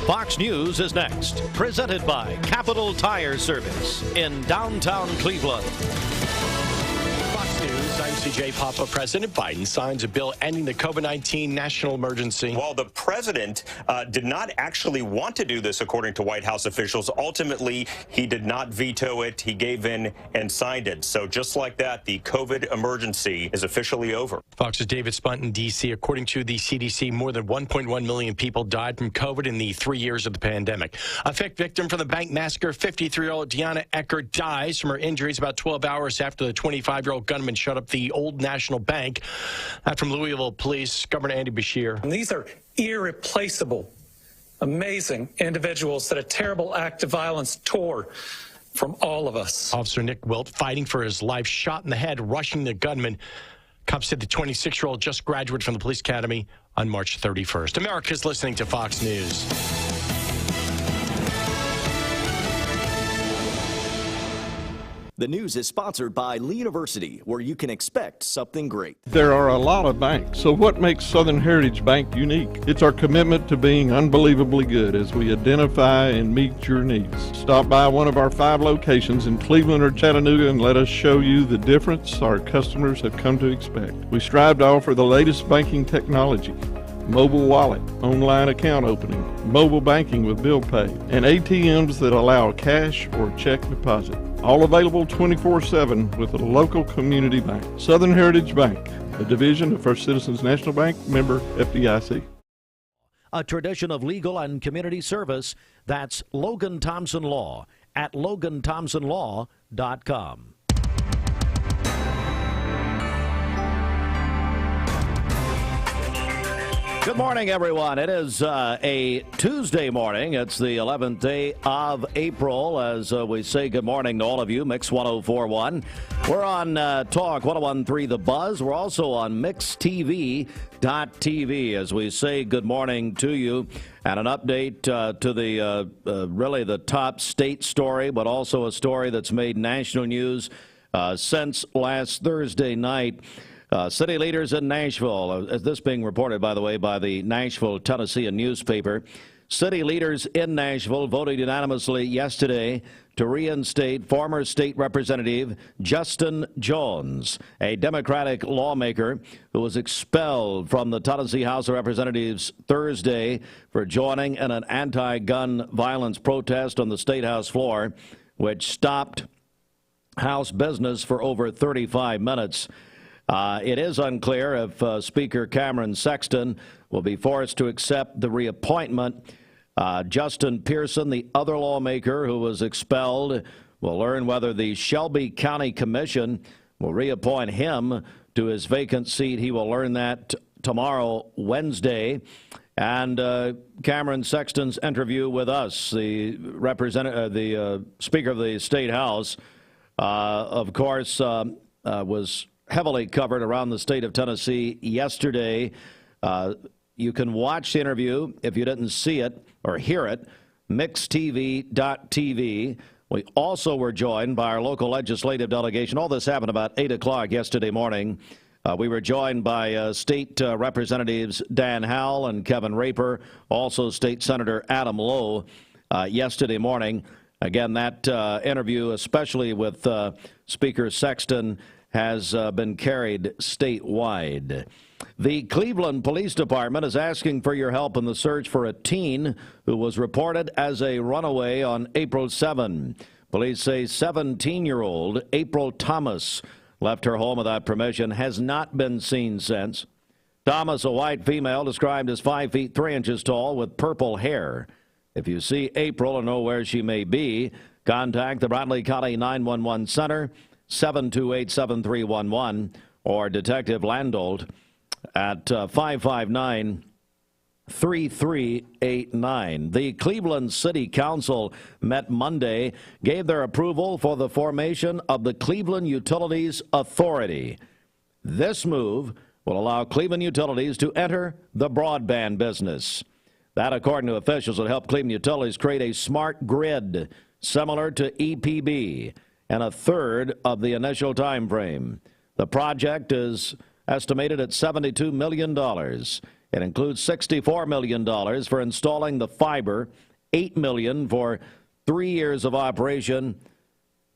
Fox News is next, presented by Capital Tire Service in downtown Cleveland. Fox News, I'm CJ Papa. President Biden signs a bill ending the COVID-19 national emergency. While the president did not actually want to do this, according to White House officials, ultimately he did not veto it. He gave in and signed it. So just like that, the COVID emergency is officially over. Fox's David Spunt in D.C. According to the CDC, more than 1.1 million people died from COVID in the 3 years of the pandemic. A fifth victim from the bank massacre, 53-year-old Deanna Eckert, dies from her injuries about 12 hours after the 25-year-old gunman shut up the Old National Bank. That from Louisville Police, Governor Andy Beshear. And these are irreplaceable, amazing individuals that a terrible act of violence tore from all of us. Officer Nick Wilt, fighting for his life, shot in the head, rushing the gunman. Cops said the 26-year-old just graduated from the police academy on March 31st. America's listening to Fox News. The news is sponsored by Lee University, where you can expect something great. There are a lot of banks, so what makes Southern Heritage Bank unique? It's our commitment to being unbelievably good as we identify and meet your needs. Stop by one of our 5 locations in Cleveland or Chattanooga and let us show you the difference our customers have come to expect. We strive to offer the latest banking technology, mobile wallet, online account opening, mobile banking with bill pay, and ATMs that allow cash or check deposit. All available 24/7 with a local community bank. Southern Heritage Bank, a division of First Citizens National Bank, member FDIC. A tradition of legal and community service. That's Logan Thompson Law at LoganThompsonLaw.com. Good morning, everyone. It is a Tuesday morning. It's the 11th day of April as we say good morning to all of you. Mix 104.1. We're on Talk 101.3 The Buzz. We're also on MixTV.tv as we say good morning to you. And an update to the really the top state story, but also a story that's made national news since last Thursday night. City leaders in Nashville, this being reported, by the way, by the Nashville Tennessean newspaper. City leaders in Nashville voted unanimously yesterday to reinstate former state representative Justin Jones, a Democratic lawmaker who was expelled from the Tennessee House of Representatives Thursday for joining in an anti-gun violence protest on the State House floor, which stopped House business for over 35 minutes. It is unclear if Speaker Cameron Sexton will be forced to accept the reappointment. Justin Pearson, the other lawmaker who was expelled, will learn whether the Shelby County Commission will reappoint him to his vacant seat. He will learn that tomorrow, Wednesday. And Cameron Sexton's interview with us, the Speaker of the State House, of course, was heavily covered around the state of Tennessee yesterday. You can watch the interview if you didn't see it or hear it, MixTV.tv. We also were joined by our local legislative delegation. All this happened about 8 o'clock yesterday morning. We were joined by State Representatives Dan Howell and Kevin Raper, also State Senator Adam Lowe yesterday morning. Again, that interview, especially with Speaker Sexton, has been carried statewide. The Cleveland Police Department is asking for your help in the search for a teen who was reported as a runaway on April 7. Police say 17-year-old April Thomas left her home without permission, has not been seen since. Thomas, a white female, described as 5 feet 3 inches tall with purple hair. If you see April or know where she may be, contact the Bradley County 911 Center, 728-7311, or Detective Landolt at 559-3389. The Cleveland City Council met Monday, gave their approval for the formation of the Cleveland Utilities Authority. This move will allow Cleveland Utilities to enter the broadband business. That, according to officials, will help Cleveland Utilities create a smart grid similar to EPB in a third of the initial time frame. The project is estimated at $72 million. It includes $64 million for installing the fiber, $8 million for 3 years of operation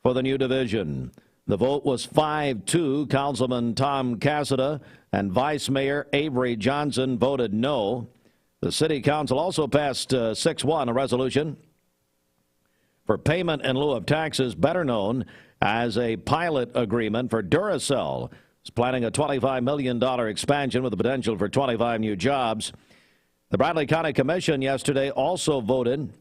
for the new division. The vote was 5-2. Councilman Tom Cassada and Vice Mayor Avery Johnson voted no. The City Council also passed 6-1 a resolution for payment in lieu of taxes, better known as a pilot agreement for Duracell. It's planning a $25 million expansion with the potential for 25 new jobs. The Bradley County Commission yesterday also voted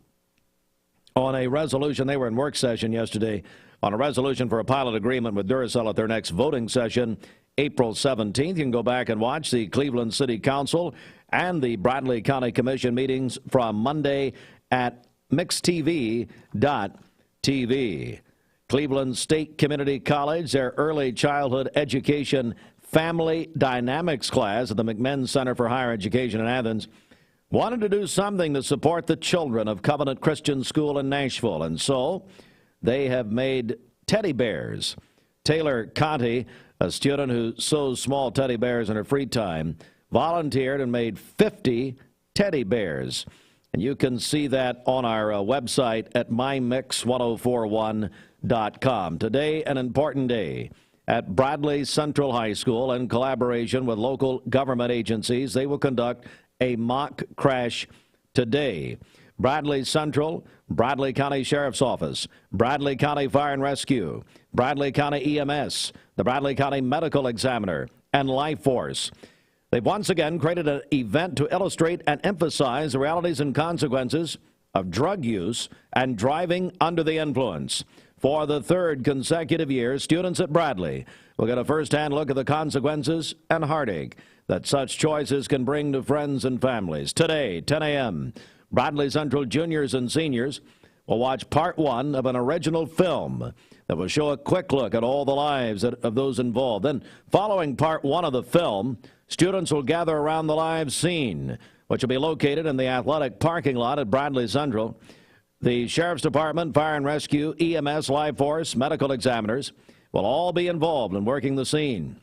on a resolution. They were in work session yesterday on a resolution for a pilot agreement with Duracell at their next voting session, April 17th. You can go back and watch the Cleveland City Council and the Bradley County Commission meetings from Monday at mixtv.tv. Cleveland State Community College, their early childhood education family dynamics class at the McMinn Center for Higher Education in Athens, wanted to do something to support the children of Covenant Christian School in Nashville, and so they have made teddy bears. Taylor Conti, a student who sews small teddy bears in her free time, volunteered and made 50 teddy bears. And you can see that on our website at mymix1041.com. Today, an important day at Bradley Central High School. In collaboration with local government agencies, they will conduct a mock crash today. Bradley Central, Bradley County Sheriff's Office, Bradley County Fire and Rescue, Bradley County EMS, the Bradley County Medical Examiner, and Life Force. They've once again created an event to illustrate and emphasize the realities and consequences of drug use and driving under the influence. For the third consecutive year, students at Bradley will get a first-hand look at the consequences and heartache that such choices can bring to friends and families. Today, 10 a.m., Bradley Central juniors and seniors will watch part one of an original film that will show a quick look at all the lives of those involved. Then, following part one of the film, students will gather around the live scene, which will be located in the athletic parking lot at Bradley Central. The Sheriff's Department, Fire and Rescue, EMS, Life Force, medical examiners will all be involved in working the scene.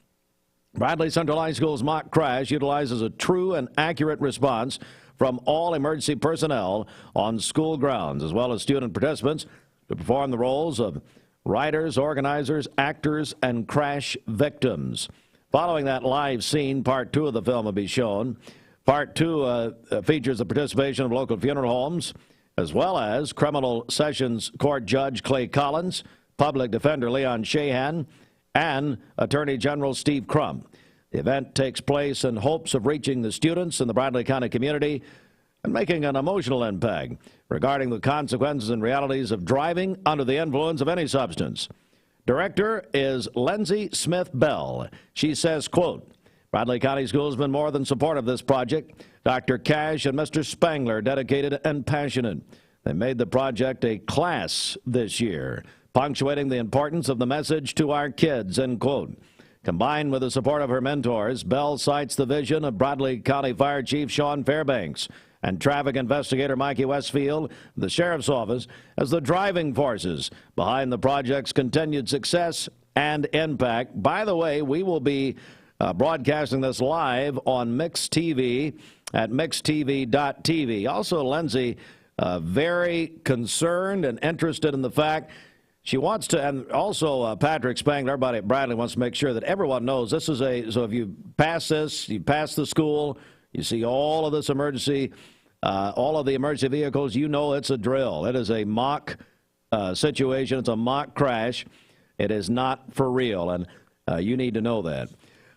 Bradley Central High School's mock crash utilizes a true and accurate response from all emergency personnel on school grounds, as well as student participants, to perform the roles of writers, organizers, actors, and crash victims. Following that live scene, part two of the film will be shown. Part two features the participation of local funeral homes, as well as criminal sessions court judge Clay Collins, public defender Leon Shahan, and Attorney General Steve Crump. The event takes place in hopes of reaching the students in the Bradley County community and making an emotional impact regarding the consequences and realities of driving under the influence of any substance. Director is Lindsay Smith Bell. She says, quote, Bradley County Schools have been more than supportive of this project. Dr. Cash and Mr. Spangler dedicated and passionate. They made the project a class this year, punctuating the importance of the message to our kids, end quote. Combined with the support of her mentors, Bell cites the vision of Bradley County Fire Chief Sean Fairbanks and traffic investigator Mikey Westfield, the Sheriff's Office, as the driving forces behind the project's continued success and impact. By the way, we will be broadcasting this live on Mix TV at mixtv.tv. Also, Lindsay, very concerned and interested in the fact she wants to, and also Patrick Spangler, everybody at Bradley wants to make sure that everyone knows this is so if you pass this, you pass the school, you see all of this emergency, all of the emergency vehicles, you know it's a drill. It is a mock situation. It's a mock crash. It is not for real, and you need to know that.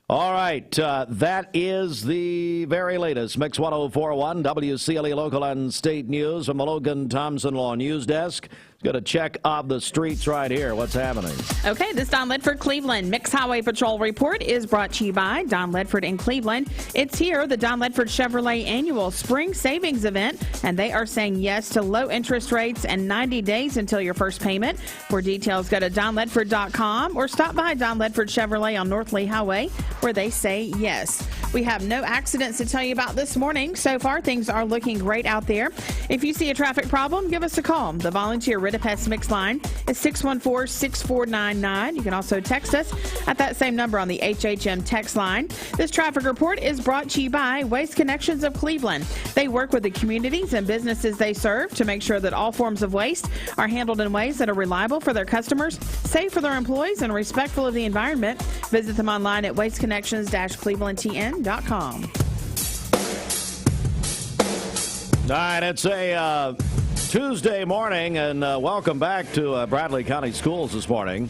All right, that is the very latest Mix 1041 WCLE local and state news from the Logan Thompson Law News Desk. Get a check of the streets right here. What's happening? Okay, this Don Ledford Cleveland Mixed Highway Patrol report is brought to you by Don Ledford in Cleveland. It's here, the Don Ledford Chevrolet annual spring savings event, and they are saying yes to low interest rates and 90 days until your first payment. For details, go to donledford.com or stop by Don Ledford Chevrolet on North Lee Highway, where they say yes. We have no accidents to tell you about this morning. So far, things are looking great out there. If you see a traffic problem, give us a call. The volunteer Ridipest Mix line is 614-6499. You can also text us at that same number on the HHM text line. This traffic report is brought to you by Waste Connections of Cleveland. They work with the communities and businesses they serve to make sure that all forms of waste are handled in ways that are reliable for their customers, safe for their employees, and respectful of the environment. Visit them online at wasteconnections-clevelandtn.com. All right, it's a Tuesday morning, and welcome back to Bradley County Schools this morning.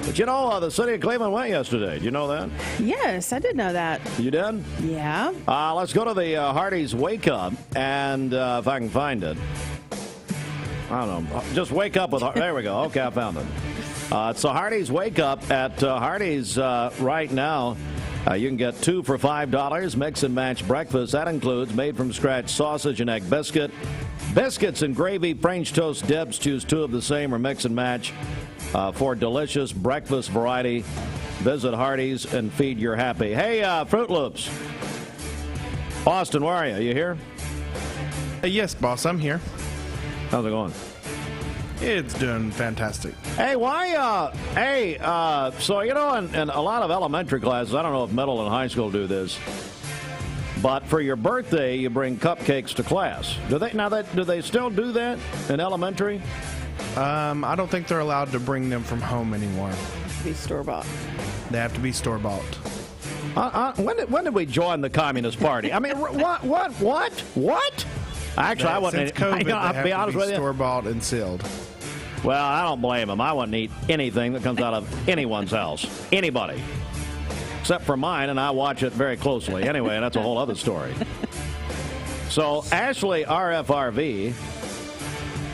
But you know, the city of Cleveland went yesterday. Did you know that? Yes, I did know that. You did? Yeah. Let's go to the Hardee's Wake Up, and if I can find it. I don't know. Just wake up with... There we go. Okay, I found it. It's the Hardee's Wake Up at Hardee's right now. You can get 2 for $5 mix and match breakfast. That includes made-from-scratch sausage and egg biscuit, biscuits and gravy, French toast dips. Choose 2 of the same or mix and match for delicious breakfast variety. Visit Hardee's and feed your happy. Hey, Fruit Loops. Austin, where are you? You here? Yes, boss, I'm here. How's it going? It's doing fantastic. Hey, so, you know, in a lot of elementary classes, I don't know if middle and high school do this, but for your birthday, you bring cupcakes to class. Do they still do that in elementary? I don't think they're allowed to bring them from home anymore. Be store-bought. They have to be store-bought. When did we join the Communist Party? I mean, what? Actually, I wouldn't. Since COVID, I'll be honest with you. Store-bought and sealed. Well, I don't blame them. I wouldn't eat anything that comes out of anyone's house. Anybody. Except for mine, and I watch it very closely. Anyway, that's a whole other story. So, Ashley RFRV,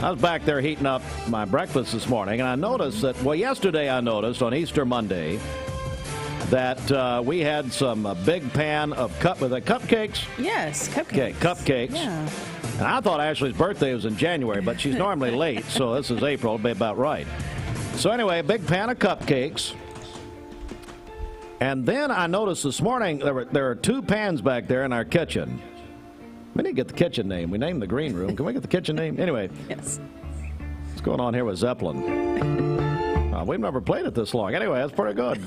I was back there heating up my breakfast this morning, and I noticed that, yesterday I noticed on Easter Monday that we had some big pan of cupcakes. Yes, cupcakes. Okay, cupcakes. Yeah. And I thought Ashley's birthday was in January, but she's normally late, so this is April. It'll be about right. So anyway, a big pan of cupcakes. And then I noticed this morning there are 2 pans back there in our kitchen. We need to get the kitchen name. We named the green room. Can we get the kitchen name? Anyway. Yes. What's going on here with Zeppelin? We've never played it this long. Anyway, that's pretty good.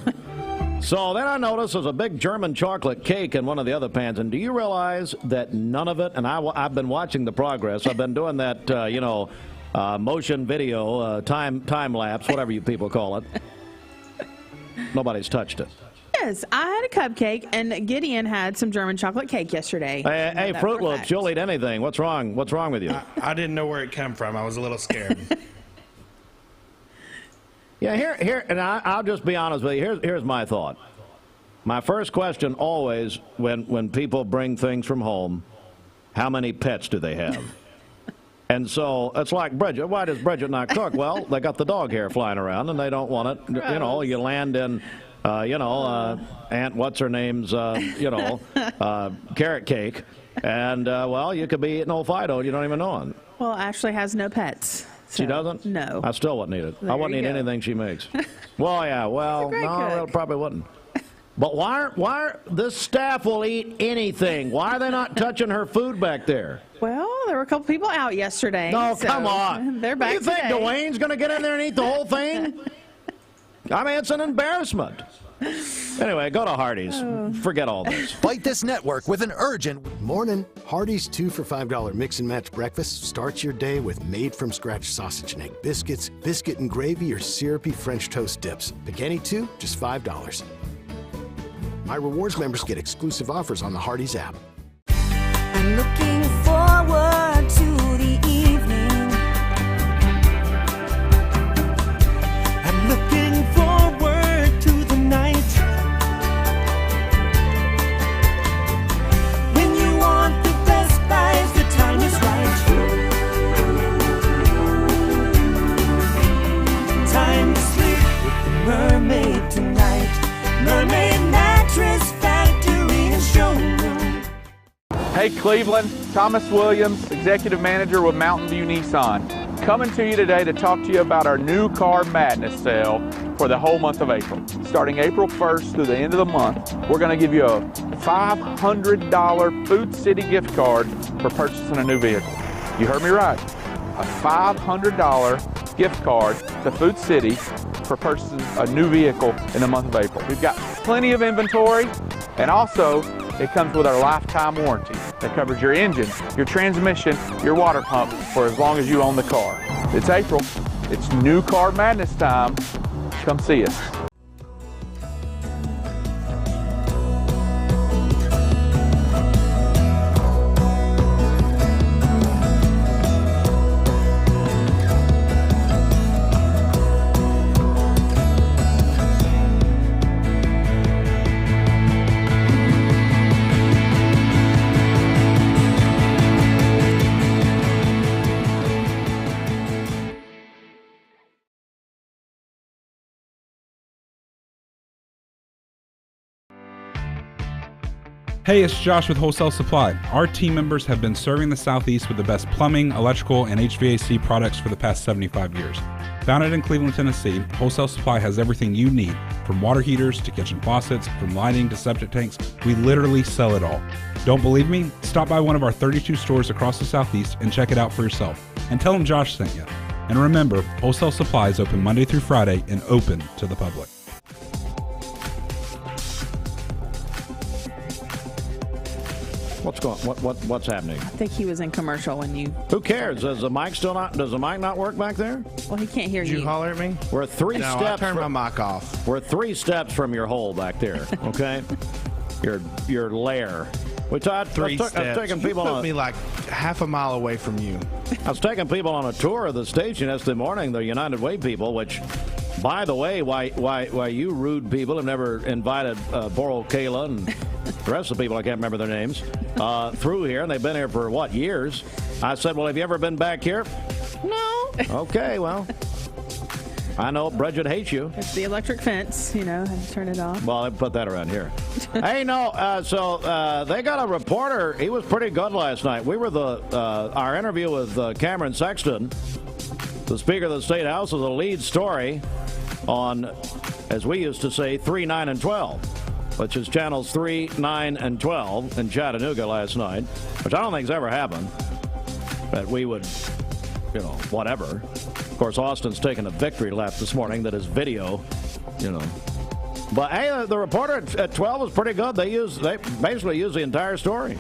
So then I noticed there's a big German chocolate cake in one of the other pans. And do you realize that none of it, and I've been watching the progress. I've been doing that, motion video, time lapse, whatever you people call it. Nobody's touched it. Yes, I had a cupcake, and Gideon had some German chocolate cake yesterday. Hey, Fruit Loops, you'll eat anything. What's wrong? What's wrong with you? I didn't know where it came from. I was a little scared. Yeah, here, and I'll just be honest with you. Here's my thought. My first question always, when people bring things from home, how many pets do they have? And so it's like Bridget. Why does Bridget not cook? Well, they got the dog hair flying around, and they don't want it. Gross. You know, you land in, Aunt what's her name's, carrot cake, and you could be eating old Fido, and you don't even know it. Well, Ashley has no pets. So, she doesn't? No. I still wouldn't eat it. There I wouldn't you eat go. anything she makes. Well, yeah. Well, She's a great no, cook. probably wouldn't. But why this staff will eat anything? Why are they not touching her food back there? Well, there were a couple people out yesterday. No, so come on. They're back You think today. Dwayne's going to get in there and eat the whole thing? I mean, it's an embarrassment. Anyway, go to Hardee's. Forget all this. Fight this network with an urgent morning. Hardee's 2 for $5 mix and match breakfast starts your day with made-from-scratch sausage and egg biscuits, biscuit and gravy, or syrupy French toast dips. Pick any 2, just $5. My rewards members get exclusive offers on the Hardee's app. I'm looking forward to the evening. I'm looking forward to the night. When you want the best buys, the time is right. Hey Cleveland, Thomas Williams, Executive Manager with Mountain View Nissan. Coming to you today to talk to you about our new Car Madness sale for the whole month of April. Starting April 1st through the end of the month, we're going to give you a $500 Food City gift card for purchasing a new vehicle. You heard me right. A $500 gift card to Food City for purchasing a new vehicle in the month of April. We've got plenty of inventory, and also it comes with our lifetime warranty that covers your engine, your transmission, your water pump for as long as you own the car. It's April. It's new Car Madness time. Come see us. Hey, it's Josh with Wholesale Supply. Our team members have been serving the Southeast with the best plumbing, electrical, and HVAC products for the past 75 years. Founded in Cleveland, Tennessee, Wholesale Supply has everything you need, from water heaters to kitchen faucets, from lighting to septic tanks. We literally sell it all. Don't believe me? Stop by one of our 32 stores across the Southeast and check it out for yourself. And tell them Josh sent you. And remember, Wholesale Supply is open Monday through Friday and open to the public. What's happening? I think he was in commercial when you... Who cares? Does the mic not work back there? Well, he can't hear you. Did you holler at me? We're three No, steps. I turned my mic off. We're 3 steps from your hole back there. Okay, your lair. I was taking people you put on me like half a mile away from you. I was taking people on a tour of the station yesterday morning. The United Way people, which, by the way, why you rude people have never invited poor old Kayla and the rest of the people, I can't remember their names, through here, and they've been here for, years? I said, well, have you ever been back here? No. Okay, well, I know Bridget hates you. It's the electric fence, I had to turn it off. Well, I put that around here. Hey, no, so they got a reporter. He was pretty good last night. We were our interview with Cameron Sexton, the Speaker of the State House, was a lead story on, as we used to say, 3, 9, and 12, which is channels 3, 9, and 12 in Chattanooga last night, which I don't think's ever happened, that we would, whatever. Of course, Austin's taking a victory lap this morning that is video, But, hey, the reporter at 12 was pretty good. They basically used the entire story.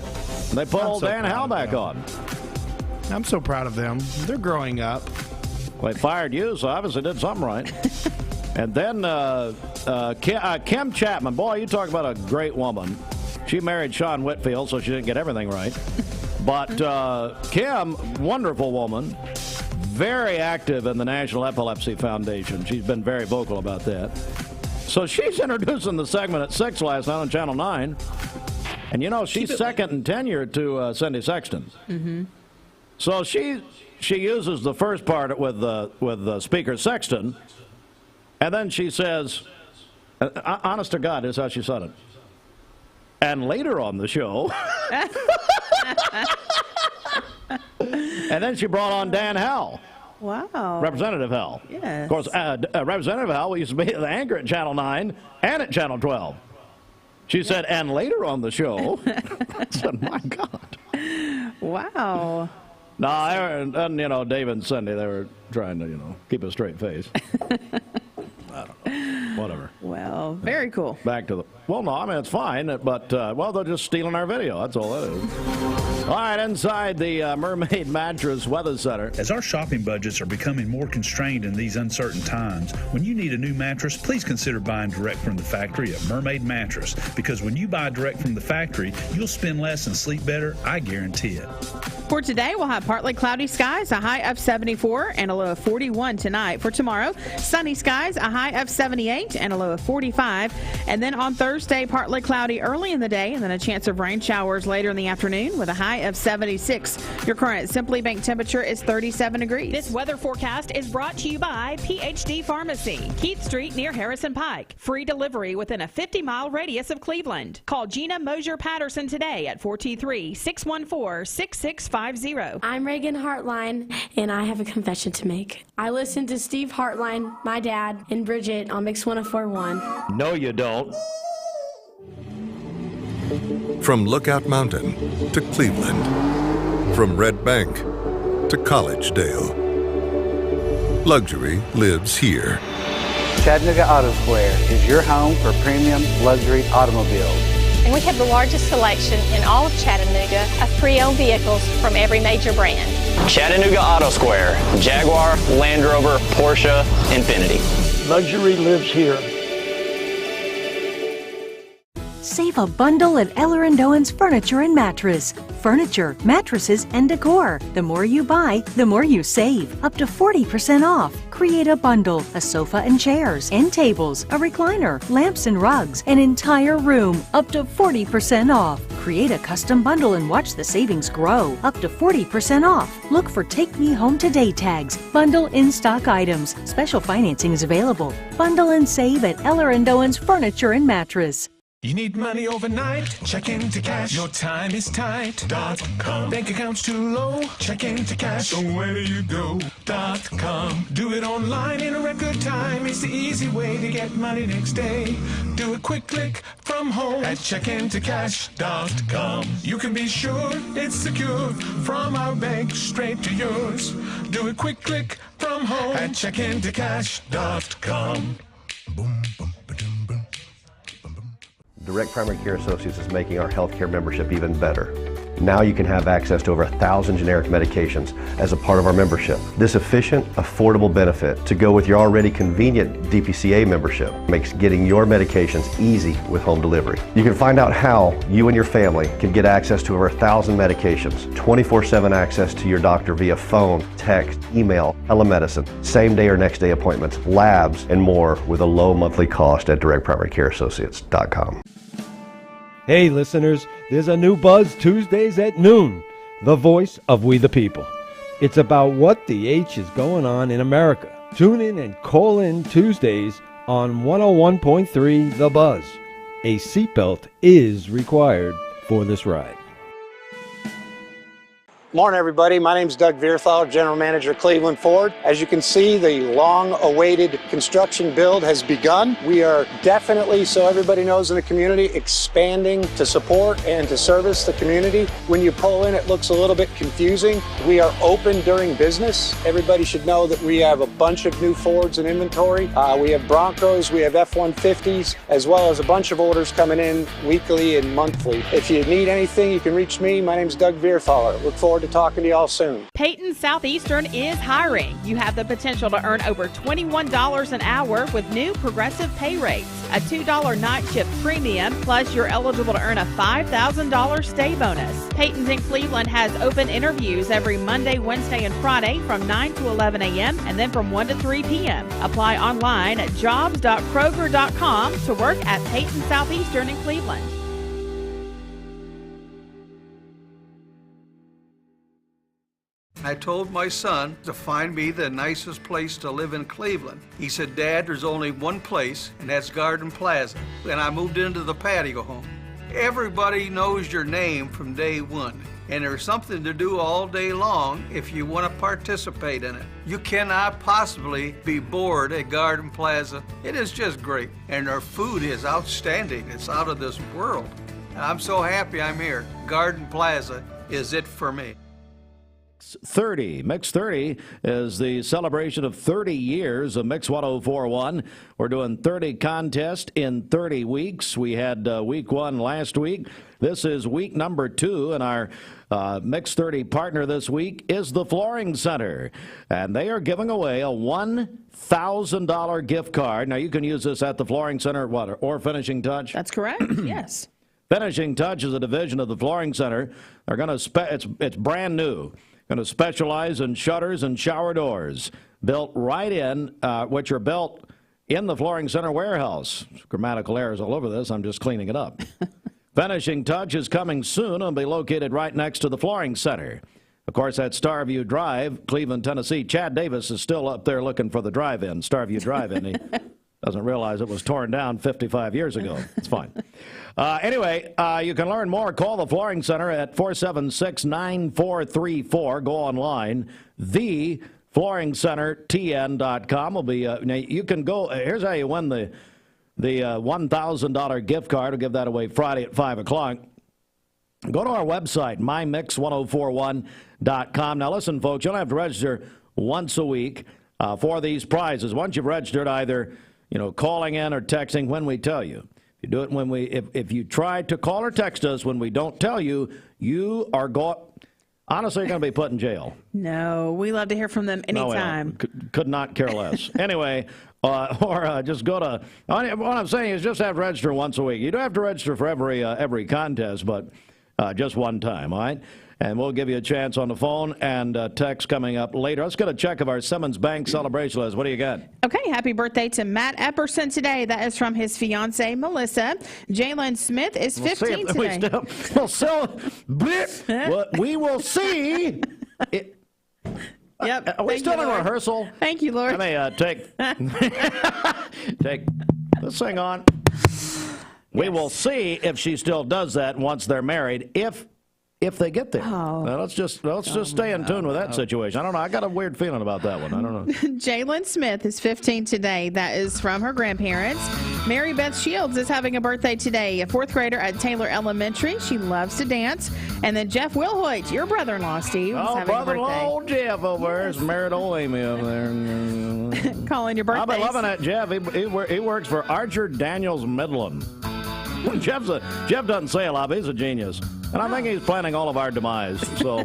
They put old Dan Howell back on. I'm so proud of them. They're growing up. Well, they fired you, so obviously did something right. And then Kim Chapman. Boy, you talk about a great woman. She married Sean Whitfield, so she didn't get everything right. But Kim, wonderful woman, very active in the National Epilepsy Foundation. She's been very vocal about that. So she's introducing the segment at 6 last night on Channel 9. And, she's second in tenure to Cindy Sexton. Mm-hmm. So she uses the first part with Speaker Sexton, and then she says, honest to God, this is how she said it. And later on the show, and then she brought on Dan Howell. Wow. Representative Howell. Yes. Of course, Representative Howell used to be the anchor at Channel 9 and at Channel 12. She said, and later on the show, I said, my God. Wow. No, and Dave and Cindy, they were trying to, keep a straight face. I don't know. Whatever. Well, very cool. Back to it's fine, but, they're just stealing our video. That's all that is. All right, inside the Mermaid Mattress Weather Center. As our shopping budgets are becoming more constrained in these uncertain times, when you need a new mattress, please consider buying direct from the factory at Mermaid Mattress, because when you buy direct from the factory, you'll spend less and sleep better, I guarantee it. For today, we'll have partly cloudy skies, a high of 74 and a low of 41 tonight. For tomorrow, sunny skies, a high of 78 and a low of 45. And then on Thursday, partly cloudy early in the day and then a chance of rain showers later in the afternoon with a high of 76. Your current Simply Bank temperature is 37 degrees. This weather forecast is brought to you by PhD Pharmacy, Keith Street near Harrison Pike. Free delivery within a 50-mile radius of Cleveland. Call Gina Mosier Patterson today at 423-614-6650. I'm Reagan Hartline, and I have a confession to make. I listen to Steve Hartline, my dad, and Bridget on Mix 104.1. No, you don't. From Lookout Mountain to Cleveland, from Red Bank to Collegedale, luxury lives here. Chattanooga Auto Square is your home for premium luxury automobiles. And we have the largest selection in all of Chattanooga of pre-owned vehicles from every major brand. Chattanooga Auto Square, Jaguar, Land Rover, Porsche, Infiniti. Luxury lives here. Save a bundle at Eller & Owen's Furniture and Mattress. Furniture, mattresses, and decor. The more you buy, the more you save. Up to 40% off. Create a bundle, a sofa and chairs, end tables, a recliner, lamps and rugs, an entire room. Up to 40% off. Create a custom bundle and watch the savings grow. Up to 40% off. Look for Take Me Home Today tags. Bundle in-stock items. Special financing is available. Bundle and save at Eller & Owen's Furniture and Mattress. You need money overnight? Check into cash. Your time is tight.com. Bank account's too low? Check into cash. So where do you go.com. Do it online in a record time. It's the easy way to get money next day. Do a quick click from home at checkintocash.com. You can be sure it's secure from our bank straight to yours. Do a quick click from home at checkintocash.com. Boom, boom. Direct Primary Care Associates is making our healthcare membership even better. Now you can have access to over 1,000 generic medications as a part of our membership. This efficient, affordable benefit to go with your already convenient DPCA membership makes getting your medications easy with home delivery. You can find out how you and your family can get access to over 1,000 medications, 24/7 access to your doctor via phone, text, email, telemedicine, same day or next day appointments, labs, and more with a low monthly cost at directprimarycareassociates.com. Hey listeners, there's a new buzz Tuesdays at noon, the voice of We the People. It's about what the H is going on in America. Tune in and call in Tuesdays on 101.3 The Buzz. A seatbelt is required for this ride. Morning, everybody. My name is Doug Vierthaler, General Manager, Cleveland Ford. As you can see, the long-awaited construction build has begun. We are definitely, so everybody knows in the community, expanding to support and to service the community. When you pull in, it looks a little bit confusing. We are open during business. Everybody should know that we have a bunch of new Fords in inventory. We have Broncos, we have F-150s, as well as a bunch of orders coming in weekly and monthly. If you need anything, you can reach me. My name is Doug Vierthaler. Look forward to talking to y'all soon. Peyton Southeastern is hiring. You have the potential to earn over $21 an hour with new progressive pay rates. A $2 night shift premium, plus you're eligible to earn a $5,000 stay bonus. Peyton's in Cleveland has open interviews every Monday, Wednesday, and Friday from 9 to 11 a.m. and then from 1 to 3 p.m. Apply online at jobs.kroger.com to work at Peyton Southeastern in Cleveland. I told my son to find me the nicest place to live in Cleveland. He said, Dad, there's only one place, and that's Garden Plaza. And I moved into the patio home. Everybody knows your name from day one, and there's something to do all day long if you want to participate in it. You cannot possibly be bored at Garden Plaza. It is just great, and their food is outstanding. It's out of this world. And I'm so happy I'm here. Garden Plaza is it for me. 30. Mix 30 is the celebration of 30 years of Mix 104.1. We're doing 30 contests in 30 weeks. We had week 1 last week. This is week number 2, and our Mix 30 partner this week is the Flooring Center. And they are giving away a $1,000 gift card. Now, you can use this at the Flooring Center or Finishing Touch. That's correct, yes. Finishing Touch is a division of the Flooring Center. They're going to it's brand new. Going to specialize in shutters and shower doors, built right in, which are built in the Flooring Center warehouse. Grammatical errors all over this. I'm just cleaning it up. Finishing touch is coming soon and will be located right next to the Flooring Center. Of course, at Starview Drive, Cleveland, Tennessee. Chad Davis is still up there looking for the drive-in, Starview Drive-in. He doesn't realize it was torn down 55 years ago. It's fine. Anyway, you can learn more. Call the Flooring Center at 476-9434. Go online. TheFlooringCenterTN.com will be. Now you can go. Here's how you win the $1,000 gift card. We'll give that away Friday at 5 o'clock. Go to our website, mymix1041.com. Now, listen, folks, you don't have to register once a week for these prizes. Once you've registered, either calling in or texting when we tell you. If you do it when if you try to call or text us when we don't tell you, you are honestly, you're going to be put in jail. No, we love to hear from them anytime. No, could not care less. Anyway, or just go to. What I'm saying is just have to register once a week. You don't have to register for every contest, but just one time, all right? And we'll give you a chance on the phone and text coming up later. Let's get a check of our Simmons Bank celebration list. What do you got? Okay, happy birthday to Matt Epperson today. That is from his fiancee, Melissa. Jalen Smith is 15 today. We will see. Yep. Are we still in rehearsal? Thank you, Lord. Let me take this thing on. We will see if she still does that once they're married, if they get there. Oh. Now, let's just stay in tune with that situation. I don't know. I got a weird feeling about that one. I don't know. Jalen Smith is 15 today. That is from her grandparents. Mary Beth Shields is having a birthday today, a fourth grader at Taylor Elementary. She loves to dance. And then Jeff Wilhoit, your brother-in-law, Steve, is having a birthday. Brother-in-law old Jeff over there. Is married old Amy over there. Calling your birthday. I've been loving that Jeff. He works for Archer Daniels Midland. Jeff doesn't say a lot, but he's a genius. And I think he's planning all of our demise. So,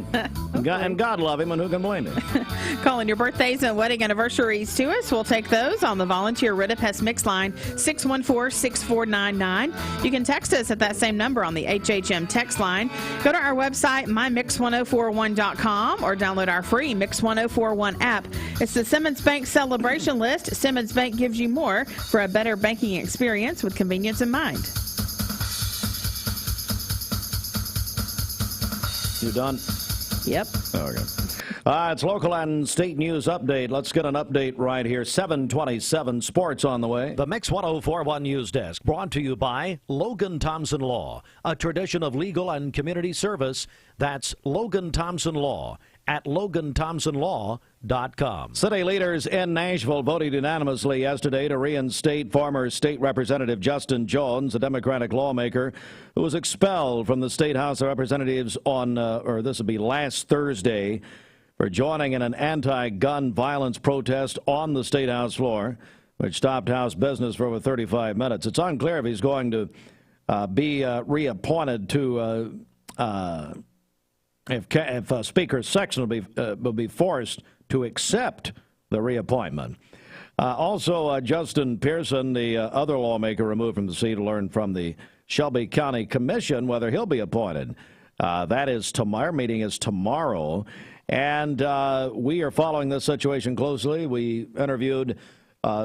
and God love him, and who can blame him? Calling your birthdays and wedding anniversaries to us. We'll take those on the Volunteer Rid-A-Pest Mix line, 614-6499. You can text us at that same number on the HHM text line. Go to our website, mymix1041.com, or download our free Mix 1041 app. It's the Simmons Bank celebration list. Simmons Bank gives you more for a better banking experience with convenience in mind. You done? Yep. Okay. It's local and state news update. Let's get an update right here. 7:27 sports on the way. The Mix 1041 News Desk brought to you by Logan Thompson Law, a tradition of legal and community service. That's Logan Thompson Law at LoganThompsonLaw.com. City leaders in Nashville voted unanimously yesterday to reinstate former state representative Justin Jones, a Democratic lawmaker who was expelled from the State House of Representatives on, this would be last Thursday, for joining in an anti-gun violence protest on the State House floor, which stopped House business for over 35 minutes. It's unclear if he's going to be reappointed to if Speaker Sexton will be forced to accept the reappointment. Also, Justin Pearson, the other lawmaker removed from the seat, to learn from the Shelby County Commission whether he'll be appointed. That is tomorrow. Our meeting is tomorrow. And we are following this situation closely. We interviewed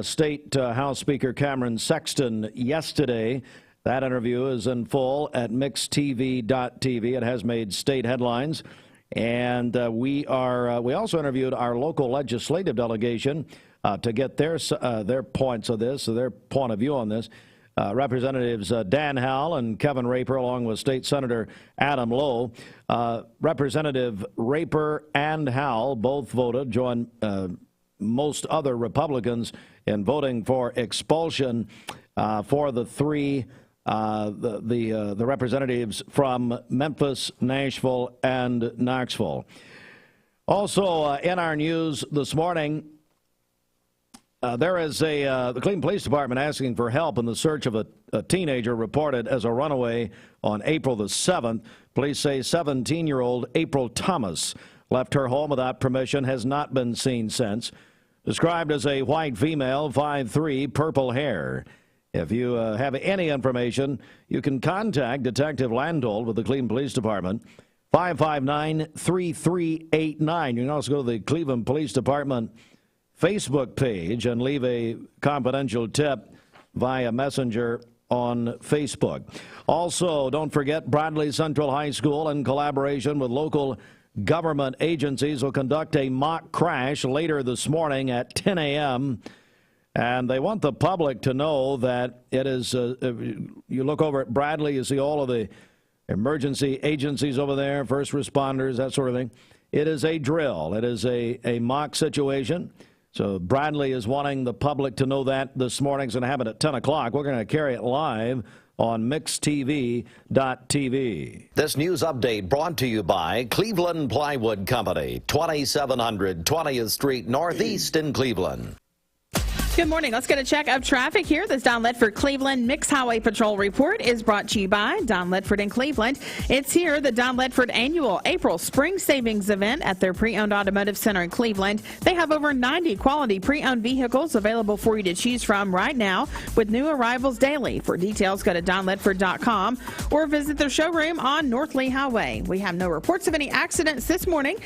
State House Speaker Cameron Sexton yesterday. That interview is in full at mixtv.tv. It has made state headlines. And we also interviewed our local legislative delegation to get their points of this, their point of view on this. Representatives Dan Howell and Kevin Raper, along with State Senator Adam Lowe. Representative Raper and Howell both voted, joined most other Republicans in voting for expulsion for the three the representatives from Memphis, Nashville, and Knoxville. Also in our news this morning, there is the Cleveland Police Department asking for help in the search of a teenager reported as a runaway on April the 7th. Police say 17-year-old April Thomas left her home without permission, has not been seen since. Described as a white female, 5'3", purple hair. If you have any information, you can contact Detective Landolt with the Cleveland Police Department, 559-3389. You can also go to the Cleveland Police Department Facebook page and leave a confidential tip via Messenger on Facebook. Also, don't forget Bradley Central High School, in collaboration with local government agencies, will conduct a mock crash later this morning at 10 a.m. And they want the public to know that it is, you look over at Bradley, you see all of the emergency agencies over there, first responders, that sort of thing. It is a drill. It is a mock situation. So Bradley is wanting the public to know that this morning. It's going to happen at 10 o'clock. We're going to carry it live on mixtv.tv. This news update brought to you by Cleveland Plywood Company, 2700 20th Street Northeast in Cleveland. Good morning. Let's get a check of traffic here. This Don Ledford Cleveland Mixed Highway Patrol report is brought to you by Don Ledford in Cleveland. It's here, the Don Ledford annual April Spring Savings event at their pre-owned automotive center in Cleveland. They have over 90 quality pre-owned vehicles available for you to choose from right now with new arrivals daily. For details, go to donledford.com or visit their showroom on North Lee Highway. We have no reports of any accidents this morning.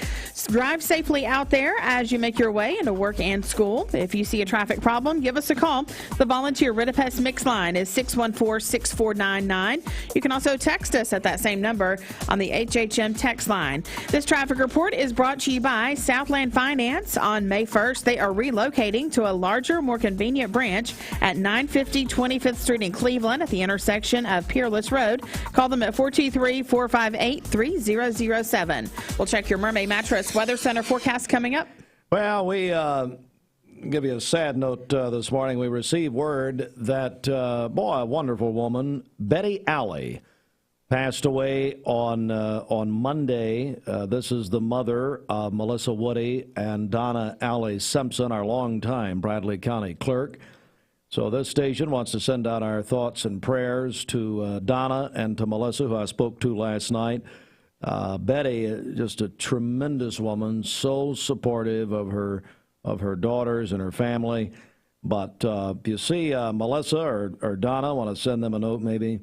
Drive safely out there as you make your way into work and school. If you see a traffic problem, give us a call. The volunteer Ritapest Mix line is 614-6499. You can also text us at that same number on the HHM text line. This traffic report is brought to you by Southland Finance. On May 1st, they are relocating to a larger, more convenient branch at 950 25th Street in Cleveland at the intersection of Peerless Road. Call them at 423-458-3007. We'll check your Mermaid Mattress Weather Center forecast coming up. Well, we give you a sad note this morning. We received word that, a wonderful woman, Betty Alley, passed away on Monday. This is the mother of Melissa Woody and Donna Alley Simpson, our longtime Bradley County clerk. So this station wants to send out our thoughts and prayers to Donna and to Melissa, who I spoke to last night. Betty, just a tremendous woman, so supportive of her daughters and her family. But if you see Melissa or Donna, want to send them a note, maybe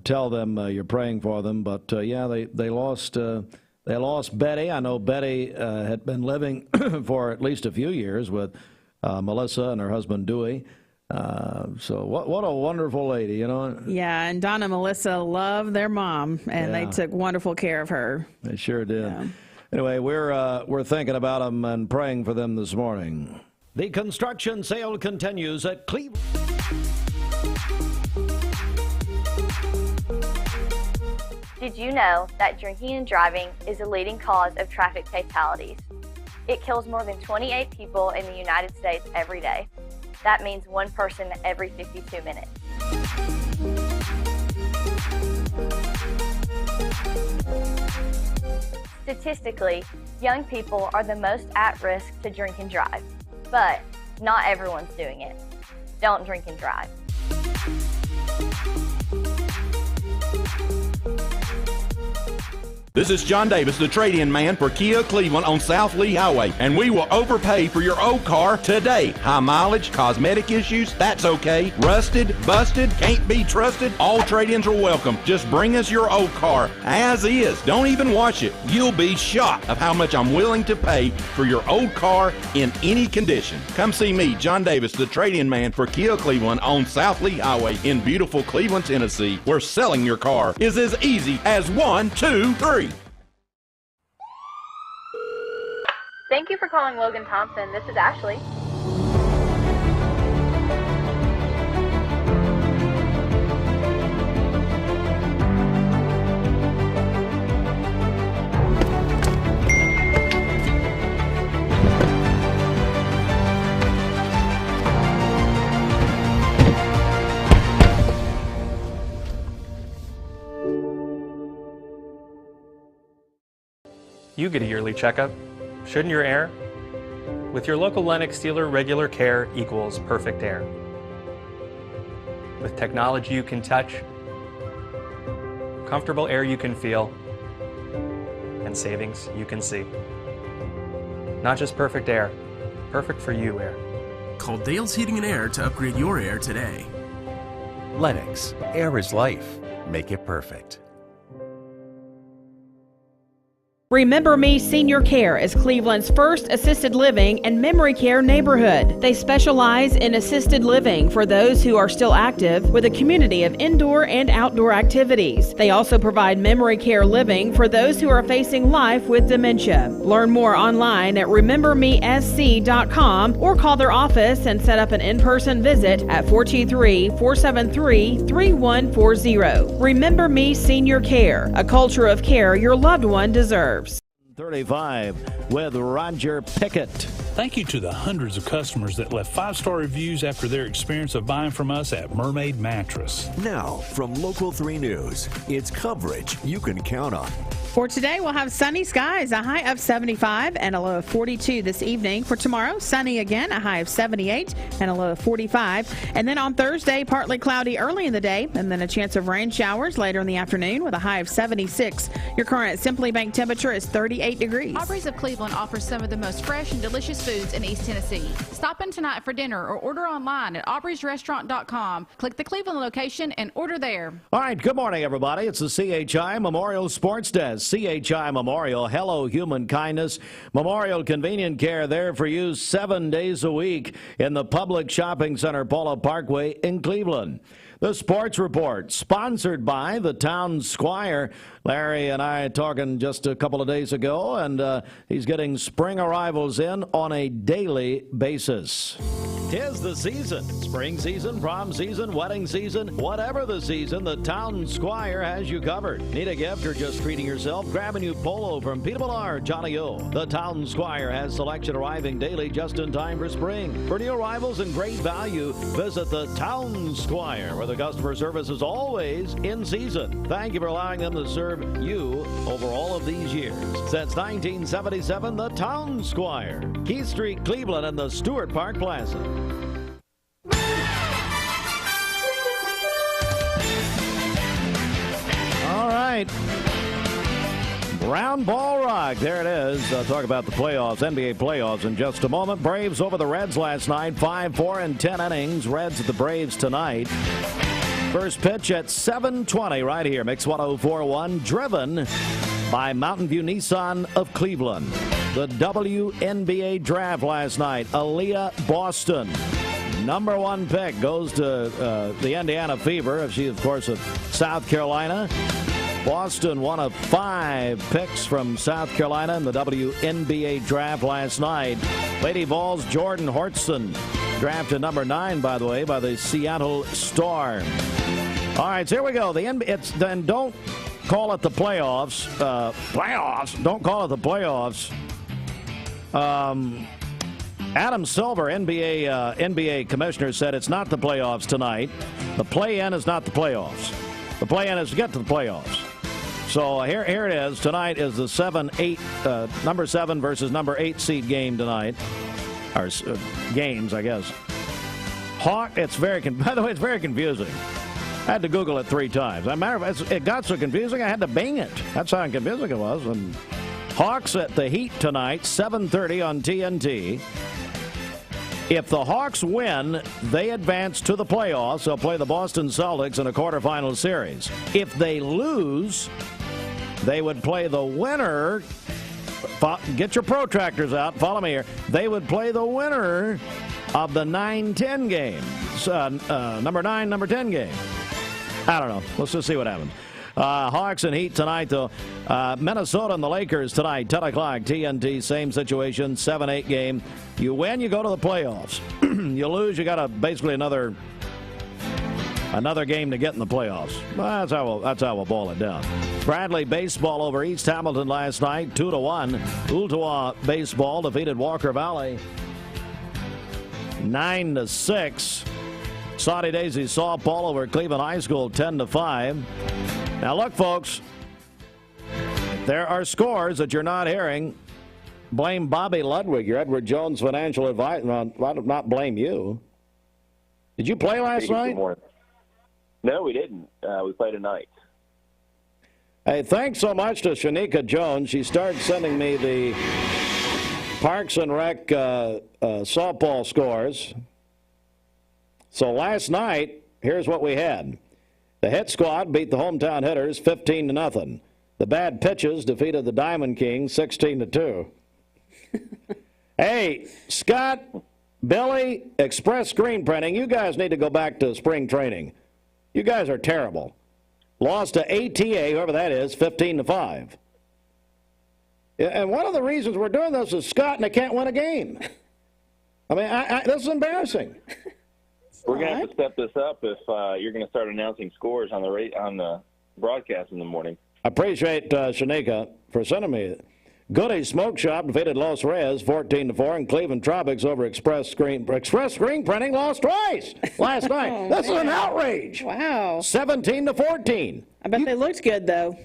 tell them you're praying for them. But they lost Betty. I know Betty had been living for at least a few years with Melissa and her husband Dewey. So what a wonderful lady, you know. Yeah, and Donna and Melissa loved their mom, and they took wonderful care of her. They sure did. Yeah. Anyway, we're thinking about them and praying for them this morning. The construction sale continues at Cleveland. Did you know that drinking and driving is a leading cause of traffic fatalities? It kills more than 28 people in the United States every day. That means one person every 52 minutes. Statistically, young people are the most at risk to drink and drive, but not everyone's doing it. Don't drink and drive. This is John Davis, the trade-in man for Kia Cleveland on South Lee Highway, and we will overpay for your old car today. High mileage, cosmetic issues, that's okay. Rusted, busted, can't be trusted, all trade-ins are welcome. Just bring us your old car as is. Don't even wash it. You'll be shocked of how much I'm willing to pay for your old car in any condition. Come see me, John Davis, the trade-in man for Kia Cleveland on South Lee Highway in beautiful Cleveland, Tennessee, where selling your car is as easy as 1, 2, 3. Thank you for calling Logan Thompson. This is Ashley. You get a yearly checkup. Shouldn't your air? With your local Lennox dealer, regular care equals perfect air. With technology you can touch, comfortable air you can feel, and savings you can see. Not just perfect air, perfect for you air. Call Dale's Heating and Air to upgrade your air today. Lennox, air is life. Make it perfect. Remember Me Senior Care is Cleveland's first assisted living and memory care neighborhood. They specialize in assisted living for those who are still active with a community of indoor and outdoor activities. They also provide memory care living for those who are facing life with dementia. Learn more online at remembermesc.com or call their office and set up an in-person visit at 423-473-3140. Remember Me Senior Care, a culture of care your loved one deserves. 35 with Roger Pickett. Thank you to the hundreds of customers that left 5-star reviews after their experience of buying from us at Mermaid Mattress. Now, from Local 3 News, it's coverage you can count on. For today, we'll have sunny skies, a high of 75 and a low of 42 this evening. For tomorrow, sunny again, a high of 78 and a low of 45. And then on Thursday, partly cloudy early in the day, and then a chance of rain showers later in the afternoon with a high of 76. Your current Simply Bank temperature is 38 degrees. Aubrey's of Cleveland offers some of the most fresh and delicious foods in East Tennessee. Stop in tonight for dinner or order online at aubreysrestaurant.com. Click the Cleveland location and order there. All right, good morning, everybody. It's the CHI Memorial Sports Desk. CHI Memorial, hello human kindness. Memorial Convenient Care there for you 7 days a week in the Public Shopping Center, Paula Parkway in Cleveland. The Sports Report, sponsored by the Town Squire. Larry and I talking just a couple of days ago, and he's getting spring arrivals in on a daily basis. 'Tis the season. Spring season, prom season, wedding season, whatever the season, the Town Squire has you covered. Need a gift or just treating yourself? Grab a new polo from Peter Millar, Johnny O. The Town Squire has selection arriving daily just in time for spring. For new arrivals and great value, visit the Town Squire, where the customer service is always in season. Thank you for allowing them to serve you over all of these years. Since 1977, the Town Squire, Keith Street, Cleveland, and the Stewart Park Plaza. All right. Round ball rock. There it is. I'll talk about the playoffs, NBA playoffs in just a moment. Braves over the Reds last night, 5-4 in 10 innings. Reds at the Braves tonight. First pitch at 7:20 right here. Mix 104.1, driven by Mountain View Nissan of Cleveland. The WNBA draft last night. Aaliyah Boston, number 1 pick, goes to the Indiana Fever. She, of course, of South Carolina. Boston, one of 5 picks from South Carolina in the WNBA draft last night. Lady Vols, Jordan Hortson, drafted number 9, by the way, by the Seattle Storm. All right, so here we go. Then don't call it the playoffs. Don't call it the playoffs. Adam Silver, NBA commissioner, said it's not the playoffs tonight. The play-in is not the playoffs. The play-in is to get to the playoffs. So here it is. Tonight is the number 7 versus number 8 seed game tonight. Or games, I guess. By the way, it's very confusing. I had to Google it 3 times. As a matter of fact, it got so confusing I had to Bing it. That's how confusing it was. And Hawks at the Heat tonight, 7:30 on TNT. If the Hawks win, they advance to the playoffs. They'll play the Boston Celtics in a quarterfinal series. If they lose, they would play the winner. Get your protractors out. Follow me here. They would play the winner of the 9-10 game. Number 9, number 10 game. I don't know. Let's just see what happens. Hawks and Heat tonight, though. Minnesota and the Lakers tonight, 10 o'clock, TNT, same situation, 7-8 game. You win, you go to the playoffs. You lose, you got basically another game to get in the playoffs. Well, that's how we'll boil it down. Bradley baseball over East Hamilton last night, 2-1. Ooltewah baseball defeated Walker Valley 9-6. Saudi Daisy softball over Cleveland High School 10-5. Now look, folks, if there are scores that you're not hearing, blame Bobby Ludwig, your Edward Jones financial advisor. Not blame you. Did you play last night? No, we didn't. We played tonight. Hey, thanks so much to Shanika Jones. She started sending me the Parks and Rec softball scores. So last night, here's what we had. The hit squad beat the hometown hitters 15-0. The bad pitches defeated the Diamond Kings 16-2. Hey, Scott, Billy, Express Screen Printing, you guys need to go back to spring training. You guys are terrible. Lost to ATA, whoever that is, 15-5. And one of the reasons we're doing this is Scott and they can't win a game. I mean, this is embarrassing. We're going to have to step this up if you're going to start announcing scores on the broadcast in the morning. I appreciate Shanika for sending me. Goodie Smoke Shop defeated Los Reyes 14-4, and Cleveland Tropics over Express Screen Printing lost twice last night. This is an outrage. Wow. 17-14. I bet they looked good, though.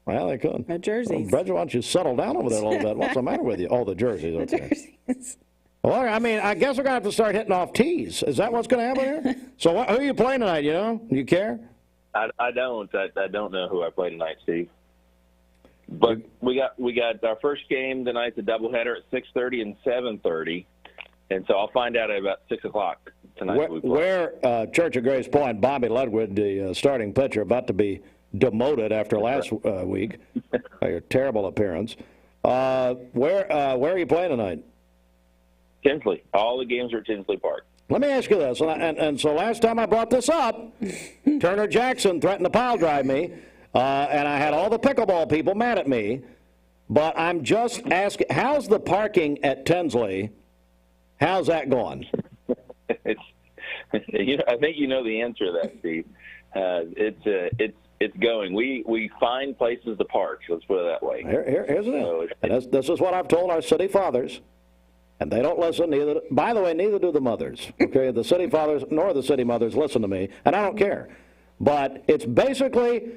Well, they could. The jerseys. Well, Bridget, why don't you settle down over there a little bit? What's the matter with you? Oh, the jerseys. Okay. The jerseys. Well, I mean, I guess we're going to have to start hitting off tees. Is that what's going to happen here? So who are you playing tonight, you know? Do you care? I don't. I don't know who I play tonight, Steve. But we got our first game tonight's a doubleheader at 6:30 and 7:30, and so I'll find out at about 6 o'clock tonight. Where Church of Grace Point, Bobby Ludwig, the starting pitcher, about to be demoted after last week. Your terrible appearance. Where are you playing tonight? Tinsley. All the games are at Tinsley Park. Let me ask you this, and so last time I brought this up, Turner Jackson threatened to pile drive me. And I had all the pickleball people mad at me, but I'm just asking, how's the parking at Tinsley? How's that going? I think you know the answer to that, Steve. It's going. We find places to park. Let's put it that way. Here's it. And this is what I've told our city fathers, and they don't listen. By the way, neither do the mothers. Okay, the city fathers nor the city mothers listen to me, and I don't care. But it's basically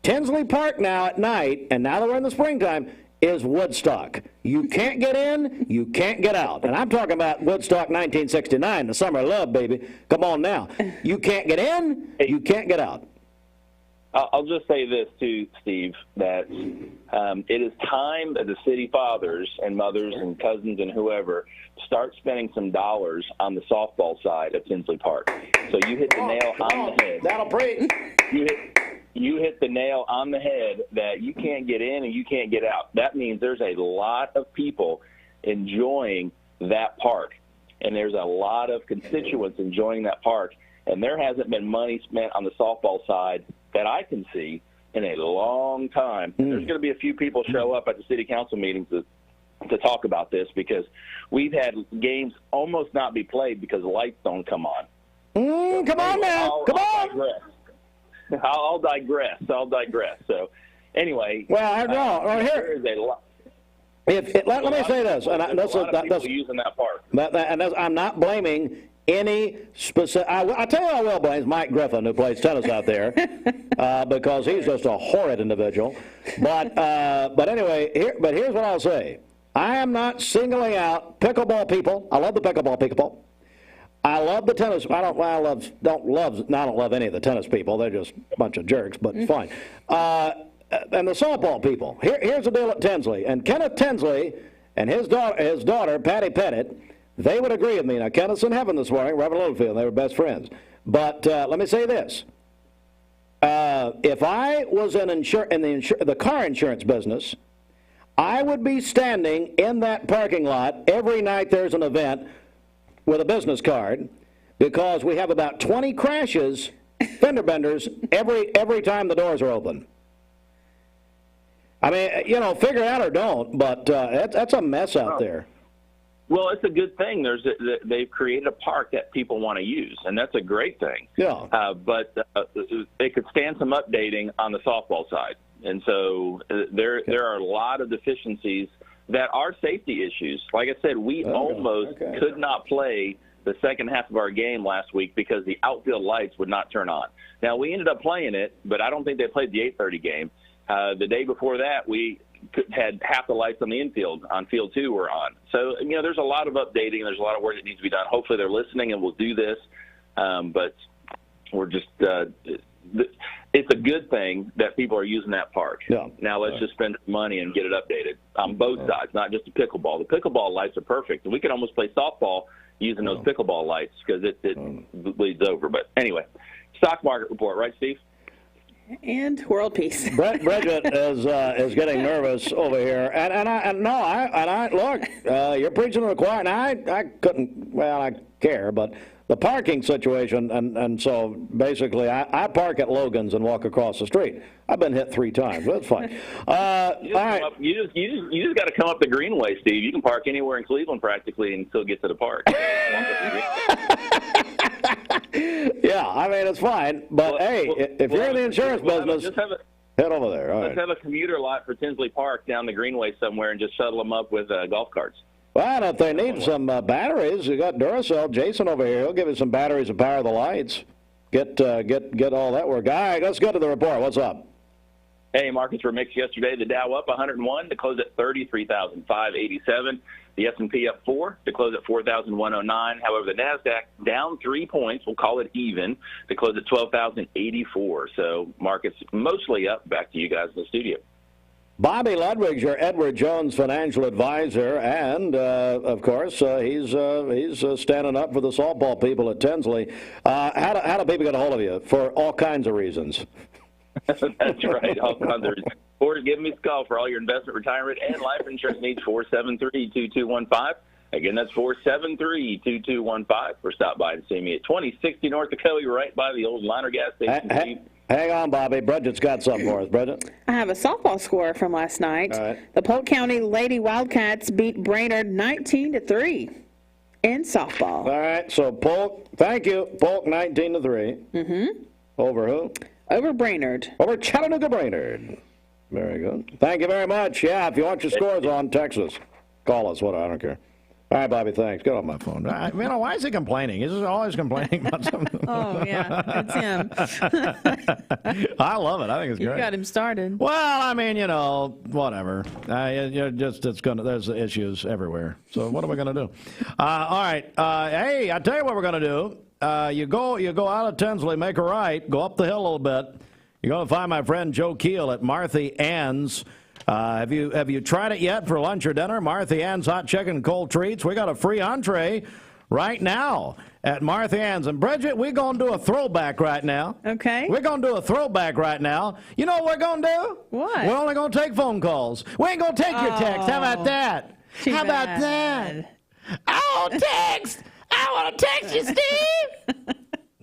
Tinsley Park now at night, and now that we're in the springtime, is Woodstock. You can't get in, you can't get out. And I'm talking about Woodstock 1969, the summer of love, baby. Come on now. You can't get in, you can't get out. I'll just say this, too, Steve, that it is time that the city fathers and mothers and cousins and whoever start spending some dollars on the softball side of Tinsley Park. So you hit the nail on the head. That'll preach. You hit the nail on the head that you can't get in and you can't get out. That means there's a lot of people enjoying that park, and there's a lot of constituents enjoying that park, and there hasn't been money spent on the softball side that I can see in a long time. And there's going to be a few people show up at the city council meetings to talk about this, because we've had games almost not be played because the lights don't come on. Come on now. Come on. I'll digress. So, anyway. Well, there is a lot. Let me say this. And that's people using that park. I'm not blaming any specific. I tell you, I will blame Mike Griffin, who plays tennis out there, because he's just a horrid individual. But anyway, here's what I'll say. I am not singling out pickleball people. I love the pickleball people. I love the tennis. I don't love any of the tennis people. They're just a bunch of jerks, but fine. And the softball people. Here's the deal at Tinsley. And Kenneth Tinsley and his daughter, Patty Pettit, they would agree with me. Now, Kenneth's in heaven this morning, Reverend Littlefield. They were best friends. But let me say this. If I was in the car insurance business, I would be standing in that parking lot every night there's an event with a business card, because we have about 20 crashes, fender benders, every time the doors are open. I mean, figure it out or don't, but that's a mess out there. Well, it's a good thing. They've created a park that people want to use, and that's a great thing. Yeah. But they could stand some updating on the softball side, and so there are a lot of deficiencies that are safety issues. Like I said, we almost could not play the second half of our game last week because the outfield lights would not turn on. Now, we ended up playing it, but I don't think they played the 8:30 game. The day before that, we had half the lights on the infield on Field 2 were on. So, there's a lot of updating. There's a lot of work that needs to be done. Hopefully they're listening and we'll do this. But we're just it's a good thing that people are using that park. Yeah. Now let's just spend money and get it updated on both sides, not just the pickleball. The pickleball lights are perfect. We could almost play softball using those pickleball lights because it bleeds over. But anyway, stock market report, right, Steve? And world peace. Bridget is getting nervous over here, and look, you're preaching to the choir, and I couldn't. Well, I care, but the parking situation, and so basically, I park at Logan's and walk across the street. I've been hit 3 times. That's fine. You just got to come up the Greenway, Steve. You can park anywhere in Cleveland practically and still get to the park. Yeah, I mean, it's fine. But, if you're in the insurance business, head over there. All let's have a commuter lot for Tinsley Park down the Greenway somewhere and just shuttle them up with golf carts. Well, if they need some batteries, you got Duracell. Jason over here, he'll give you some batteries to power the lights. Get all that work. All right, let's go to the report. What's up? Hey, markets were mixed yesterday. The Dow up 101 to close at 33,587. The S&P up 4 to close at 4,109. However, the Nasdaq down 3 points. We'll call it even to close at 12,084. So markets mostly up. Back to you guys in the studio. Bobby Ludwig's your Edward Jones financial advisor, and of course he's standing up for the softball people at Tinsley. How do people get a hold of you for all kinds of reasons? That's right, all kinds of reasons. Or to give me a call for all your investment, retirement, and life insurance needs, 473-2215. Again, that's 473-2215. Or stop by and see me at 2060 North Dakota, right by the old Liner gas station. Hang on, Bobby. Bridget's got something for us. Bridget? I have a softball score from last night. All right. The Polk County Lady Wildcats beat Brainerd 19-3 in softball. All right, so Polk, thank you. Polk 19-3. Mm-hmm. Over who? Over Brainerd. Over Chattanooga Brainerd. Very good. Thank you very much. Yeah, if you want your scores on, Texas, call us. I don't care. All right, Bobby, thanks. Get off my phone. Why is he complaining? He's always complaining about something. Oh, yeah, that's him. I love it. I think it's great. You got him started. Well, I mean, whatever. There's issues everywhere. So what are we going to do? All right. Hey, I tell you what we're going to do. You go out of Tinsley, make a right, go up the hill a little bit. You're going to find my friend Joe Keel at Marthy Ann's. Have you tried it yet for lunch or dinner? Marthy Ann's Hot Chicken and Cold Treats. We got a free entree right now at Marthy Ann's. And Bridget, we're going to do a throwback right now. Okay. We're going to do a throwback right now. You know what we're going to do? What? We're only going to take phone calls. We ain't going to take your text. How about that? How about that? I want text. I want to text you, Steve.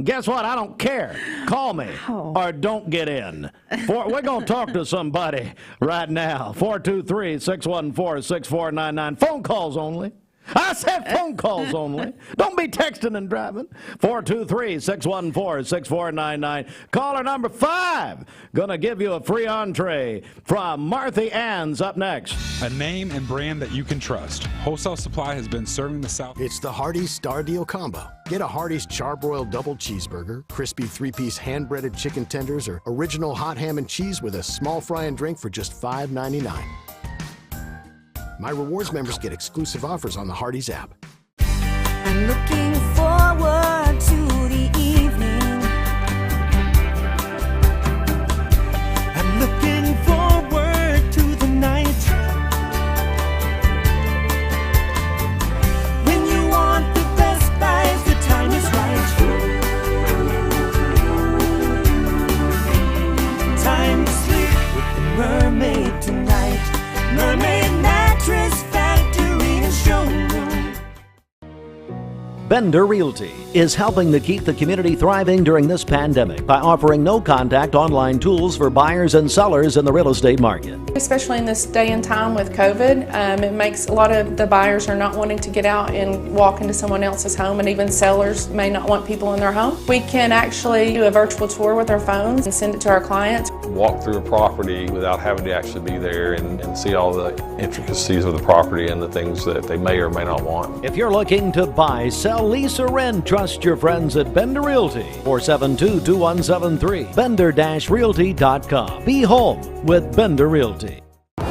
Guess what? I don't care. Call me or don't get in. We're going to talk to somebody right now. 423-614-6499. Phone calls only. I said phone calls only. Don't be texting and driving. 423-614-6499. Caller number 5. Gonna give you a free entree from Marthy Ann's up next. A name and brand that you can trust. Wholesale Supply has been serving the South. It's the Hardee's Star Deal Combo. Get a Hardee's Charbroiled Double Cheeseburger, crispy 3-piece hand-breaded chicken tenders, or original hot ham and cheese with a small fry and drink for just $5.99. My rewards members get exclusive offers on the Hardee's app. I'm looking forward to the evening. I'm looking forward to the night. When you want the best life, the time is right. Time to sleep with the mermaid tonight. Mermaid Mattress Factory and Showroom. Bender Realty is helping to keep the community thriving during this pandemic by offering no-contact online tools for buyers and sellers in the real estate market. Especially in this day and time with COVID, it makes a lot of the buyers are not wanting to get out and walk into someone else's home, and even sellers may not want people in their home. We can actually do a virtual tour with our phones and send it to our clients. Walk through a property without having to actually be there and see all the intricacies of the property and the things that they may or may not want. If you're looking to buy, sell, lease, or rent, trust your friends at Bender Realty. 472-2173. Bender-Realty.com. Be home with Bender Realty.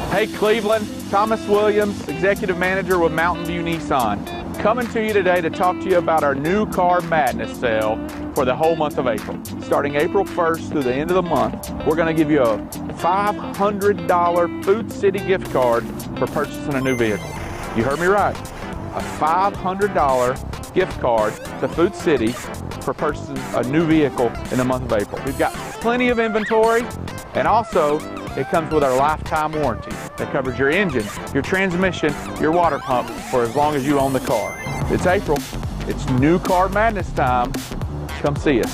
Hey Cleveland, Thomas Williams, Executive Manager with Mountain View Nissan. Coming to you today to talk to you about our new Car Madness sale for the whole month of April. Starting April 1st through the end of the month, we're going to give you a $500 Food City gift card for purchasing a new vehicle. You heard me right. A $500 gift card to Food City for purchasing a new vehicle in the month of April. We've got plenty of inventory, and also it comes with our lifetime warranty that covers your engine, your transmission, your water pump for as long as you own the car. It's April. It's new car madness time. Come see us.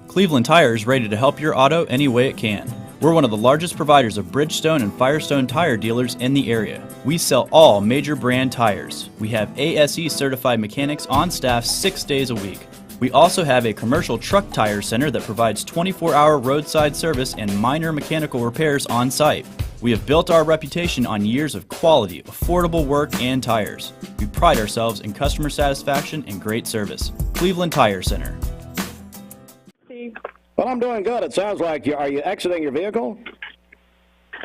Cleveland Tire is ready to help your auto any way it can. We're one of the largest providers of Bridgestone and Firestone tire dealers in the area. We sell all major brand tires. We have ASE certified mechanics on staff 6 days a week. We also have a commercial truck tire center that provides 24-hour roadside service and minor mechanical repairs on site. We have built our reputation on years of quality, affordable work and tires. We pride ourselves in customer satisfaction and great service. Cleveland Tire Center. Well, I'm doing good. It sounds like are you exiting your vehicle?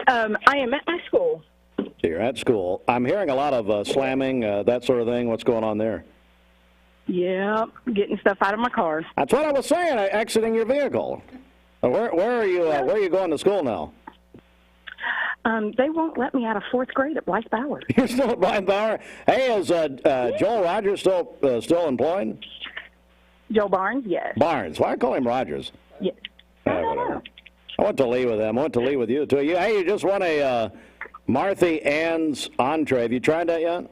I am at my school. So you're at school. I'm hearing a lot of slamming, that sort of thing. What's going on there? Yeah, getting stuff out of my car. That's what I was saying. Exiting your vehicle. Where are you? Where are you going to school now? They won't let me out of fourth grade at Blythe Bauer. You're still at Blythe Bauer. Hey, is Joel Rogers still employed? Joe Barnes, yes. Barnes. Why call him Rogers? Yes. Whatever. I went to Lee with him. I went to Lee with you too. Hey, you just won a Marthy Ann's entree. Have you tried that yet?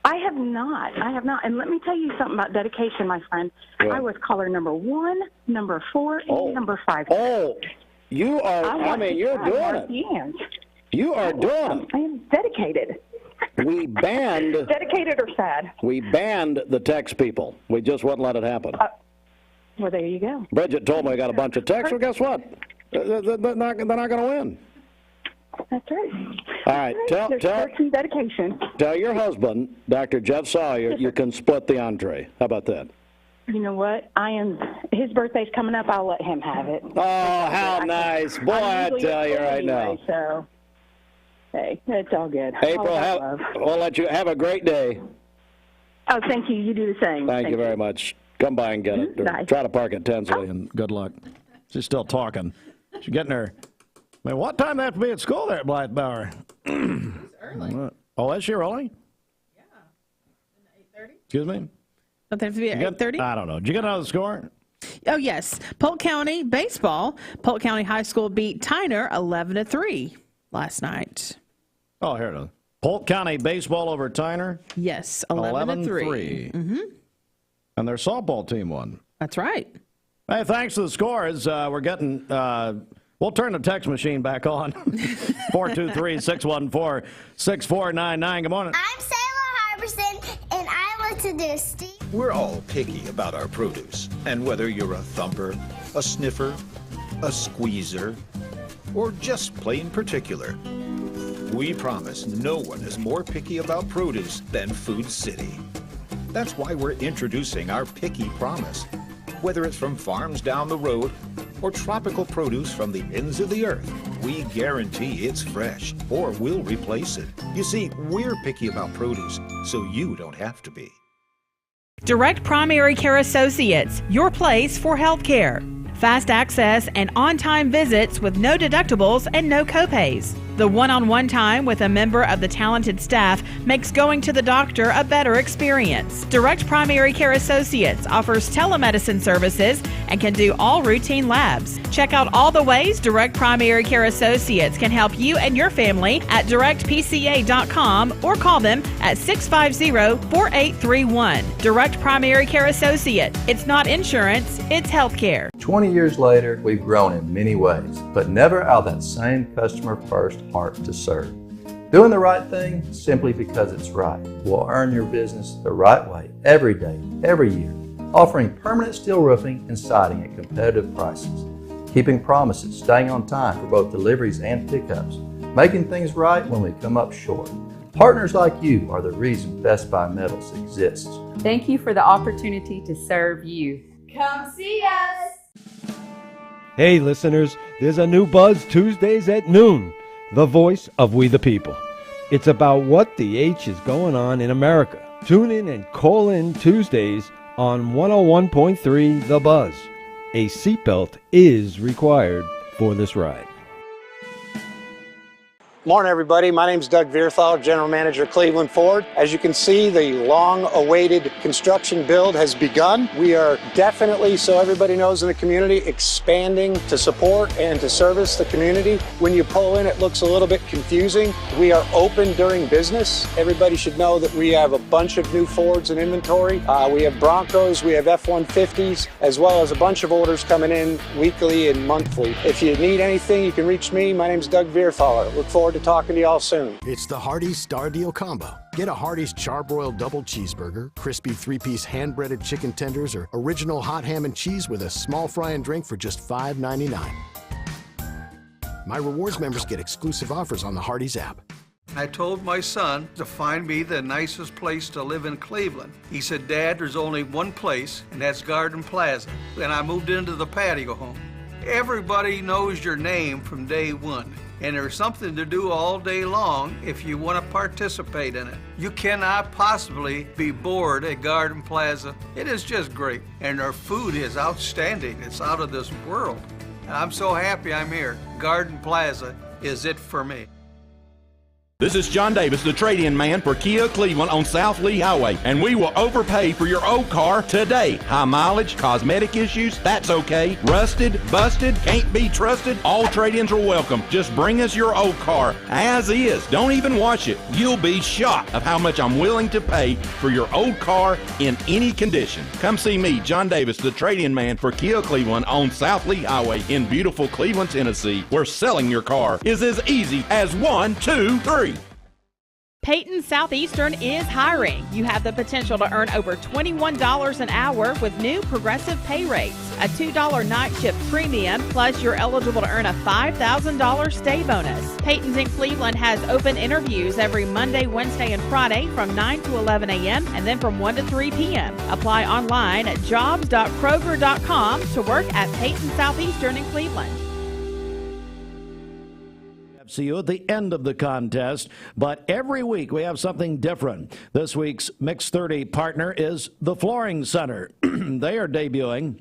I have not. And let me tell you something about dedication, my friend. Yeah. I was caller number 1, number 4, and number 5. Oh, you are. You're doing it. You are doing it. I am dedicated. We banned. Dedicated or sad? We banned the text people. We just wouldn't let it happen. Well, there you go. Bridget told me I got a bunch of texts. Well, guess what? They're not going to win. That's right. All right. There's some dedication. Tell your husband, Dr. Jeff Sawyer, you can split the entree. How about that? You know what? His birthday's coming up. I'll let him have it. Oh, how nice. Boy, I tell you right now. So, hey, it's all good. April, we'll let you have a great day. Oh, thank you. You do the same. Thank you very much. Come by and get it. Bye. Try to park at Tinsley, and good luck. She's still talking. She's getting her. I mean, what time do they have to be at school there at Blythe Bauer? Early. Oh, is she early? Yeah. 8:30. Excuse me? Don't they have to be at 8:30? I don't know. Did you get another score? Oh, yes. Polk County baseball. Polk County High School beat Tyner 11-3 last night. Oh, here it is. Polk County baseball over Tyner? Yes, 11-3. Mm-hmm. And their softball team won. That's right. Hey, thanks to the scores, we're getting, we'll turn the text machine back on. 423-614-6499. Good morning. I'm Sarah Harbison, and I want to do Steve. We're all picky about our produce. And whether you're a thumper, a sniffer, a squeezer, or just plain particular, we promise no one is more picky about produce than Food City. That's why we're introducing our Picky Promise. Whether it's from farms down the road or tropical produce from the ends of the earth, we guarantee it's fresh or we'll replace it. You see, we're picky about produce, so you don't have to be. Direct Primary Care Associates, your place for health care. Fast access and on-time visits with no deductibles and no copays. The one-on-one time with a member of the talented staff makes going to the doctor a better experience. Direct Primary Care Associates offers telemedicine services and can do all routine labs. Check out all the ways Direct Primary Care Associates can help you and your family at directpca.com or call them at 650-4831. Direct Primary Care Associate. It's not insurance, it's health care. 20 years later, we've grown in many ways, but never out of that same customer-first heart to serve. Doing the right thing simply because it's right will earn your business the right way every day, every year, offering permanent steel roofing and siding at competitive prices, keeping promises, staying on time for both deliveries and pickups, making things right when we come up short. Partners like you are the reason Best Buy Metals exists. Thank you for the opportunity to serve you. Come see us. Hey listeners, there's a new Buzz Tuesdays at noon, the voice of We the People. It's about what the H is going on in America. Tune in and call in Tuesdays on 101.3 The Buzz. A seatbelt is required for this ride. Morning, everybody. My name is Doug Vierthal, General Manager of Cleveland Ford. As you can see, the long-awaited construction build has begun. We are definitely, so everybody knows in the community, expanding to support and to service the community. When you pull in, it looks a little bit confusing. We are open during business. Everybody should know that we have a bunch of new Fords in inventory. We have Broncos, we have F-150s, as well as a bunch of orders coming in weekly and monthly. If you need anything, you can reach me. My name is Doug Vierthaler. Look forward to talking to y'all soon. It's the Hardee's Star Deal Combo. Get a Hardee's Charbroiled Double Cheeseburger, crispy 3-piece hand-breaded chicken tenders, or original hot ham and cheese with a small fry and drink for just $5.99. My rewards members get exclusive offers on the Hardee's app. I told my son to find me the nicest place to live in Cleveland. He said, Dad, there's only one place, and that's Garden Plaza. Then I moved into the patio home. Everybody knows your name from day one. And there's something to do all day long if you want to participate in it. You cannot possibly be bored at Garden Plaza. It is just great. And their food is outstanding. It's out of this world. I'm so happy I'm here. Garden Plaza is it for me. This is John Davis, the trade-in man for Kia Cleveland on South Lee Highway, and we will overpay for your old car today. High mileage, cosmetic issues, that's okay. Rusted, busted, can't be trusted, all trade-ins are welcome. Just bring us your old car as is. Don't even wash it. You'll be shocked of how much I'm willing to pay for your old car in any condition. Come see me, John Davis, the trade-in man for Kia Cleveland on South Lee Highway in beautiful Cleveland, Tennessee, where selling your car is as easy as 1, 2, 3. Peyton Southeastern is hiring. You have the potential to earn over $21 an hour with new progressive pay rates, a $2 night shift premium, plus you're eligible to earn a $5,000 stay bonus. Peyton's in Cleveland has open interviews every Monday, Wednesday, and Friday from 9 to 11 a.m. and then from 1 to 3 p.m. Apply online at jobs.kroger.com to work at Peyton Southeastern in Cleveland. See you at the end of the contest, but every week we have something different. This week's Mix 30 partner is the Flooring Center. They are debuting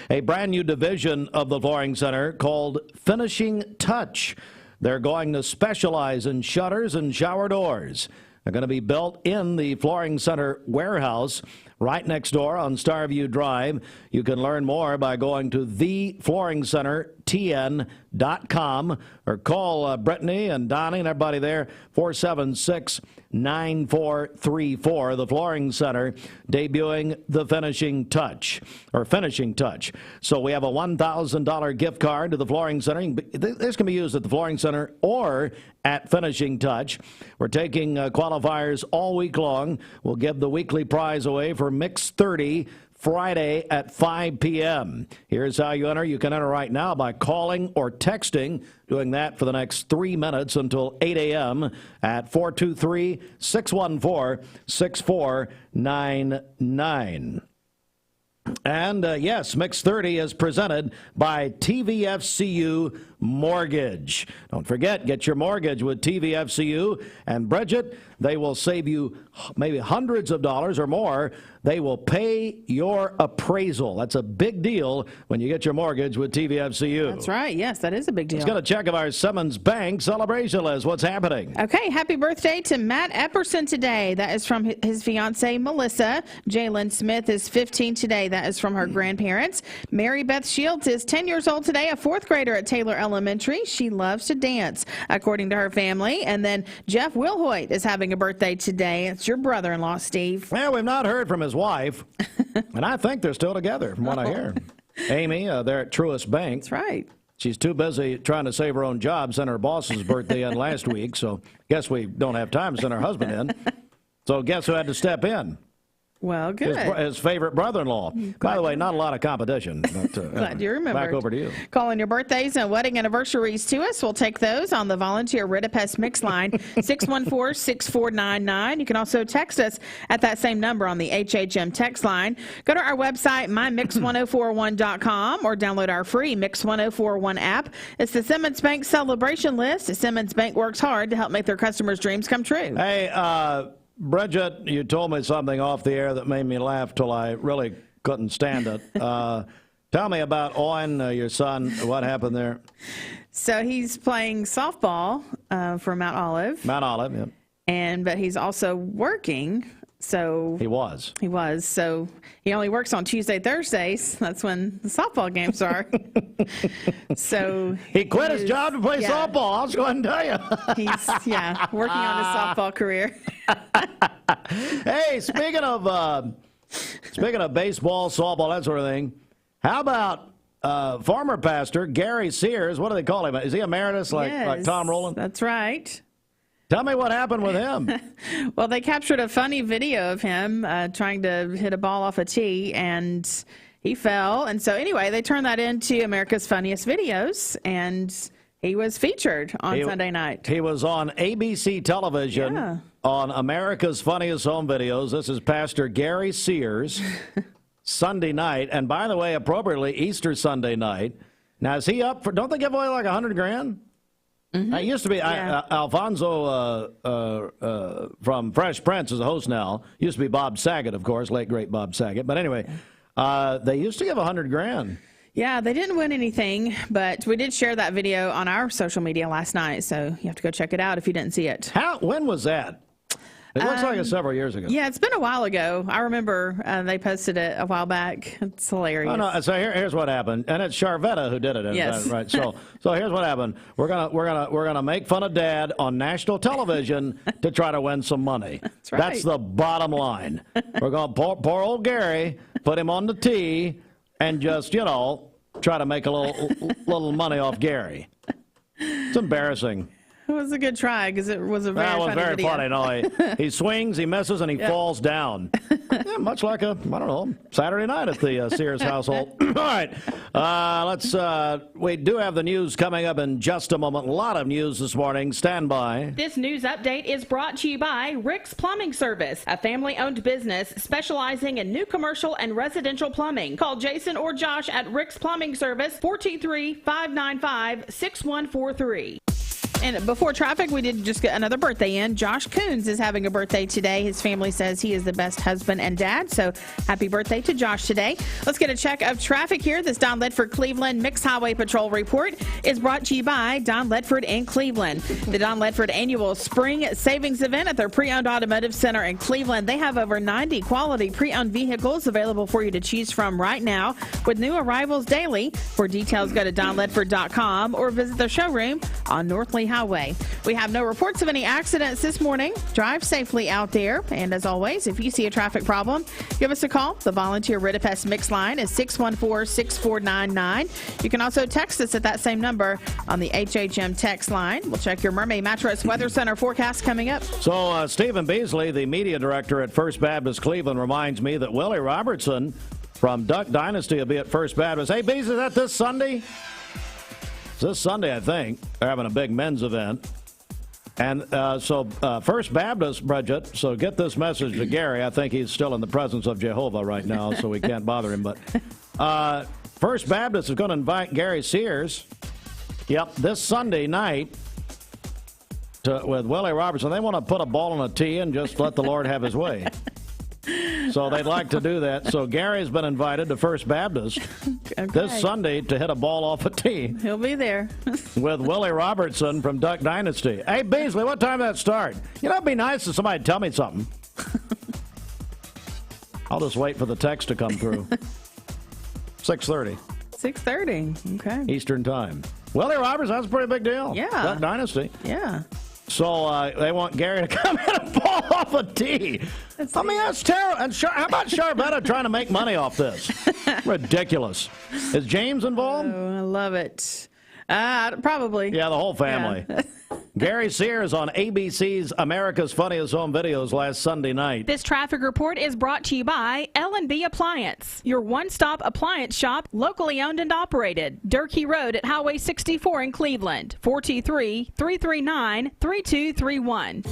a brand new division of the Flooring Center called Finishing Touch. They're going to specialize in shutters and shower doors. They're going to be built in the Flooring Center warehouse right next door on Starview Drive. You can learn more by going to theflooringscentertn.com or call Brittany and Donnie and everybody there, 476-9434. The Flooring Center debuting the Finishing Touch. So we have a $1,000 gift card to the Flooring Center. This can be used at the Flooring Center or at Finishing Touch. We're taking qualifiers all week long. We'll give the weekly prize away for Mix 30 Friday at 5 p.m. Here's how you enter. You can enter right now by calling or texting, doing that for the next 3 minutes until 8 a.m. at 423-614-6499. And yes, Mix 30 is presented by TVFCU Mortgage. Don't forget, get your mortgage with TVFCU. And Bridget, they will save you maybe hundreds of dollars or more. They will pay your appraisal. That's a big deal when you get your mortgage with TVFCU. That's right. Yes, that is a big deal. Let's get a check of our Simmons Bank celebration list. What's happening? Okay, happy birthday to Matt Epperson today. That is from his fiancee, Melissa. Jalen Smith is 15 today. That is from her grandparents. Mary Beth Shields is 10 years old today, a fourth grader at Taylor Elementary. She loves to dance, according to her family. And then Jeff Wilhoit is having a birthday today. It's your brother-in-law, Steve. Well, we've not heard from his wife, and I think they're still together from what I hear. Amy, they're at Truist Bank. That's right. She's too busy trying to save her own job, sent her boss's birthday in last week, so guess we don't have time to send her husband in. So guess who had to step in? Well, good. His favorite brother-in-law. By the way, not a lot of competition. But, glad you remembered. Back over to you. Calling your birthdays and wedding anniversaries to us. We'll take those on the volunteer Ritapest mix line, 614-6499. You can also text us at that same number on the HHM text line. Go to our website, mymix1041.com, or download our free Mix 1041 app. It's the Simmons Bank celebration list. Simmons Bank works hard to help make their customers' dreams come true. Hey, Bridget, you told me something off the air that made me laugh till I really couldn't stand it. Tell me about Owen, your son. What happened there? So he's playing softball for Mount Olive. Mount Olive, yeah. But he's also working. So He was. So he only works on Tuesday, Thursdays. That's when the softball games are. So he quit his job to play softball. I'll just go ahead and tell you. He's working on his softball career. Hey, speaking of baseball, softball, that sort of thing, how about former pastor Gary Sears? What do they call him? Is he emeritus like Tom Rowland? That's right. Tell me what happened with him. Well, they captured a funny video of him trying to hit a ball off a tee, and he fell. And so anyway, they turned that into America's Funniest Videos, and he was featured on Sunday night. He was on ABC television on America's Funniest Home Videos. This is Pastor Gary Sears, Sunday night. And by the way, appropriately, Easter Sunday night. Now, is he up for, don't they give away like $100,000? It used to be Alfonso from Fresh Prince is a host now. Used to be Bob Saget, of course, late great Bob Saget. But anyway, they used to give $100,000. Yeah, they didn't win anything, but we did share that video on our social media last night, so you have to go check it out if you didn't see it. When was that? It looks like it's several years ago. Yeah, it's been a while ago. I remember they posted it a while back. It's hilarious. Oh, no, so here's what happened, and it's Charvetta who did it. Yes. Right. So here's what happened. We're gonna make fun of Dad on national television to try to win some money. That's right. That's the bottom line. We're gonna poor old Gary, put him on the tee, and just try to make a little money off Gary. It's embarrassing. It was a good try because it was a very funny very video. funny. No, he swings, he misses, and he falls down. Yeah, much like Saturday night at the Sears household. All right, we do have the news coming up in just a moment. A lot of news this morning. Stand by. This news update is brought to you by Rick's Plumbing Service, a family-owned business specializing in new commercial and residential plumbing. Call Jason or Josh at Rick's Plumbing Service, 423-595-6143. And before traffic, we did just get another birthday in. Josh Coons is having a birthday today. His family says he is the best husband and dad, so happy birthday to Josh today. Let's get a check of traffic here. This Don Ledford Cleveland Mixed Highway Patrol report is brought to you by Don Ledford in Cleveland. The Don Ledford annual spring savings event at their pre-owned automotive center in Cleveland. They have over 90 quality pre-owned vehicles available for you to choose from right now with new arrivals daily. For details, go to donledford.com or visit their showroom on Northley Highway. We have no reports of any accidents this morning. Drive safely out there. And as always, if you see a traffic problem, give us a call. The volunteer Ridipest Mix line is 614-6499. You can also text us at that same number on the HHM text line. We'll check your Mermaid Mattress Weather Center forecast coming up. So Stephen Beasley, the media director at First Baptist Cleveland, reminds me that Willie Robertson from Duck Dynasty will be at First Baptist. Hey, Beasley, is that this Sunday? It's this Sunday, I think. They're having a big men's event. And so First Baptist, Bridget, so get this message to Gary. I think he's still in the presence of Jehovah right now, so we can't bother him. But First Baptist is going to invite Gary Sears, this Sunday night with Willie Robertson. They want to put a ball on a tee and just let the Lord have his way. So they'd like to do that. So Gary's been invited to First Baptist this Sunday to hit a ball off a tee. He'll be there. With Willie Robertson from Duck Dynasty. Hey, Beasley, what time does that start? It'd be nice if somebody tell me something. I'll just wait for the text to come through. 6:30. 6:30. Okay. Eastern time. Willie Robertson, that's a pretty big deal. Yeah. Duck Dynasty. Yeah. So they want Gary to come in and ball off a tee. That's terrible. And how about Charvetta trying to make money off this? Ridiculous. Is James involved? Oh, I love it. Probably. Yeah, the whole family. Yeah. Gary Sears on ABC's America's Funniest Home Videos last Sunday night. This traffic report is brought to you by L&B Appliance, your one-stop appliance shop, locally owned and operated. Durkee Road at Highway 64 in Cleveland, 423-339-3231.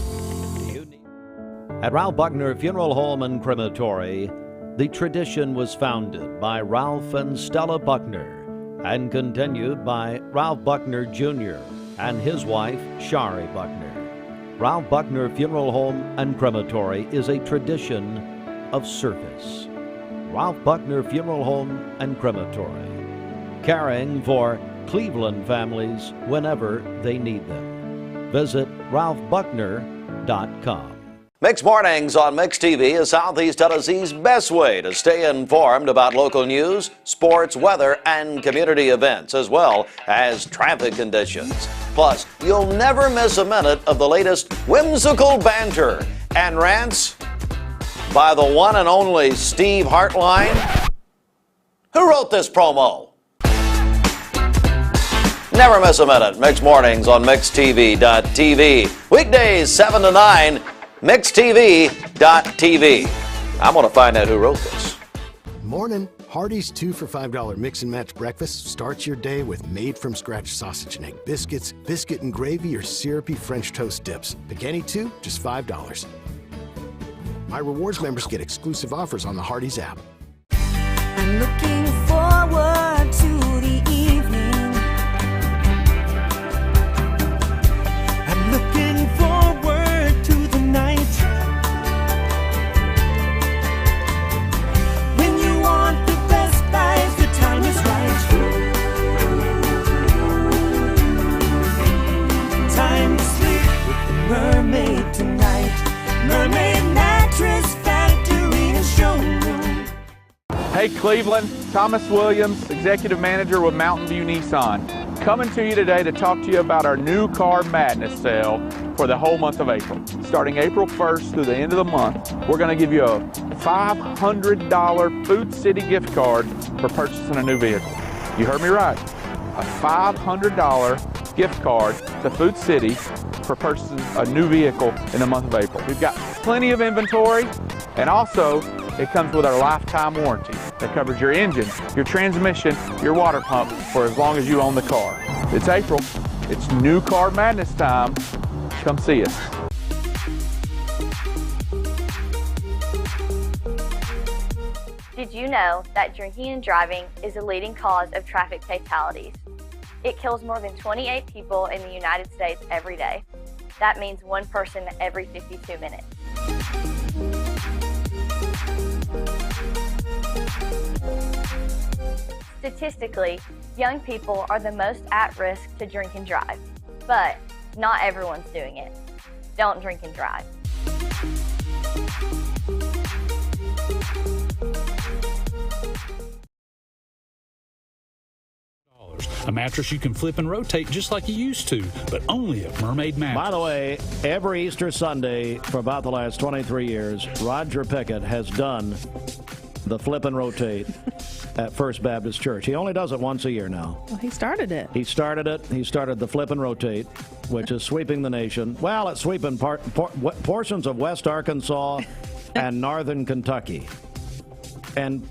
At Ralph Buckner Funeral Home and Crematory, the tradition was founded by Ralph and Stella Buckner and continued by Ralph Buckner Jr. and his wife, Shari Buckner. Ralph Buckner Funeral Home and Crematory is a tradition of service. Ralph Buckner Funeral Home and Crematory, caring for Cleveland families whenever they need them. Visit RalphBuckner.com. Mix Mornings on Mix TV is Southeast Tennessee's best way to stay informed about local news, sports, weather, and community events, as well as traffic conditions. Plus, you'll never miss a minute of the latest whimsical banter and rants by the one and only Steve Hartline. Who wrote this promo? Never miss a minute. Mix Mornings on MixTV.tv. Weekdays 7 to 9. MixTV.tv. I'm going to find out who wrote this. Morning. Hardee's 2 for $5 mix and match breakfast starts your day with made from scratch sausage and egg biscuits, biscuit and gravy, or syrupy French toast dips. Pick any 2, just $5. My rewards members get exclusive offers on the Hardee's app. I'm looking forward to the evening. I'm looking forward to the night. When you want the best life, the time is right. Time to sleep with the mermaid tonight. Mermaid Mattress Factory and Showroom. Hey Cleveland, Thomas Williams, Executive Manager with Mountain View Nissan. Coming to you today to talk to you about our new Car Madness sale for the whole month of April. Starting April 1st through the end of the month, we're going to give you a $500 Food City gift card for purchasing a new vehicle. You heard me right. A $500 gift card to Food City for purchasing a new vehicle in the month of April. We've got plenty of inventory, and also it comes with our lifetime warranty that covers your engine, your transmission, your water pump for as long as you own the car. It's April. It's new Car Madness time. Come see us. Did you know that drinking and driving is a leading cause of traffic fatalities? It kills more than 28 people in the United States every day. That means one person every 52 minutes. Statistically, young people are the most at risk to drink and drive, but not everyone's doing it. Don't drink and drive. A mattress you can flip and rotate just like you used to, but only at Mermaid Mattress. By the way, every Easter Sunday for about the last 23 years, Roger Pickett has done the flip and rotate at First Baptist Church. He only does it once a year now. Well, he started it. He started it. He started the flip and rotate, which is sweeping the nation. Well, it's sweeping portions of West Arkansas and northern Kentucky and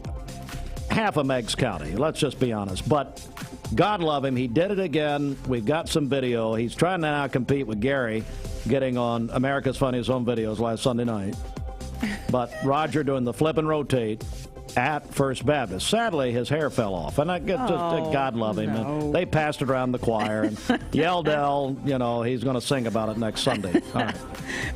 half of Meigs County. Let's just be honest. But God love him. He did it again. We've got some video. He's trying to now compete with Gary, getting on America's Funniest Home Videos last Sunday night. But Roger doing the flip and rotate at First Baptist. Sadly, his hair fell off, and God love him. No. And they passed it around the choir, and Yeldell, he's going to sing about it next Sunday. All right.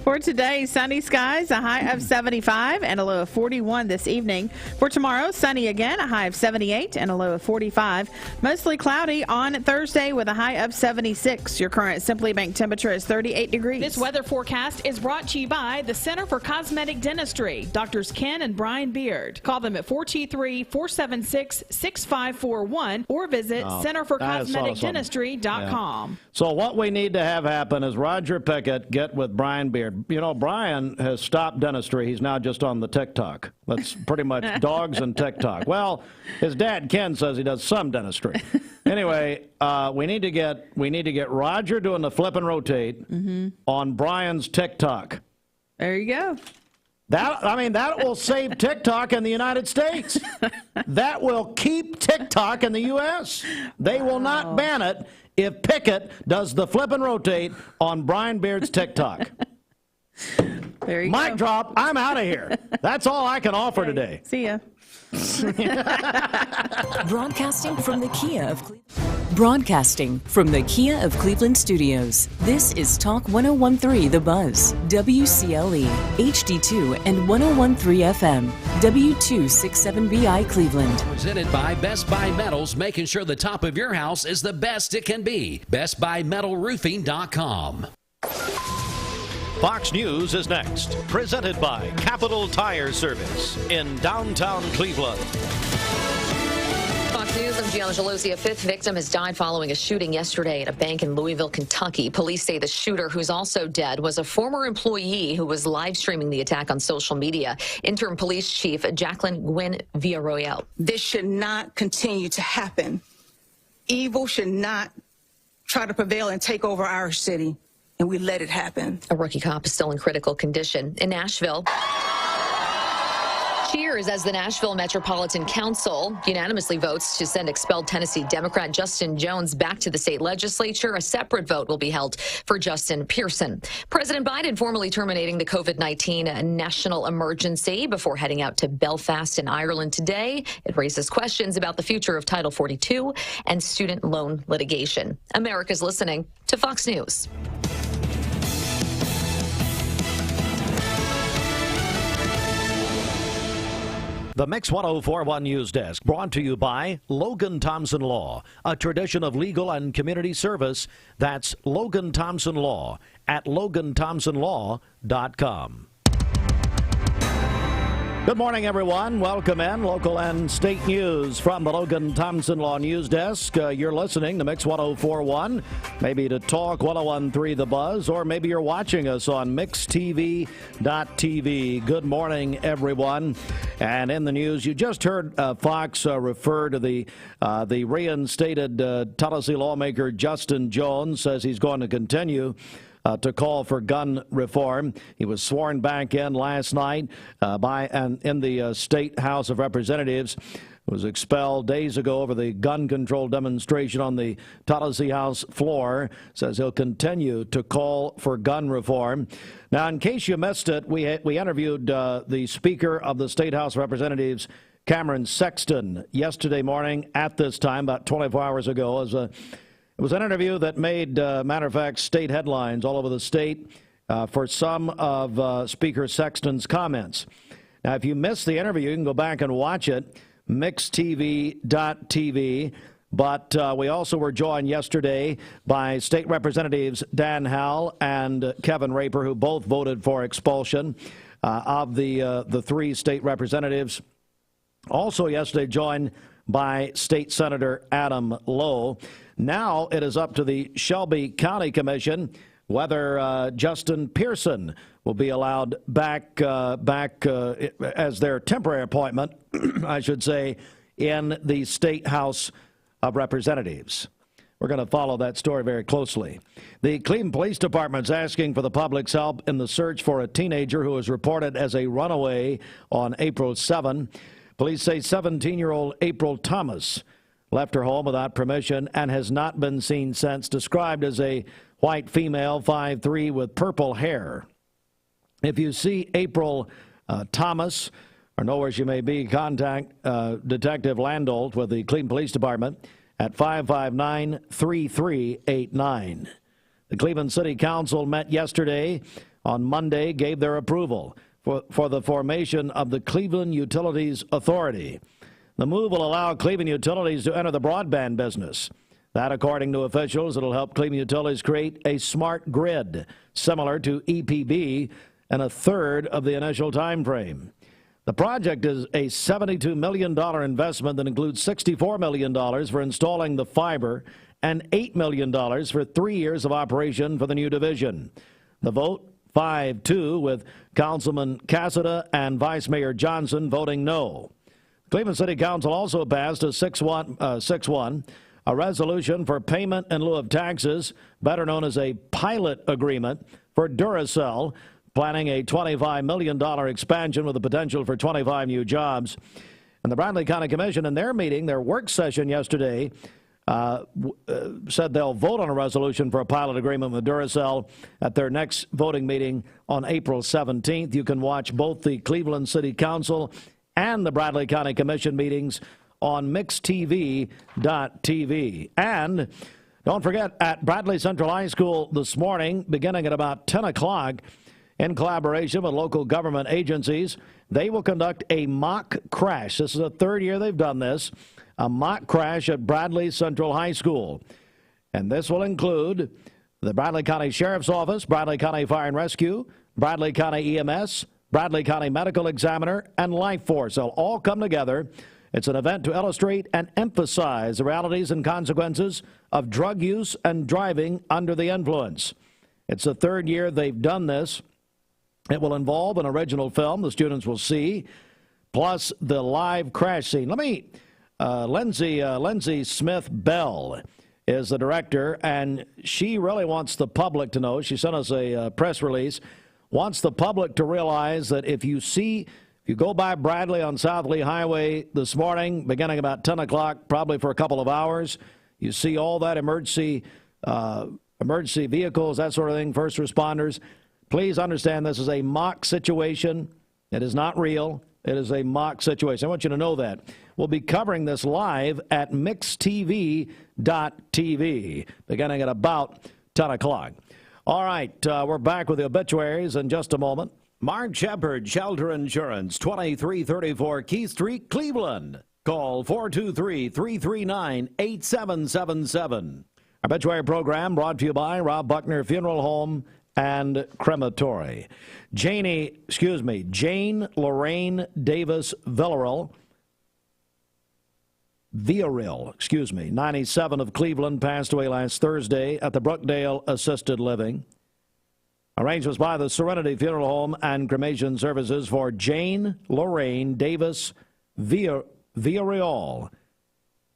For today, sunny skies, a high of 75 and a low of 41 this evening. For tomorrow, sunny again, a high of 78 and a low of 45. Mostly cloudy on Thursday with a high of 76. Your current Simply Bank temperature is 38 degrees. This weather forecast is brought to you by the Center for Cosmetic Dentistry, Drs. Ken and Brian Beard. Call them at 423-476-6541 or visit centerforcosmeticdentistry.com. Yeah. So what we need to have happen is Roger Pickett get with Brian Beard. Brian has stopped dentistry. He's now just on the TikTok. That's pretty much dogs and TikTok. Well, his dad Ken says he does some dentistry. Anyway, we need to get Roger doing the flip and rotate on Brian's TikTok. There you go. That will save TikTok in the United States. That will keep TikTok in the U.S. They will not ban it if Pickett does the flip and rotate on Brian Beard's TikTok. There you Mic go. drop. I'm out of here. That's all I can offer today. See ya. Broadcasting from the Kia of Cleveland. Broadcasting from the Kia of Cleveland studios, this is Talk 1013 The Buzz, WCLE, HD2 and 1013 FM, W267BI Cleveland. Presented by Best Buy Metals, making sure the top of your house is the best it can be. BestBuyMetalRoofing.com. Fox News is next, presented by Capital Tire Service in downtown Cleveland. Fox News, I'm Gianna Gelosi. A fifth victim has died following a shooting yesterday at a bank in Louisville, Kentucky. Police say the shooter, who's also dead, was a former employee who was live streaming the attack on social media. Interim Police Chief Jacqueline Gwen Villarroel. This should not continue to happen. Evil should not try to prevail and take over our city, and we let it happen. A rookie cop is still in critical condition. In Nashville, cheers as the Nashville Metropolitan Council unanimously votes to send expelled Tennessee Democrat Justin Jones back to the state legislature. A separate vote will be held for Justin Pearson. President Biden formally terminating the COVID-19 national emergency before heading out to Belfast in Ireland today. It raises questions about the future of Title 42 and student loan litigation. America's listening to Fox News. The Mix 1041 News Desk, brought to you by Logan Thompson Law, a tradition of legal and community service. That's Logan Thompson Law at LoganThompsonLaw.com. Good morning, everyone. Welcome in. Local and state news from the Logan Thompson Law News Desk. You're listening to Mix 1041, maybe to Talk 1013 The Buzz, or maybe you're watching us on MixTV.tv. Good morning, everyone. And in the news, you just heard Fox refer to the reinstated Tennessee lawmaker Justin Jones, says he's going to continue to call for gun reform. He was sworn back in last night in the State House of Representatives. Was expelled days ago over the gun control demonstration on the Tennessee House floor. Says he'll continue to call for gun reform. Now, in case you missed it, we interviewed the Speaker of the State House of Representatives, Cameron Sexton, yesterday morning at this time, about 24 hours ago. It was an interview that made, matter of fact, state headlines all over the state for some of Speaker Sexton's comments. Now, if you missed the interview, you can go back and watch it, MixTV.tv. But we also were joined yesterday by State Representatives Dan Howell and Kevin Raper, who both voted for expulsion of the three state representatives. Also yesterday joined by State Senator Adam Lowe. Now it is up to the Shelby County Commission whether Justin Pearson will be allowed back as their temporary appointment, I should say, in the State House of Representatives. We're going to follow that story very closely. The Cleveland Police Department is asking for the public's help in the search for a teenager who was reported as a runaway on April 7. Police say 17-year-old April Thomas left her home without permission and has not been seen since, described as a white female, 5'3", with purple hair. If you see April Thomas or know where she may be, contact Detective Landolt with the Cleveland Police Department at 559-3389. The Cleveland City Council met yesterday. On Monday, gave their approval for the formation of the Cleveland Utilities Authority. The move will allow Cleveland Utilities to enter the broadband business. That, according to officials, it'll help Cleveland Utilities create a smart grid similar to EPB in a third of the initial time frame. The project is a $72 million investment that includes $64 million for installing the fiber and $8 million for 3 years of operation for the new division. The vote 5-2, with Councilman Cassada and Vice Mayor Johnson voting no. Cleveland City Council also passed a 6-1, a resolution for payment in lieu of taxes, better known as a pilot agreement for Duracell, planning a $25 million expansion with the potential for 25 new jobs. And the Bradley County Commission, in their meeting, their work session yesterday, said they'll vote on a resolution for a pilot agreement with Duracell at their next voting meeting on April 17th. You can watch both the Cleveland City Council and the Bradley County Commission meetings on mixtv.tv. And don't forget, at Bradley Central High School this morning, beginning at about 10 o'clock, in collaboration with local government agencies, they will conduct a mock crash. This is the third year they've done this, a mock crash at Bradley Central High School. And this will include the Bradley County Sheriff's Office, Bradley County Fire and Rescue, Bradley County EMS, Bradley County Medical Examiner, and Life Force. They'll all come together. It's an event to illustrate and emphasize the realities and consequences of drug use and driving under the influence. It's the third year they've done this. It will involve an original film the students will see, plus the live crash scene. Lindsay Smith Bell is the director, and she really wants the public to know. She sent us a press release. Wants the public to realize that if you go by Bradley on South Lee Highway this morning, beginning about 10 o'clock, probably for a couple of hours, you see all that emergency vehicles, that sort of thing, first responders. Please understand this is a mock situation. It is not real. It is a mock situation. I want you to know that. We'll be covering this live at mixtv.tv, beginning at about 10 o'clock. All right, we're back with the obituaries in just a moment. Mark Shepard, Shelter Insurance, 2334 Keith Street, Cleveland. Call 423-339-8777. Obituary program brought to you by Rob Buckner Funeral Home and Crematory. Jane Lorraine Davis Villarreal, 97 of Cleveland, passed away last Thursday at the Brookdale Assisted Living. Arrangements by the Serenity Funeral Home and Cremation Services for Jane Lorraine Davis Villarreal.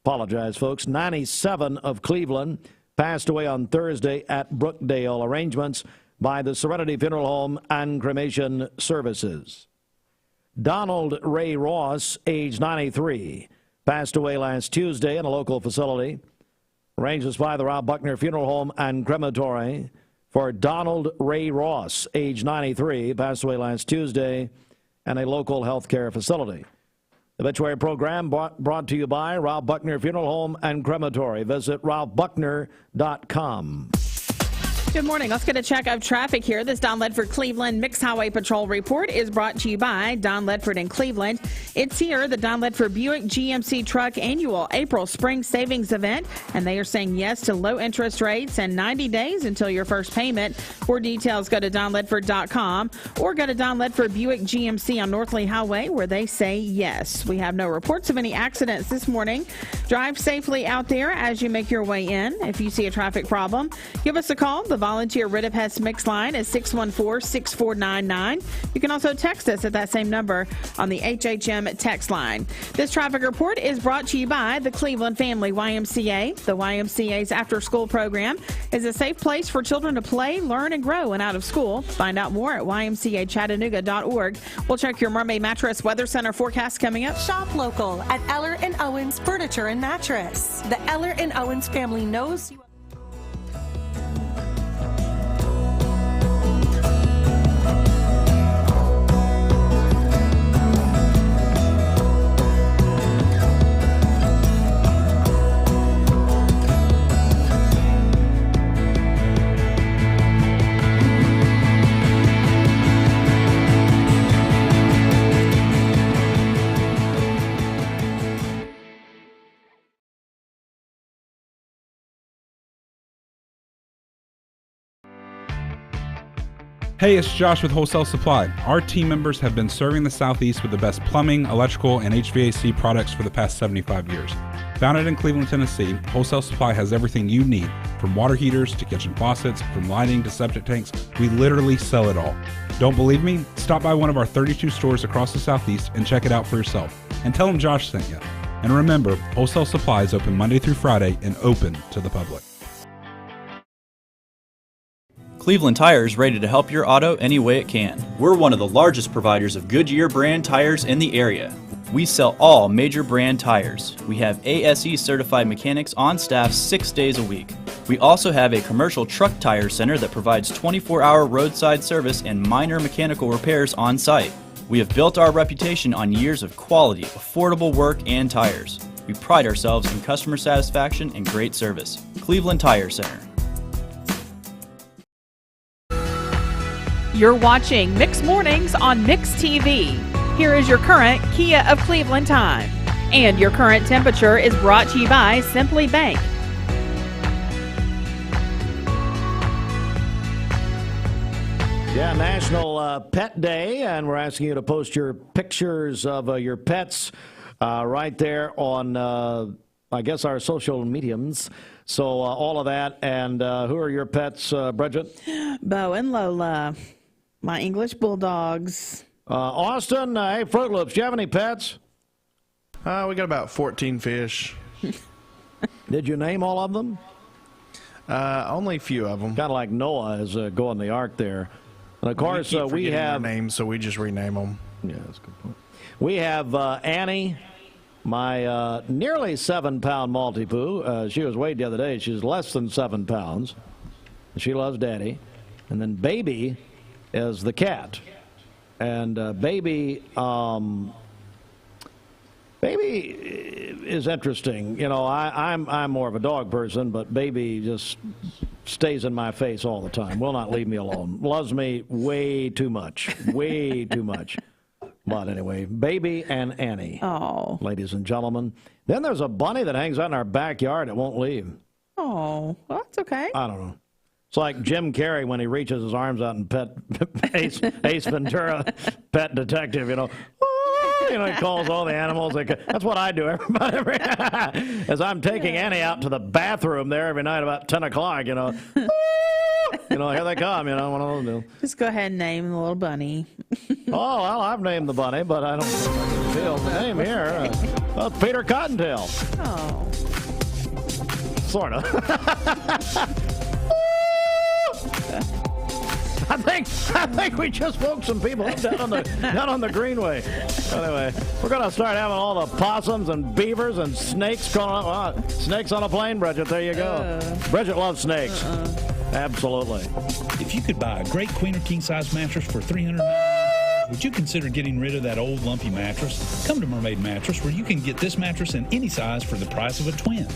Apologize, folks. 97 of Cleveland, passed away on Thursday at Brookdale. Arrangements by the Serenity Funeral Home and Cremation Services. Donald Ray Ross, age 93, passed away last Tuesday in a local facility. Arrangements by the Rob Buckner Funeral Home and Crematory for Donald Ray Ross, age 93, passed away last Tuesday in a local health care facility. The obituary program brought to you by Rob Buckner Funeral Home and Crematory. Visit robbuckner.com. Good morning. Let's get a check of traffic here. This Don Ledford Cleveland Mixed Highway Patrol report is brought to you by Don Ledford in Cleveland. It's here, the Don Ledford Buick GMC Truck Annual April Spring Savings Event, and they are saying yes to low interest rates and 90 days until your first payment. For details, go to donledford.com or go to Don Ledford Buick GMC on North Lee Highway, where they say yes. We have no reports of any accidents this morning. Drive safely out there as you make your way in. If you see a traffic problem, give us a call. The volunteer Rid of Pest Mix line is 614-6499. You can also text us at that same number on the HHM text line. This traffic report is brought to you by the Cleveland Family YMCA. The YMCA's after-school program is a safe place for children to play, learn, and grow and out of school. Find out more at ymcachattanooga.org. We'll check your Mermaid Mattress Weather Center forecast coming up. Shop local at Eller & Owens Furniture and Mattress. The Eller & Owens family knows you. Hey, it's Josh with Wholesale Supply. Our team members have been serving the Southeast with the best plumbing, electrical, and HVAC products for the past 75 years. Founded in Cleveland, Tennessee, Wholesale Supply has everything you need, from water heaters to kitchen faucets, from lighting to septic tanks. We literally sell it all. Don't believe me? Stop by one of our 32 stores across the Southeast and check it out for yourself. And tell them Josh sent you. And remember, Wholesale Supply is open Monday through Friday and open to the public. Cleveland Tire is ready to help your auto any way it can. We're one of the largest providers of Goodyear brand tires in the area. We sell all major brand tires. We have ASE certified mechanics on staff 6 days a week. We also have a commercial truck tire center that provides 24-hour roadside service and minor mechanical repairs on site. We have built our reputation on years of quality, affordable work and tires. We pride ourselves in customer satisfaction and great service. Cleveland Tire Center. You're watching Mix Mornings on Mix TV. Here is your current Kia of Cleveland time. And your current temperature is brought to you by Simply Bank. Yeah, National Pet Day, and we're asking you to post your pictures of your pets right there on, I guess, our social mediums. So all of that, and who are your pets, Bridget? Bo and Lola, my English Bulldogs. Austin, hey, Fruit Loops, do you have any pets? We got about 14 fish. Did you name all of them? Only a few of them. Kind of like Noah is going the ark there. And of course, we have names, so we just rename them. Yeah, that's a good point. We have Annie, my nearly 7-pound Maltipoo. She was weighed the other day. She's less than 7 pounds. She loves Daddy. And then Baby is the cat. And Baby is interesting. You know, I'm more of a dog person, but Baby just stays in my face all the time. Will not leave me alone. Loves me way too much. Way too much. But anyway, Baby and Annie. Oh. Ladies and gentlemen. Then there's a bunny that hangs out in our backyard. It won't leave. Oh, well, that's okay. I don't know. It's like Jim Carrey when he reaches his arms out and pet Ace Ventura, pet detective, you know. You know, he calls all the animals. That's what I do everybody. As I'm taking Annie out to the bathroom there every night about 10 o'clock, you know. You know, here they come, you know, one of those do. Just go ahead and name the little bunny. Oh, well, I've named the bunny, but I don't think I can feel the name here. Well, it's Peter Cottontail. Oh. Sort of. I think we just woke some people up down on the Greenway. Anyway, we're going to start having all the possums and beavers and snakes crawling up. Snakes on a plane, Bridget. There you go. Bridget loves snakes. Absolutely. If you could buy a great queen or king size mattress for $300, would you consider getting rid of that old lumpy mattress? Come to Mermaid Mattress, where you can get this mattress in any size for the price of a twin.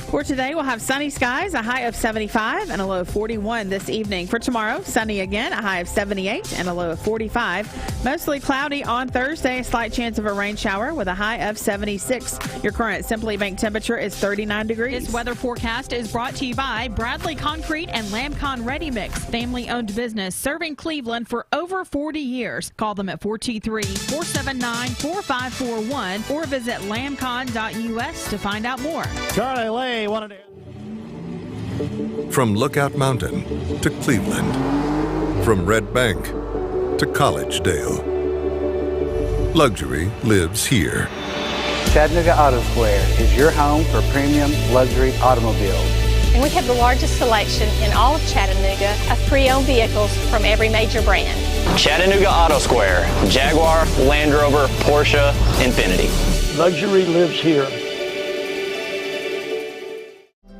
For today, we'll have sunny skies, a high of 75 and a low of 41 this evening. For tomorrow, sunny again, a high of 78 and a low of 45. Mostly cloudy on Thursday, a slight chance of a rain shower with a high of 76. Your current Simply Bank temperature is 39 degrees. This weather forecast is brought to you by Bradley Concrete and Lamcon Ready Mix, family-owned business serving Cleveland for over 40 years. Call them at 423-479-4541 or visit lamcon.us to find out more. Charlie Lay wanted to... From Lookout Mountain to Cleveland, from Red Bank to Collegedale, luxury lives here. Chattanooga Auto Square is your home for premium luxury automobiles. And we have the largest selection in all of Chattanooga of pre-owned vehicles from every major brand. Chattanooga Auto Square, Jaguar, Land Rover, Porsche, Infiniti. Luxury lives here.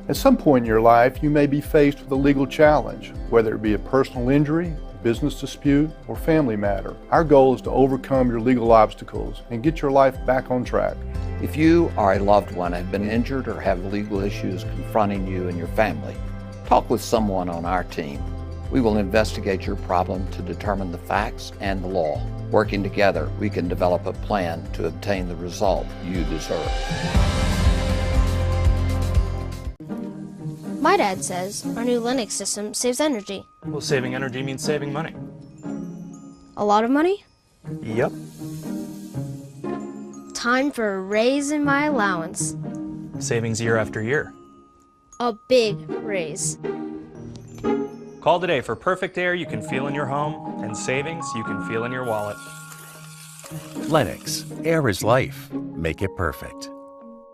At some point in your life, you may be faced with a legal challenge, whether it be a personal injury, business dispute, or family matter. Our goal is to overcome your legal obstacles and get your life back on track. If you or a loved one have been injured or have legal issues confronting you and your family, talk with someone on our team. We will investigate your problem to determine the facts and the law. Working together, we can develop a plan to obtain the result you deserve. My dad says our new Linux system saves energy. Well, saving energy means saving money. A lot of money? Yep. Time for a raise in my allowance. Savings year after year. A big raise. Call today for perfect air you can feel in your home and savings you can feel in your wallet. Lennox. Air is life. Make it perfect.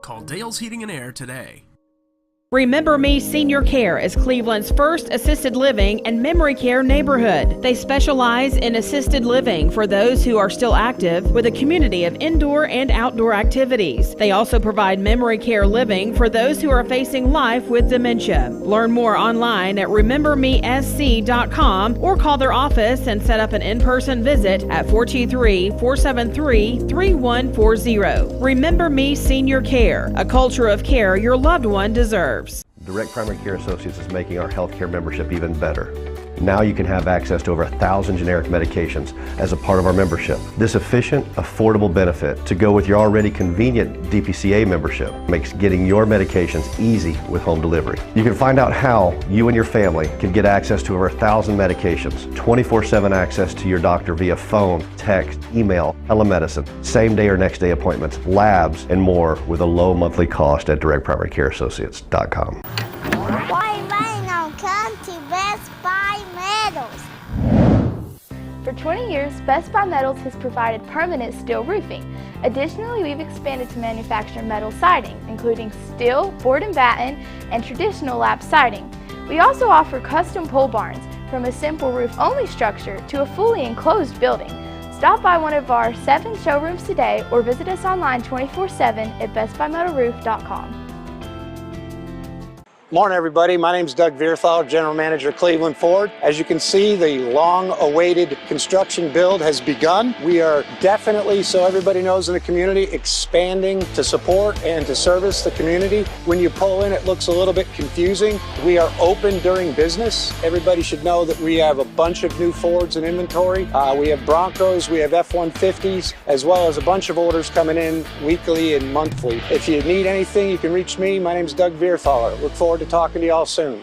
Call Dale's Heating and Air today. Remember Me Senior Care is Cleveland's first assisted living and memory care neighborhood. They specialize in assisted living for those who are still active with a community of indoor and outdoor activities. They also provide memory care living for those who are facing life with dementia. Learn more online at remembermesc.com or call their office and set up an in-person visit at 423-473-3140. Remember Me Senior Care, a culture of care your loved one deserves. Direct Primary Care Associates is making our healthcare membership even better. Now you can have access to over 1,000 generic medications as a part of our membership. This efficient, affordable benefit to go with your already convenient DPCA membership makes getting your medications easy with home delivery. You can find out how you and your family can get access to over 1,000 medications, 24/7 access to your doctor via phone, text, email, telemedicine, same day or next day appointments, labs, and more with a low monthly cost at directprimarycareassociates.com. For 20 years, Best Buy Metals has provided permanent steel roofing. Additionally, we've expanded to manufacture metal siding, including steel, board and batten, and traditional lap siding. We also offer custom pole barns, from a simple roof-only structure to a fully enclosed building. Stop by one of our 7 showrooms today or visit us online 24/7 at bestbuymetalroof.com. Morning, everybody. My name is Doug Vierthal, General Manager, Cleveland Ford. As you can see, the long-awaited construction build has begun. We are definitely, so everybody knows in the community, expanding to support and to service the community. When you pull in, it looks a little bit confusing. We are open during business. Everybody should know that we have a bunch of new Fords in inventory. We have Broncos, we have F-150s, as well as a bunch of orders coming in weekly and monthly. If you need anything, you can reach me. My name is Doug Vierthaler. Look forward to talking to y'all soon.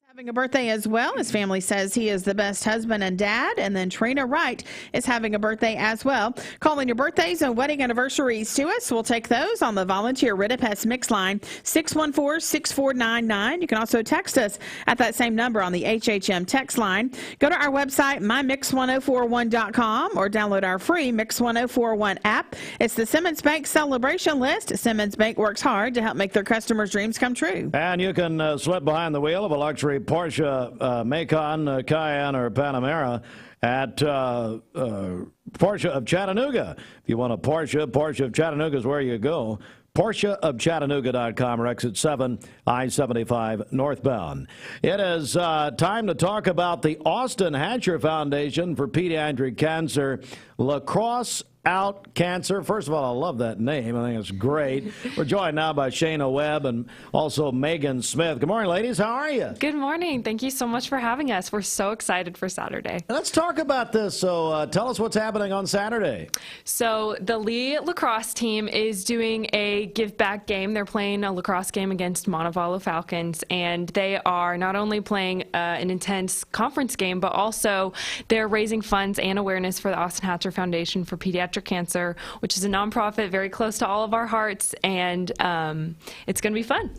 Having a birthday as well. His family says he is the best husband and dad. And then Trina Wright is having a birthday as well. Calling your birthdays and wedding anniversaries to us. We'll take those on the volunteer Ridipest mix line, 614-6499. You can also text us at that same number on the HHM text line. Go to our website, mymix1041.com, or download our free Mix 1041 app. It's the Simmons Bank celebration list. Simmons Bank works hard to help make their customers' dreams come true. And you can slip behind the wheel of a luxury Porsche Macan, Cayenne, or Panamera at Porsche of Chattanooga. If you want a Porsche of Chattanooga is where you go. PorscheofChattanooga.com or exit 7, I-75 northbound. It is time to talk about the Austin Hatcher Foundation for Pediatric Cancer, Lacrosse Out Cancer. First of all, I love that name. I think it's great. We're joined now by Shayna Webb and also Megan Smith. Good morning, ladies. How are you? Good morning. Thank you so much for having us. We're so excited for Saturday. Let's talk about this. So tell us what's happening on Saturday. So the Lee lacrosse team is doing a give-back game. They're playing a lacrosse game against Montevallo Falcons, and they are not only playing an intense conference game, but also they're raising funds and awareness for the Austin Hatcher Foundation for Pediatric Cancer, which is a nonprofit very close to all of our hearts, and it's going to be fun.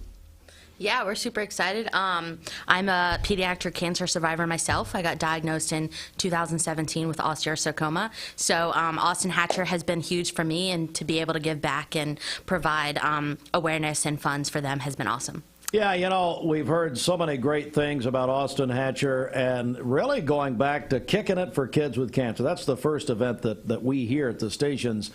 Yeah, we're super excited. I'm a pediatric cancer survivor myself. I got diagnosed in 2017 with osteosarcoma. So Austin Hatcher has been huge for me, and to be able to give back and provide awareness and funds for them has been awesome. Yeah, you know, we've heard so many great things about Austin Hatcher, and really going back to kicking it for kids with cancer. That's the first event that we here at the stations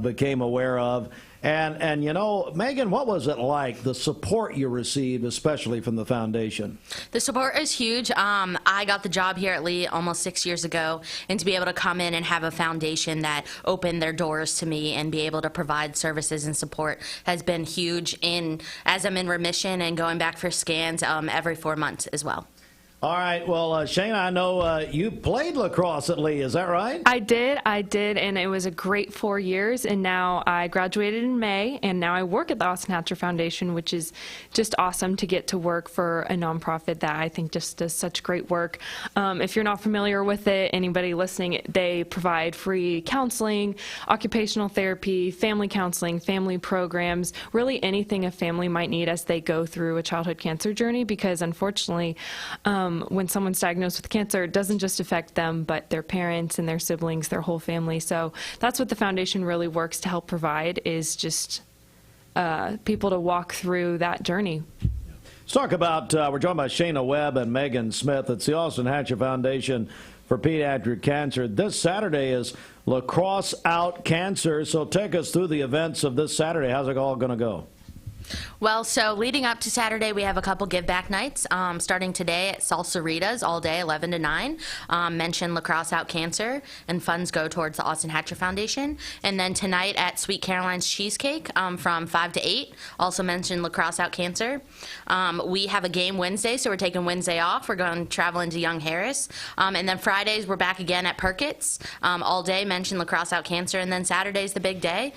became aware of. And you know, Megan, what was it like, the support you received, especially from the foundation? The support is huge. I got the job here at Lee almost 6 years ago, and to be able to come in and have a foundation that opened their doors to me and be able to provide services and support has been huge as I'm in remission and going back for scans every 4 months as well. All right. Well, Shayna, I know you played lacrosse at Lee. Is that right? I did, and it was a great 4 years, and now I graduated in May, and now I work at the Austin Hatcher Foundation, which is just awesome to get to work for a nonprofit that I think just does such great work. If you're not familiar with it, anybody listening, they provide free counseling, occupational therapy, family counseling, family programs, really anything a family might need as they go through a childhood cancer journey, because unfortunately, when someone's diagnosed with cancer, it doesn't just affect them, but their parents and their siblings, their whole family. So that's what the foundation really works to help provide, is just people to walk through that journey. Let's talk about, we're joined by Shayna Webb and Megan Smith. It's the Austin Hatcher Foundation for Pediatric Cancer. This Saturday is Lacrosse Out Cancer. So take us through the events of this Saturday. How's it all going to go? Well, so leading up to Saturday, we have a couple give back nights, starting today at Salsaritas all day, 11 to 9. Mention Lacrosse Out Cancer, and funds go towards the Austin Hatcher Foundation. And then tonight at Sweet Caroline's Cheesecake from 5 to 8, also mention Lacrosse Out Cancer. We have a game Wednesday, so we're taking Wednesday off. We're going traveling to Young Harris. And then Fridays, we're back again at Perkins all day, mention Lacrosse Out Cancer. And then Saturday's the big day.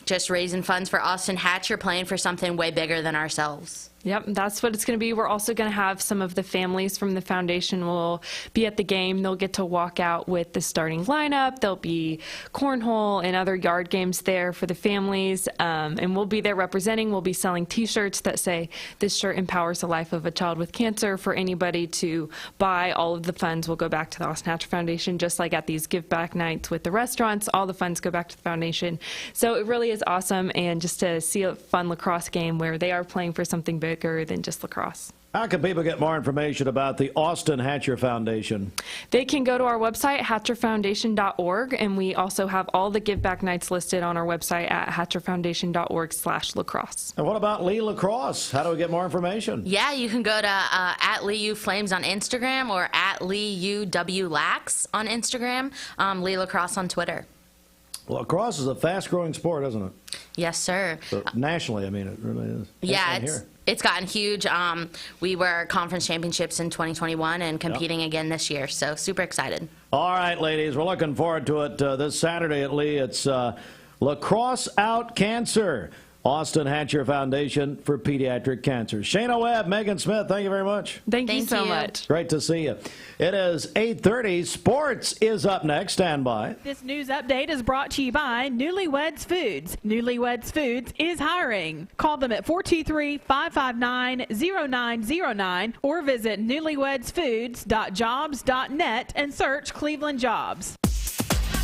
Just raising funds for Austin Hatcher, playing for something way bigger than ourselves. Yep, that's what it's going to be. We're also going to have some of the families from the foundation will be at the game. They'll get to walk out with the starting lineup. There'll be cornhole and other yard games there for the families, and we'll be there representing. We'll be selling T-shirts that say, "This shirt empowers the life of a child with cancer," for anybody to buy. All of the funds will go back to the Austin Hatcher Foundation, just like at these give back nights with the restaurants. All the funds go back to the foundation. So it really is awesome, and just to see a fun lacrosse game where they are playing for something bigger than just lacrosse. How can people get more information about the Austin Hatcher Foundation? They can go to our website, hatcherfoundation.org, and we also have all the give back nights listed on our website at hatcherfoundation.org/lacrosse. And what about Lee Lacrosse? How do we get more information? Yeah, you can go to at LeeU Flames on Instagram or at LeeUWLax on Instagram, Lee Lacrosse on Twitter. Well, lacrosse is a fast-growing sport, isn't it? Yes, sir. So nationally, I mean, it really is. Yeah, it's gotten huge. We were conference championships in 2021 and competing again this year, so super excited. All right, ladies, we're looking forward to it this Saturday at Lee. It's Lacrosse Out Cancer, Austin Hatcher Foundation for Pediatric Cancer. Shayna Webb, Megan Smith, thank you very much. Thank you so much. Great to see you. It is 8:30. Sports is up next. Stand by. This news update is brought to you by Newlyweds Foods. Newlyweds Foods is hiring. Call them at 423-559-0909 or visit newlywedsfoods.jobs.net and search Cleveland Jobs.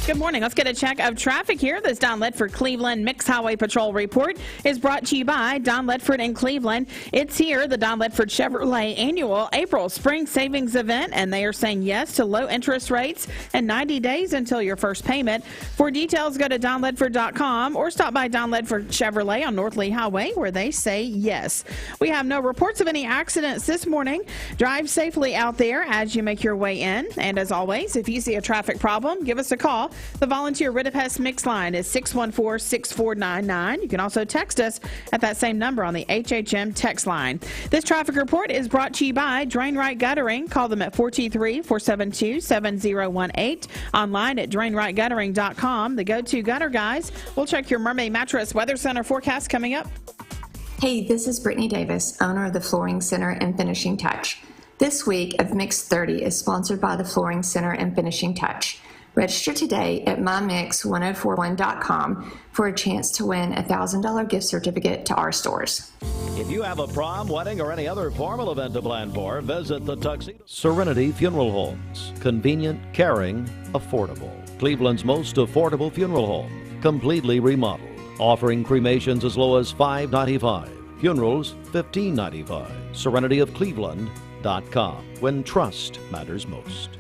Good morning. Let's get a check of traffic here. This Don Ledford Cleveland Mixed Highway Patrol report is brought to you by Don Ledford in Cleveland. It's here, the Don Ledford Chevrolet annual April Spring Savings Event, and they are saying yes to low interest rates and 90 days until your first payment. For details, go to donledford.com or stop by Don Ledford Chevrolet on North Lee Highway, where they say yes. We have no reports of any accidents this morning. Drive safely out there as you make your way in. And as always, if you see a traffic problem, give us a call. The volunteer Rid-a-Pest Mix line is 614-6499. You can also text us at that same number on the HHM text line. This traffic report is brought to you by Drain Right Guttering. Call them at 423-472-7018. Online at drainrightguttering.com. The go-to gutter guys. We'll check your Mermaid Mattress Weather Center forecast coming up. Hey, this is Brittany Davis, owner of the Flooring Center and Finishing Touch. This week of Mix 30 is sponsored by the Flooring Center and Finishing Touch. Register today at mymix1041.com for a chance to win a $1,000 gift certificate to our stores. If you have a prom, wedding, or any other formal event to plan for, visit the Tuxedo. Serenity Funeral Homes. Convenient, caring, affordable. Cleveland's most affordable funeral home. Completely remodeled. Offering cremations as low as $5.95. Funerals, $15.95. SerenityofCleveland.com. When trust matters most.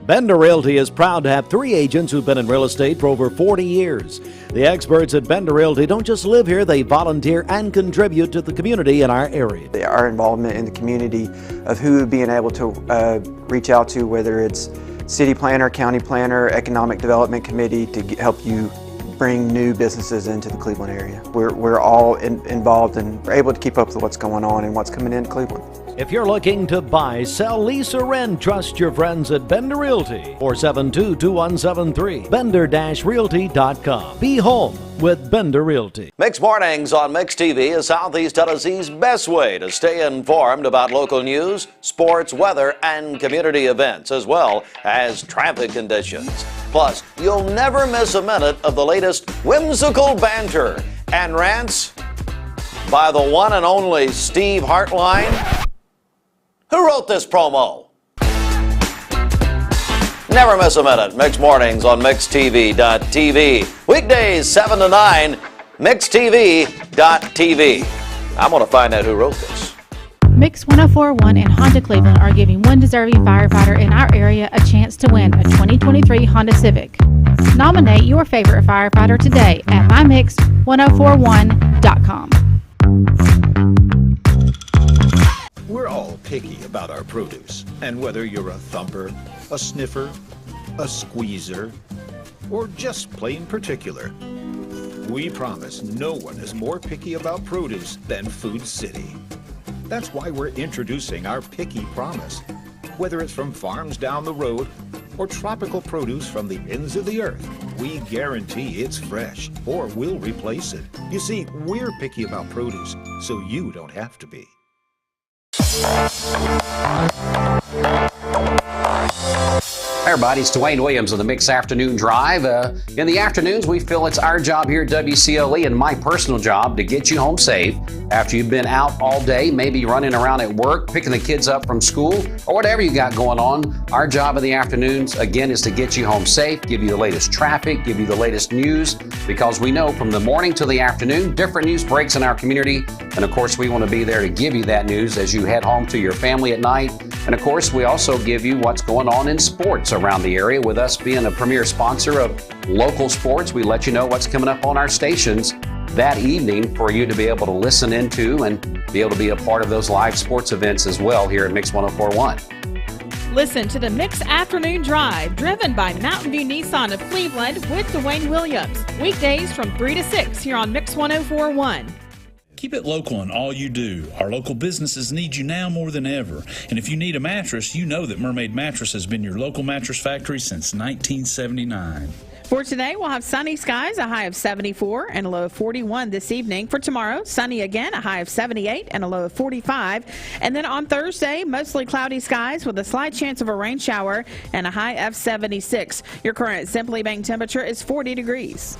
Bender Realty is proud to have 3 agents who've been in real estate for over 40 years. The experts at Bender Realty don't just live here, they volunteer and contribute to the community in our area. Our involvement in the community of who being able to reach out to, whether it's city planner, county planner, economic development committee, to help you bring new businesses into the Cleveland area. We're all involved and we're able to keep up with what's going on and what's coming into Cleveland. If you're looking to buy, sell, lease, or rent, trust your friends at Bender Realty. 472-2173. Bender-Realty.com. Be home with Bender Realty. Mixed Mornings on Mixed TV is Southeast Tennessee's best way to stay informed about local news, sports, weather, and community events, as well as traffic conditions. Plus, you'll never miss a minute of the latest whimsical banter and rants by the one and only Steve Hartline. Who wrote this promo? Never miss a minute. Mixed Mornings on MixedTV.tv. Weekdays 7 to 9. mixtv.tv. I'm going to find out who wrote this. Mix 1041 and Honda Cleveland are giving one deserving firefighter in our area a chance to win a 2023 Honda Civic. Nominate your favorite firefighter today at mymix1041.com. We're all picky about our produce, and whether you're a thumper, a sniffer, a squeezer, or just plain particular, we promise no one is more picky about produce than Food City. That's why we're introducing our Picky Promise. Whether it's from farms down the road or tropical produce from the ends of the earth, we guarantee it's fresh or we'll replace it. You see, we're picky about produce, so you don't have to be. Hey everybody, it's Dwayne Williams of the Mix Afternoon Drive. In the afternoons, we feel it's our job here at WCLE and my personal job to get you home safe after you've been out all day, maybe running around at work, picking the kids up from school, or whatever you got going on. Our job in the afternoons, again, is to get you home safe, give you the latest traffic, give you the latest news, because we know from the morning to the afternoon, different news breaks in our community. And of course, we want to be there to give you that news as you head home to your family at night. And of course, we also give you what's going on in sports around the area. With us being a premier sponsor of local sports, we let you know what's coming up on our stations that evening for you to be able to listen into and be able to be a part of those live sports events as well here at Mix 1041. Listen to the Mix Afternoon Drive, driven by Mountain View Nissan of Cleveland with Dwayne Williams. Weekdays from 3 to 6 here on Mix 1041. Keep it local in all you do. Our local businesses need you now more than ever. And if you need a mattress, you know that Mermaid Mattress has been your local mattress factory since 1979. For today, we'll have sunny skies, a high of 74 and a low of 41 this evening. For tomorrow, sunny again, a high of 78 and a low of 45. And then on Thursday, mostly cloudy skies with a slight chance of a rain shower and a high of 76. Your current Simply Bank temperature is 40 degrees.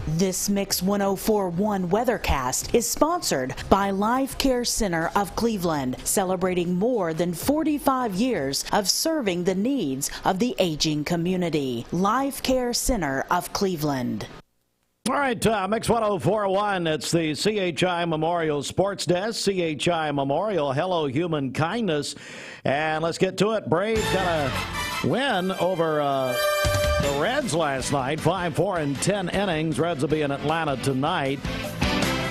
This Mix 1041 weathercast is sponsored by Life Care Center of Cleveland, celebrating more than 45 years of serving the needs of the aging community. Life Care Center of Cleveland. All right, Mix 1041, it's the CHI Memorial Sports Desk, CHI Memorial, Hello Human Kindness, and let's get to it. Braves got a win over the Reds last night, 5-4 in 10 innings. Reds will be in Atlanta tonight.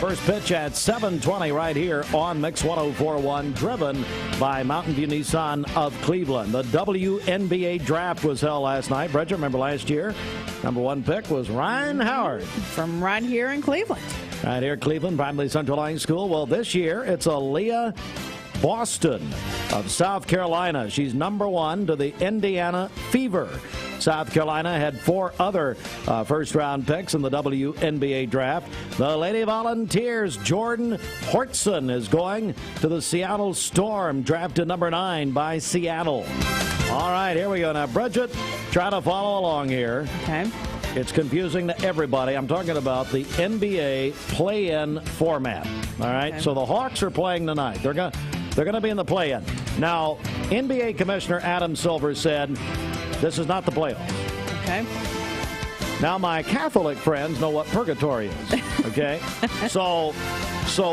First pitch at 7:20 right here on Mix 1041, driven by Mountain View Nissan of Cleveland. The WNBA draft was held last night. Bridget, remember last year? Number one pick was Ryan Howard. From right here in Cleveland. Right here, Cleveland, Bradley Central High School. Well, this year, it's Aaliyah Boston of South Carolina. She's number one to the Indiana Fever. South Carolina had four other first-round picks in the WNBA draft. The Lady Volunteers' Jordan Hortson is going to the Seattle Storm, drafted number 9 by Seattle. All right, here we go. Now, Bridget, try to follow along here. Okay. It's confusing to everybody. I'm talking about the NBA play-in format. All right, so the Hawks are playing tonight. They're going to be in the play-in. Now, NBA Commissioner Adam Silver said this is not the playoffs. Okay. Now, my Catholic friends know what purgatory is, okay? So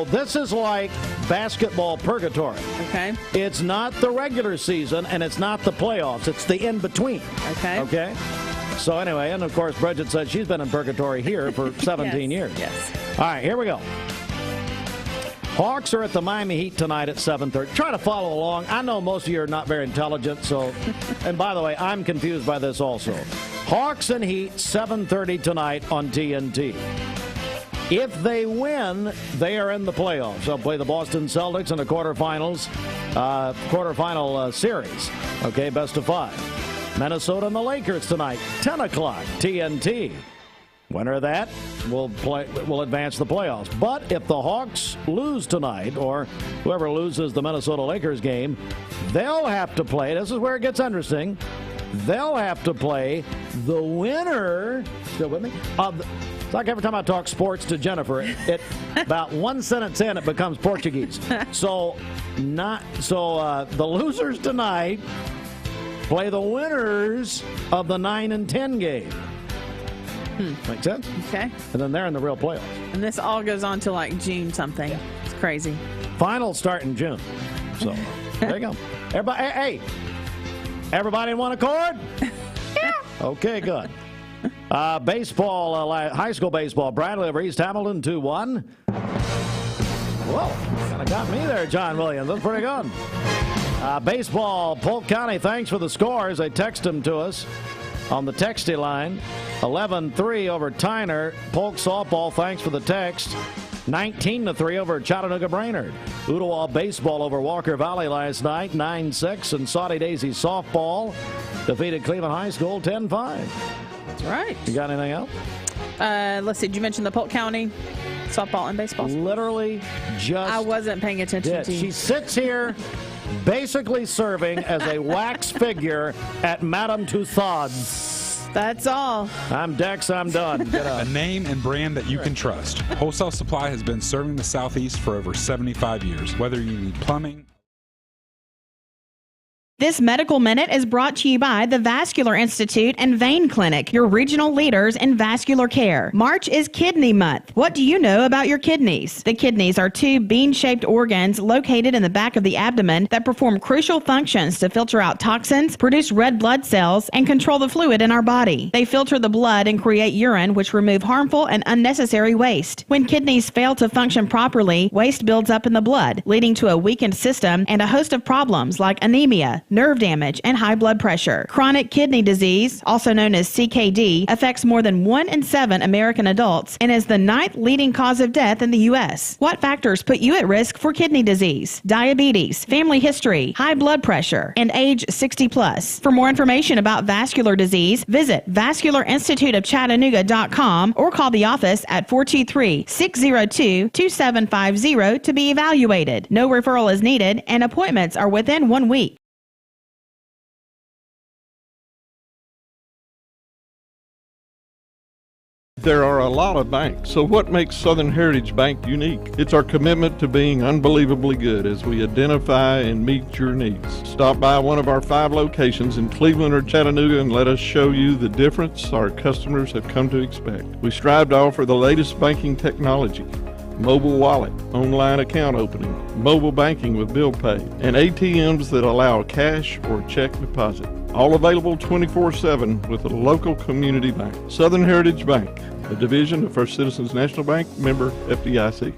this is like basketball purgatory. Okay. It's not the regular season, and it's not the playoffs. It's the in-between. Okay. Okay? So anyway, and of course, Bridget said she's been in purgatory here for 17 years. Yes. All right, here we go. Hawks are at the Miami Heat tonight at 7:30. Try to follow along. I know most of you are not very intelligent, so, and by the way, I'm confused by this also. Hawks and Heat, 7:30 tonight on TNT. If they win, they are in the playoffs. They'll play the Boston Celtics in the quarterfinal series. Okay, best of 5. Minnesota and the Lakers tonight, 10 o'clock, TNT. Winner of that will advance the playoffs. But if the Hawks lose tonight, or whoever loses the Minnesota Lakers game, they'll have to play. This is where it gets interesting. They'll have to play the winner. Still with me? It's like every time I talk sports to Jennifer, it about one sentence in, it becomes Portuguese. So the losers tonight play the winners of the 9 and 10 game. Make sense? Okay. And then they're in the real playoffs. And this all goes on to like June something. It's crazy. Finals start in June. So there you go. Everybody, hey, everybody in one accord? Yeah. Okay, good. Baseball, high school baseball. Bradley over East Hamilton 2-1. Whoa, kind of got me there, John Williams. That's pretty good. Baseball, Polk County, thanks for the scores. They text them to us on the texty line. 11-3 over Tyner. Polk softball, thanks for the text. 19-3 over Chattanooga Brainerd. Ooltewah baseball over Walker Valley last night. 9-6. And Saudi Daisy softball defeated Cleveland High School 10-5. That's right. You got anything else? Let's see. Did you mention the Polk County softball and baseball? Literally just I wasn't paying attention to you. She sits here basically serving as a wax figure at Madame Tussauds. That's all. I'm Dex. I'm done. Get up. A name and brand that you can trust. Wholesale Supply has been serving the Southeast for over 75 years. Whether you need plumbing. This Medical Minute is brought to you by the Vascular Institute and Vein Clinic, your regional leaders in vascular care. March is Kidney Month. What do you know about your kidneys? The kidneys are two bean-shaped organs located in the back of the abdomen that perform crucial functions to filter out toxins, produce red blood cells, and control the fluid in our body. They filter the blood and create urine, which remove harmful and unnecessary waste. When kidneys fail to function properly, waste builds up in the blood, leading to a weakened system and a host of problems like anemia, nerve damage, and high blood pressure. Chronic kidney disease, also known as CKD, affects more than 1 in 7 American adults and is the 9th leading cause of death in the U.S. What factors put you at risk for kidney disease? Diabetes, family history, high blood pressure, and age 60+. For more information about vascular disease, visit vascularinstituteofchattanooga.com or call the office at 423-602-2750 to be evaluated. No referral is needed and appointments are within 1 week. There are a lot of banks, so what makes Southern Heritage Bank unique? It's our commitment to being unbelievably good as we identify and meet your needs. Stop by one of our 5 locations in Cleveland or Chattanooga and let us show you the difference our customers have come to expect. We strive to offer the latest banking technology, mobile wallet, online account opening, mobile banking with bill pay, and ATMs that allow cash or check deposit. All available 24/7 with a local community bank. Southern Heritage Bank, a division of First Citizens National Bank, member FDIC.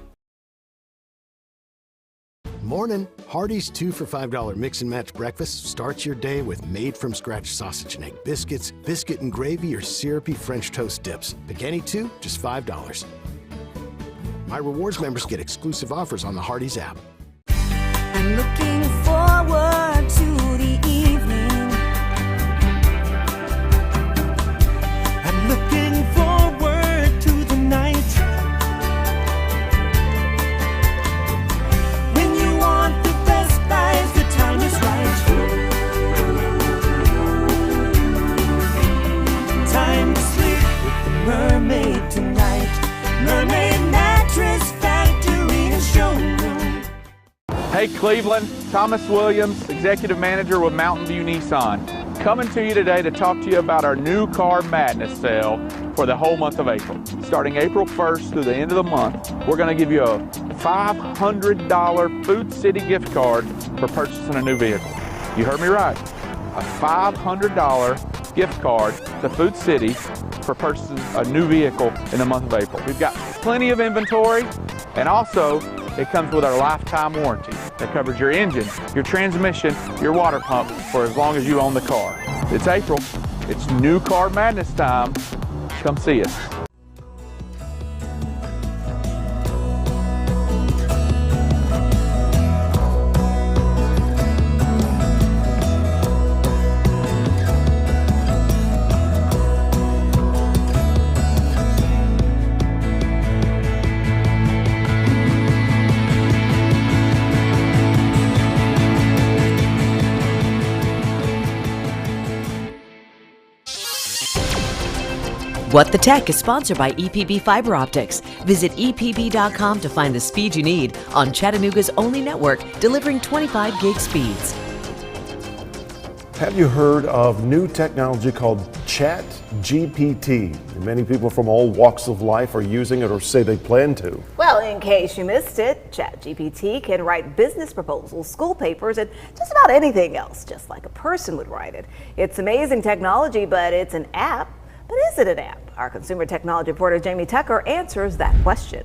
Morning. Hardee's 2 for $5 mix and match breakfast starts your day with made from scratch sausage and egg biscuits, biscuit and gravy, or syrupy French toast dips. Pick any 2, just $5. My rewards members get exclusive offers on the Hardee's app. I'm looking forward to the evening. I'm looking forward to the night. When you want the best life, the time is right. Time to sleep with the mermaid tonight. Mermaid Mattress Factory and Showroom. Hey Cleveland, Thomas Williams, Executive Manager with Mountain View Nissan. Coming to you today to talk to you about our new Car Madness sale for the whole month of April. Starting April 1st through the end of the month, we're going to give you a $500 Food City gift card for purchasing a new vehicle. You heard me right. A $500 gift card to Food City for purchasing a new vehicle in the month of April. We've got plenty of inventory, and also it comes with our lifetime warranty that covers your engine, your transmission, your water pump for as long as you own the car. It's April. It's new Car Madness time. Come see us. What the Tech is sponsored by EPB Fiber Optics. Visit EPB.com to find the speed you need on Chattanooga's only network, delivering 25 gig speeds. Have you heard of new technology called ChatGPT. Many people from all walks of life are using it or say they plan to. Well, in case you missed it, ChatGPT can write business proposals, school papers, and just about anything else, just like a person would write it. It's amazing technology, but it's an app. But is it an app? Our consumer technology reporter Jamie Tucker answers that question.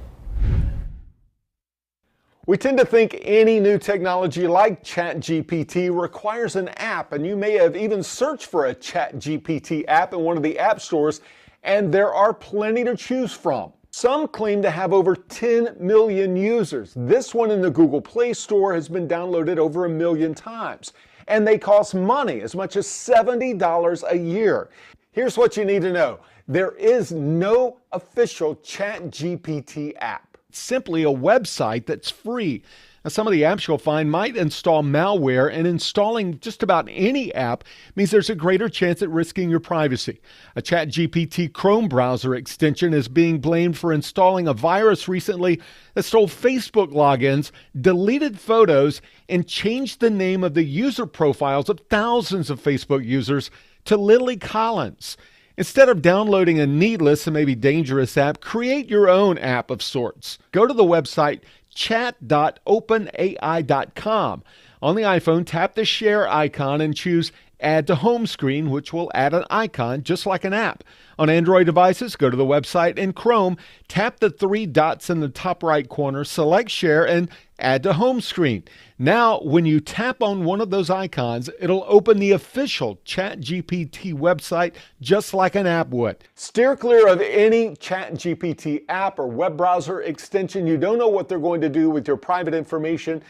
We tend to think any new technology like ChatGPT requires an app, and you may have even searched for a ChatGPT app in one of the app stores, and there are plenty to choose from. Some claim to have over 10 million users. This one in the Google Play Store has been downloaded over 1 million times, and they cost money, as much as $70 a year. Here's what you need to know. There is no official ChatGPT app. Simply a website that's free. Now, some of the apps you'll find might install malware, and installing just about any app means there's a greater chance at risking your privacy. A ChatGPT Chrome browser extension is being blamed for installing a virus recently that stole Facebook logins, deleted photos, and changed the name of the user profiles of thousands of Facebook users to Lily Collins. Instead of downloading a needless and maybe dangerous app, create your own app of sorts. Go to the website chat.openai.com. On the iPhone, tap the share icon and choose Add to Home Screen, which will add an icon just like an app. On Android devices, go to the website in Chrome, tap the 3 dots in the top right corner, select Share, and Add to Home Screen. Now, when you tap on one of those icons, it'll open the official ChatGPT website just like an app would. Steer clear of any ChatGPT app or web browser extension. You don't know what they're going to do with your private information,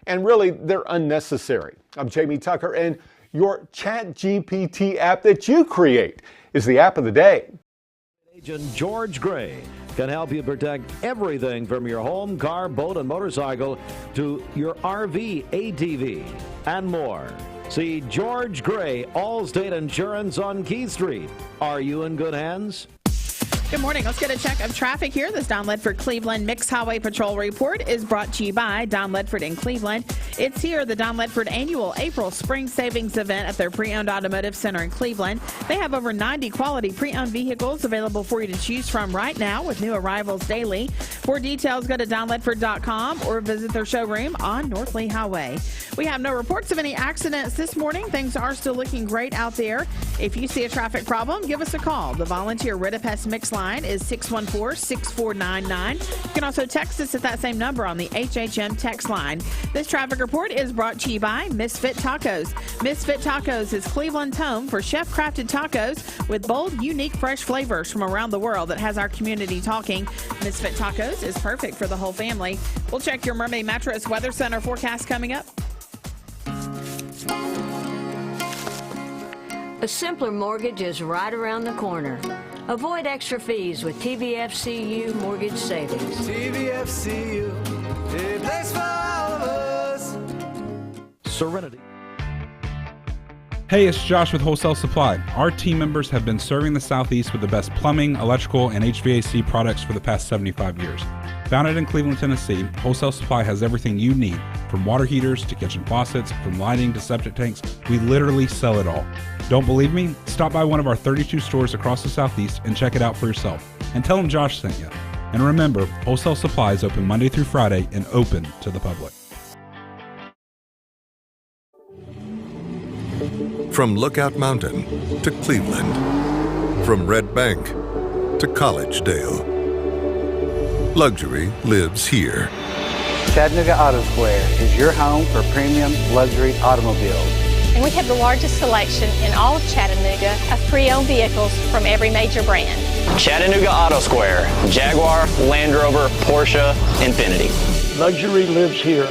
and really, they're unnecessary. I'm Jamie Tucker, and your ChatGPT app that you create is the app of the day. Agent George Gray can help you protect everything from your home, car, boat, and motorcycle to your RV, ATV, and more. See George Gray, Allstate Insurance on Key Street. Are you in good hands? Good morning. Let's get a check of traffic here. This Don Ledford Cleveland Mixed Highway Patrol report is brought to you by Don Ledford in Cleveland. It's here, the Don Ledford annual April Spring Savings event at their pre-owned automotive center in Cleveland. They have over 90 quality pre-owned vehicles available for you to choose from right now with new arrivals daily. For details, go to donledford.com or visit their showroom on North Lee Highway. We have no reports of any accidents this morning. Things are still looking great out there. If you see a traffic problem, give us a call. The volunteer Rid-a-Pest Mix line is 614-6499. You can also text us at that same number on the HHM text line. This traffic report is brought to you by Misfit Tacos. Misfit Tacos is Cleveland's home for chef-crafted tacos with bold, unique, fresh flavors from around the world that has our community talking. Misfit Tacos is perfect for the whole family. We'll check your Mermaid Mattress Weather Center forecast coming up. A simpler mortgage is right around the corner. Avoid extra fees with TVFCU Mortgage Savings. TVFCU, a place for all of us. Serenity. Hey, it's Josh with Wholesale Supply. Our team members have been serving the Southeast with the best plumbing, electrical, and HVAC products for the past 75 years. Founded in Cleveland, Tennessee, Wholesale Supply has everything you need, from water heaters to kitchen faucets, from lighting to septic tanks. We literally sell it all. Don't believe me? Stop by one of our 32 stores across the Southeast and check it out for yourself. And tell them Josh sent you. And remember, Wholesale Supply is open Monday through Friday and open to the public. From Lookout Mountain to Cleveland, from Red Bank to Collegedale, luxury lives here. Chattanooga Auto Square is your home for premium luxury automobiles. And we have the largest selection in all of Chattanooga of pre-owned vehicles from every major brand. Chattanooga Auto Square, Jaguar, Land Rover, Porsche, Infiniti. Luxury lives here.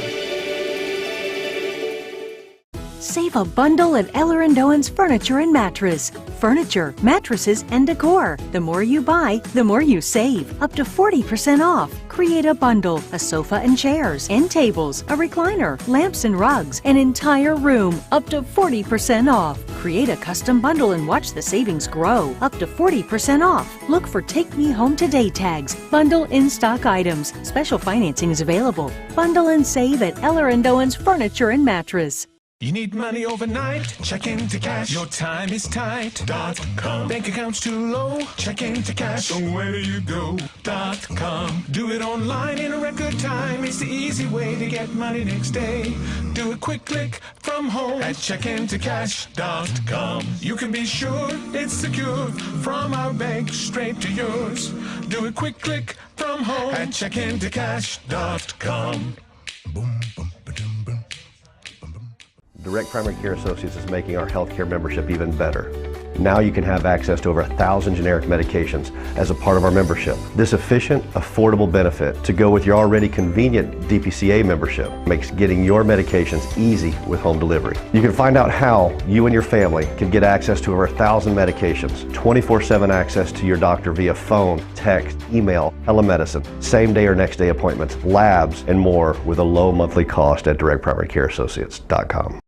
Save a bundle at Eller & Owen's Furniture and Mattress. Furniture, mattresses, and decor. The more you buy, the more you save. Up to 40% off. Create a bundle, a sofa and chairs, end tables, a recliner, lamps and rugs, an entire room. Up to 40% off. Create a custom bundle and watch the savings grow. Up to 40% off. Look for Take Me Home Today tags. Bundle in-stock items. Special financing is available. Bundle and save at Eller & Owen's Furniture and Mattress. You need money overnight? Check into cash. Your time is tight. .com. Bank accounts too low? Check into cash. So where do you go? .com. Do it online in a record time. It's the easy way to get money next day. Do a quick click from home at checkintocash.com. You can be sure it's secure from our bank straight to yours. Do a quick click from home at checkintocash.com. Direct Primary Care Associates is making our healthcare membership even better. Now you can have access to over 1,000 generic medications as a part of our membership. This efficient, affordable benefit to go with your already convenient DPCA membership makes getting your medications easy with home delivery. You can find out how you and your family can get access to over 1,000 medications, 24/7 access to your doctor via phone, text, email, telemedicine, same day or next day appointments, labs, and more with a low monthly cost at directprimarycareassociates.com.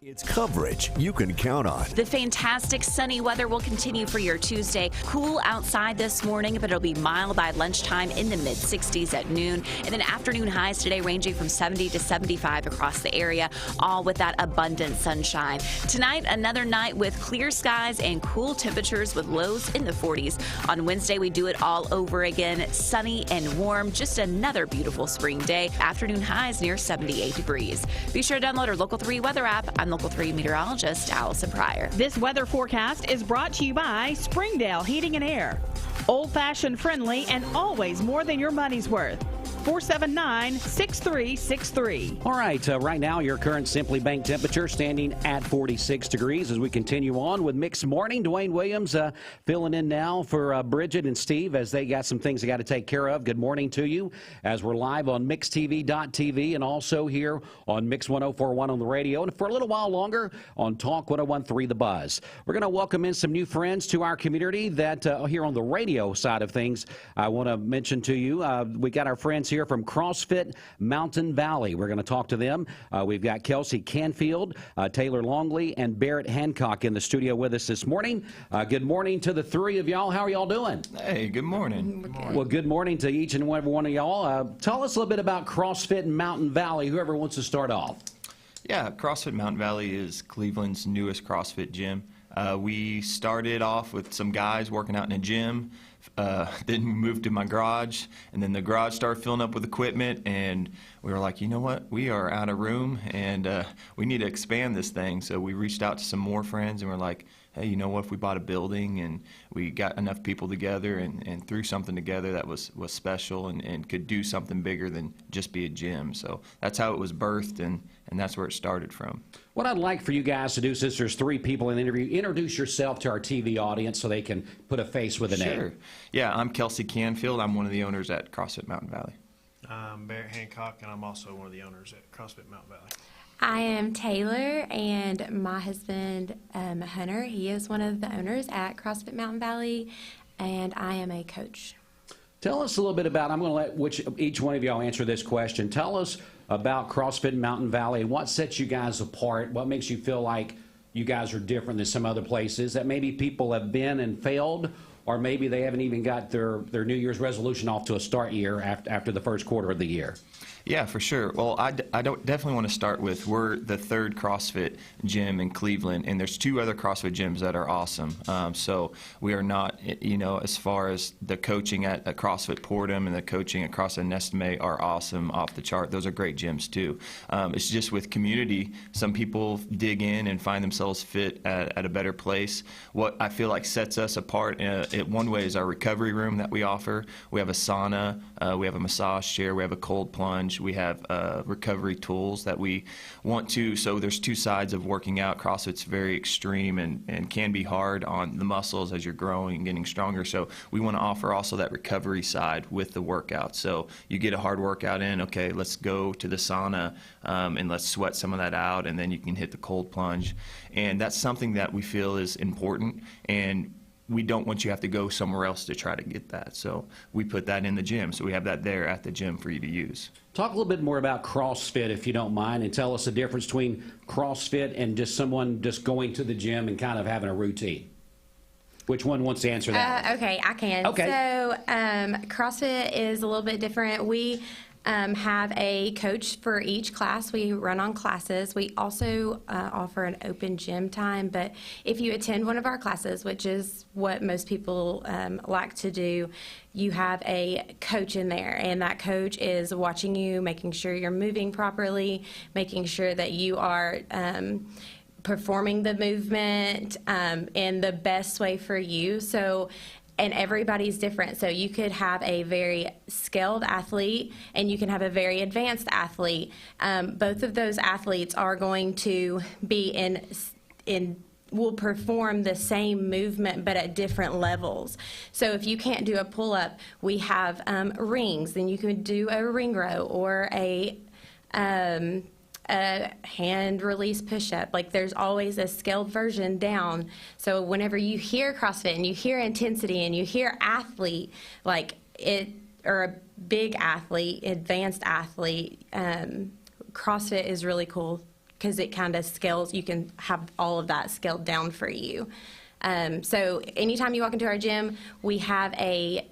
It's coverage you can count on. The fantastic sunny weather will continue for your Tuesday. Cool outside this morning, but it'll be mild by lunchtime in the mid-60s at noon. And then afternoon highs today ranging from 70 to 75 across the area, all with that abundant sunshine. Tonight, another night with clear skies and cool temperatures with lows in the 40s. On Wednesday, we do it all over again. Sunny and warm, just another beautiful spring day. Afternoon highs near 78 degrees. Be sure to download our Local 3 weather app. I'm Local 3 meteorologist Allison Pryor. This weather forecast is brought to you by Springdale Heating and Air. Old-fashioned friendly and always more than your money's worth. 479-6363. All right, right now your current Simply Bank temperature standing at 46 degrees as we continue on with Mixed Morning. Dwayne Williams filling in now for Bridget and Steve as they got some things they got to take care of. Good morning to you as we're live on MixTV.tv and also here on Mix 104.1 on the radio and for a little while longer on Talk 101.3 The Buzz. We're going to welcome in some new friends to our community that here on the radio side of things I want to mention to you. We got our friends here from CrossFit Mountain Valley. We're going to talk to them. We've got Kelcey Canfield, Taylor Longley, and Barrett Hancock in the studio with us this morning. Good morning to the three of y'all. How are y'all doing? Hey, good morning. Well, good morning to each and every one of y'all. Tell us a little bit about CrossFit Mountain Valley, whoever wants to start off. Yeah, CrossFit Mountain Valley is Cleveland's newest CrossFit gym. We started off with some guys working out in a gym. Then we moved to my garage, and then the garage started filling up with equipment, and we were like, you know what, we are out of room, and we need to expand this thing. So we reached out to some more friends, and we're like, hey, you know what, if we bought a building and we got enough people together and threw something together that was special and could do something bigger than just be a gym. So that's how it was birthed, and that's where it started from. What I'd like for you guys to do, since there's three people in the interview, introduce yourself to our TV audience so they can put a face with a name. Sure. Yeah, I'm Kelcey Canfield. I'm one of the owners at CrossFit Mountain Valley. I'm Barrett Hancock, and I'm also one of the owners at CrossFit Mountain Valley. I am Taylor, and my husband, Hunter, he is one of the owners at CrossFit Mountain Valley, and I am a coach. Tell us a little bit about, I'm going to let each one of y'all answer this question. Tell us about CrossFit Mountain Valley and what sets you guys apart, what makes you feel like you guys are different than some other places that maybe people have been and failed, or maybe they haven't even got their New Year's resolution off to a start year after the first quarter of the year. Yeah, for sure. Well, I definitely want to start with, we're the third CrossFit gym in Cleveland, and there's two other CrossFit gyms that are awesome. So we are not, you know, as far as the coaching at CrossFit Portum and the coaching at CrossFit Nestame are awesome, off the chart. Those are great gyms too. It's just with community, some people dig in and find themselves fit at a better place. What I feel like sets us apart, one way is our recovery room that we offer. We have a sauna, we have a massage chair, we have a cold plunge. We have recovery tools that we want to, so there's two sides of working out. CrossFit's very extreme and can be hard on the muscles as you're growing and getting stronger, so we want to offer also that recovery side with the workout. So you get a hard workout in, okay, let's go to the sauna and let's sweat some of that out, and then you can hit the cold plunge. And that's something that we feel is important, and we don't want you to have to go somewhere else to try to get that. So we put that in the gym. So we have that there at the gym for you to use. Talk a little bit more about CrossFit, if you don't mind, and tell us the difference between CrossFit and just someone just going to the gym and kind of having a routine. Which one wants to answer that? Okay, I can. Okay. So CrossFit is a little bit different. We have a coach for each class. We run on classes. We also offer an open gym time, but if you attend one of our classes, which is what most people like to do, you have a coach in there, and that coach is watching you, making sure you're moving properly, making sure that you are performing the movement in the best way for you. And everybody's different. So you could have a very skilled athlete and you can have a very advanced athlete. Both of those athletes are going to be will perform the same movement but at different levels. So if you can't do a pull-up, we have rings. Then you could do a ring row or a hand release push-up. Like, there's always a scaled version down. So whenever you hear CrossFit and you hear intensity and you hear athlete, like it, or a big athlete, advanced athlete, CrossFit is really cool because it kind of scales. You can have all of that scaled down for you. So anytime you walk into our gym, we have a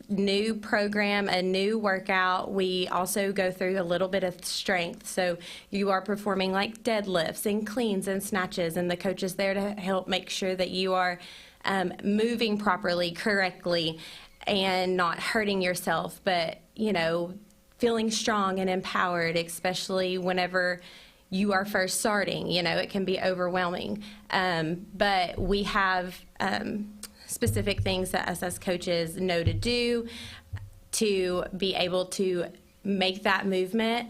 new program, a new workout. We also go through a little bit of strength. So you are performing like deadlifts and cleans and snatches, and the coach is there to help make sure that you are moving properly, correctly, and not hurting yourself, but, you know, feeling strong and empowered, especially whenever you are first starting. You know, it can be overwhelming. But we have specific things that us as coaches know to do to be able to make that movement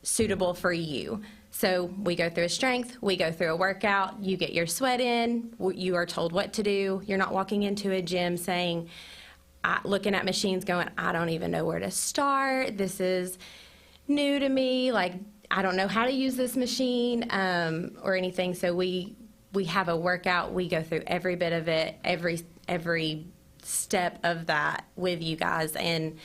suitable for you. So we go through a strength, we go through a workout, you get your sweat in, you are told what to do. You're not walking into a gym saying, looking at machines going, I don't even know where to start. This is new to me. Like, I don't know how to use this machine or anything. So we have a workout. We go through every bit of it, every step of that with you guys, and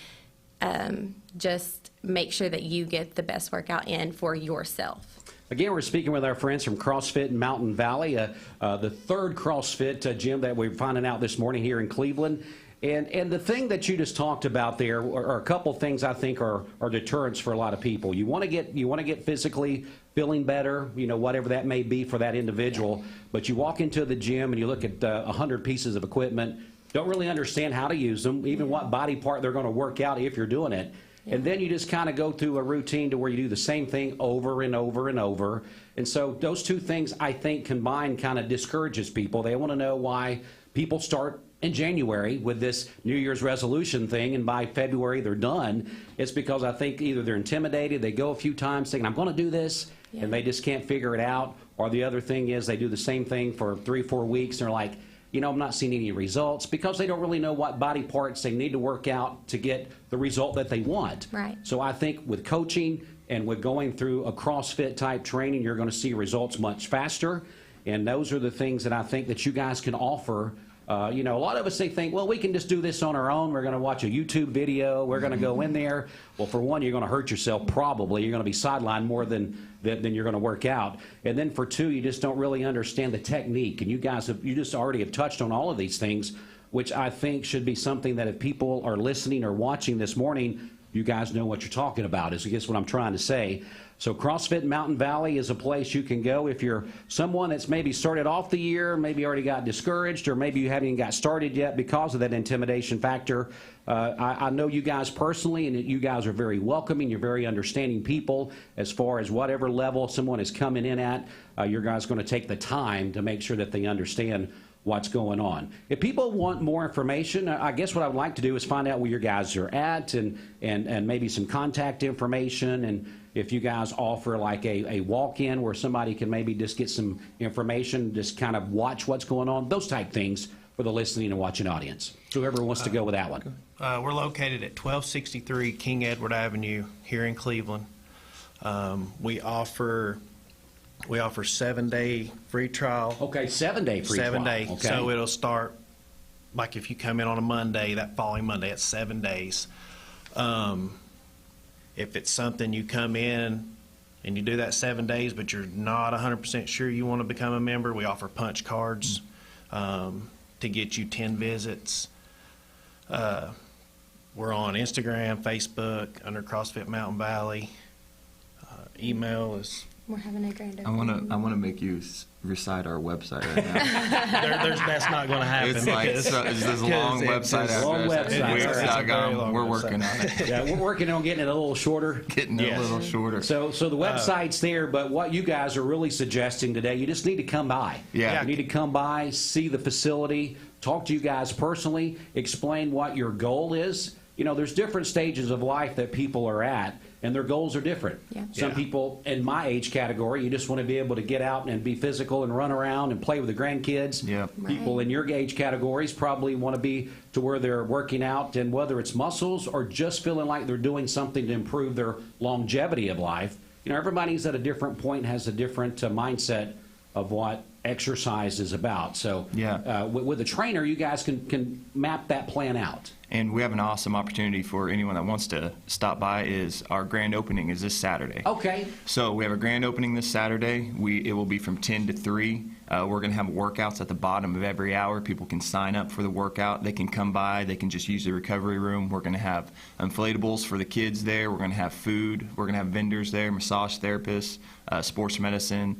just make sure that you get the best workout in for yourself. Again, we're speaking with our friends from CrossFit in Mountain Valley, the third CrossFit gym that we're finding out this morning here in Cleveland. And the thing that you just talked about there are a couple things I think are deterrents for a lot of people. You want to get physically feeling better, you know, whatever that may be for that individual. But you walk into the gym and you look at 100 pieces of equipment, don't really understand how to use them, even what body part they're going to work out if you're doing it. Yeah. And then you just kind of go through a routine to where you do the same thing over and over and over. And so those two things, I think, combined kind of discourages people. They want to know why people start in January with this New Year's resolution thing, and by February they're done. It's because I think either they're intimidated, they go a few times thinking, I'm going to do this, and they just can't figure it out. Or the other thing is they do the same thing for 3-4 weeks, and they're like, you know, I'm not seeing any results, because they don't really know what body parts they need to work out to get the result that they want. Right. So I think with coaching and with going through a CrossFit type training, you're going to see results much faster. And those are the things that I think that you guys can offer. You know, a lot of us, they think, well, we can just do this on our own. We're going to watch a YouTube video. We're going to go in there. Well, for one, you're going to hurt yourself probably. You're going to be sidelined more than you're going to work out. And then for two, you just don't really understand the technique. And you guys you just already have touched on all of these things, which I think should be something that if people are listening or watching this morning, you guys know what you're talking about, is I guess what I'm trying to say. So CrossFit Mountain Valley is a place you can go if you're someone that's maybe started off the year, maybe already got discouraged, or maybe you haven't even got started yet because of that intimidation factor. I know you guys personally, and you guys are very welcoming. You're very understanding people as far as whatever level someone is coming in at. Your guys are going to take the time to make sure that they understand what's going on. If people want more information, I guess what I would like to do is find out where your guys are at, and maybe some contact information, and if you guys offer like a walk-in where somebody can maybe just get some information, just kind of watch what's going on, those type things for the listening and watching audience. Whoever wants to go with that one. We're located at 1263 King Edward Avenue here in Cleveland. We offer 7-day free trial. Okay, 7-day free trial. 7 day. Okay. So it'll start, like if you come in on a Monday, that following Monday, it's 7 days. If it's something you come in and you do that 7 days, but you're not 100% sure you want to become a member, we offer punch cards to get you 10 visits. We're on Instagram, Facebook, under CrossFit Mountain Valley. Email is. We're having a grand I opening. want to make you recite our website right now. That's not going to happen. It's like it's this long website address. Long website. We're working on it. Yeah, we're working on getting it a little shorter. Getting it a little shorter. So the website's there, but what you guys are really suggesting today, you just need to come by. Yeah. You need to come by, see the facility, talk to you guys personally, explain what your goal is. You know, there's different stages of life that people are at, and their goals are different. Yeah. Some people in my age category, you just want to be able to get out and be physical and run around and play with the grandkids. Yeah. People in your age categories probably want to be to where they're working out, and whether it's muscles or just feeling like they're doing something to improve their longevity of life. You know, everybody's at a different point, has a different mindset of what exercise is about. So with a trainer, you guys can map that plan out. And we have an awesome opportunity for anyone that wants to stop by. Is our grand opening is this Saturday. Okay. So we have a grand opening this Saturday. It will be from 10 to 3. We're going to have workouts at the bottom of every hour. People can sign up for the workout. They can come by. They can just use the recovery room. We're going to have inflatables for the kids there. We're going to have food. We're going to have vendors there, massage therapists, sports medicine.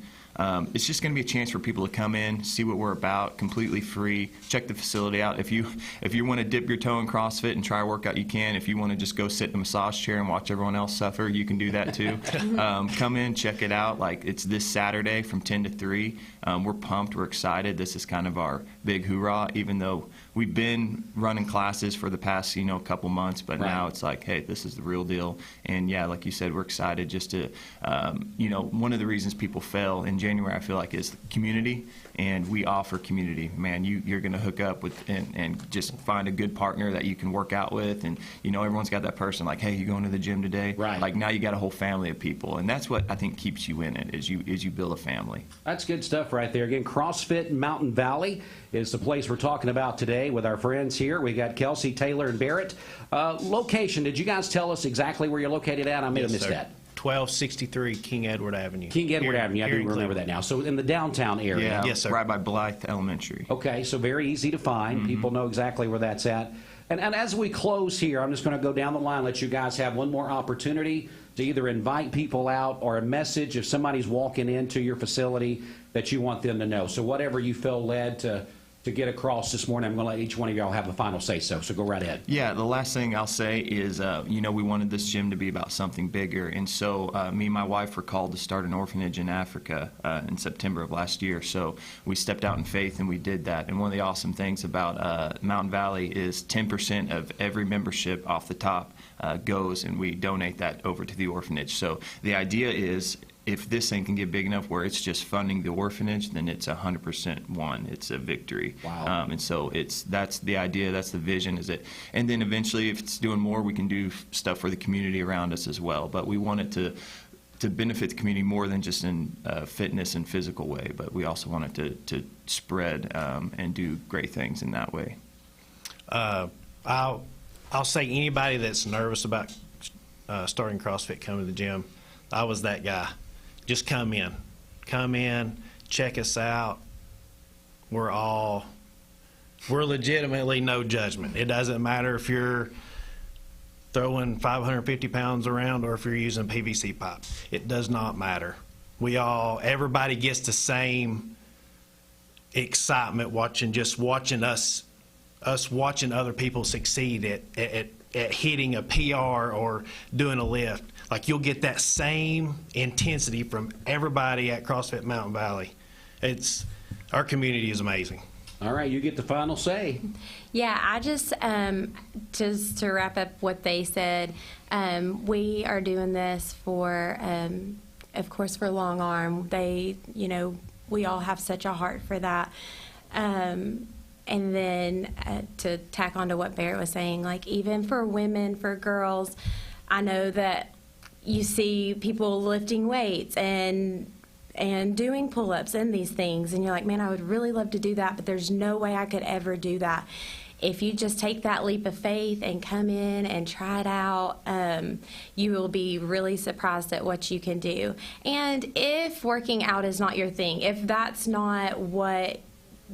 It's just going to be a chance for people to come in, see what we're about, completely free, check the facility out. If you want to dip your toe in CrossFit and try a workout, you can. If you want to just go sit in a massage chair and watch everyone else suffer, you can do that too. Come in, check it out. Like, it's this Saturday from 10 to 3. We're pumped. We're excited. This is kind of our big hoorah, even though we've been running classes for the past, couple months, but now it's like, hey, this is the real deal. And yeah, like you said, we're excited just to, one of the reasons people fail in January, I feel like, is community, and we offer community. Man, you're going to hook up with and just find a good partner that you can work out with, and everyone's got that person like, hey, you going to the gym today? Right. Like, now you got a whole family of people, and that's what I think keeps you in it, is you build a family. That's good stuff right there. Again, CrossFit Mountain Valley is the place we're talking about today with our friends here. We got Kelcey, Taylor, and Barrett. Location, did you guys tell us exactly where you're located at? I may have missed that. 1263 King Edward Avenue. King Edward Avenue, I do remember that now. So in the downtown area. Yeah, yes, sir. Right by Blythe Elementary. Okay, so very easy to find. People know exactly where that's at. And as we close here, I'm just going to go down the line, let you guys have one more opportunity to either invite people out or a message if somebody's walking into your facility that you want them to know. So whatever you feel led to get across this morning, I'm going to let each one of y'all have a final say-so. So go right ahead. Yeah, the last thing I'll say is, we wanted this gym to be about something bigger. And so me and my wife were called to start an orphanage in Africa in September of last year. So we stepped out in faith and we did that. And one of the awesome things about Mountain Valley is 10% of every membership off the top goes, and we donate that over to the orphanage. So the idea is, if this thing can get big enough where it's just funding the orphanage, then it's 100% won. It's a victory. Wow. And so that's the idea, that's the vision, and then eventually, if it's doing more, we can do stuff for the community around us as well. But we want it to benefit the community more than just in fitness and physical way, but we also want it to spread and do great things in that way. I'll say anybody that's nervous about starting CrossFit, come to the gym. I was that guy. Just come in, check us out. We're legitimately no judgment. It doesn't matter if you're throwing 550 pounds around or if you're using PVC pipe. It does not matter. Everybody gets the same excitement watching us watching other people succeed at hitting a PR or doing a lift. Like, you'll get that same intensity from everybody at CrossFit Mountain Valley. Our community is amazing. All right, you get the final say. Yeah, I just to wrap up what they said, we are doing this for, of course, for Long Arm. We all have such a heart for that. And then to tack on to what Barrett was saying, like, even for women, for girls, I know that you see people lifting weights and doing pull-ups and these things, and you're like, man, I would really love to do that, but there's no way I could ever do that. If you just take that leap of faith and come in and try it out, you will be really surprised at what you can do. And if working out is not your thing, if that's not what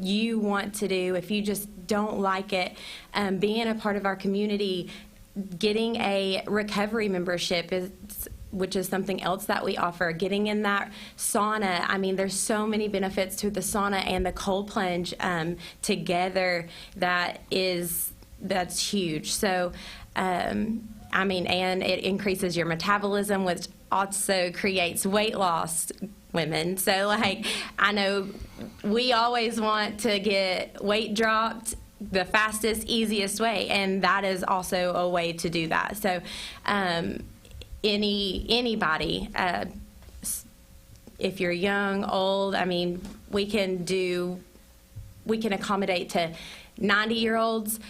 you want to do, if you just don't like it, being a part of our community, getting a recovery membership which is something else that we offer. Getting in that sauna, I mean, there's so many benefits to the sauna and the cold plunge together that's huge. So, I mean, and it increases your metabolism, which also creates weight loss, women. So, like, I know we always want to get weight dropped the fastest, easiest way, and that is also a way to do that. So, anybody, if you're young, old, I mean, we can accommodate to 90-year-olds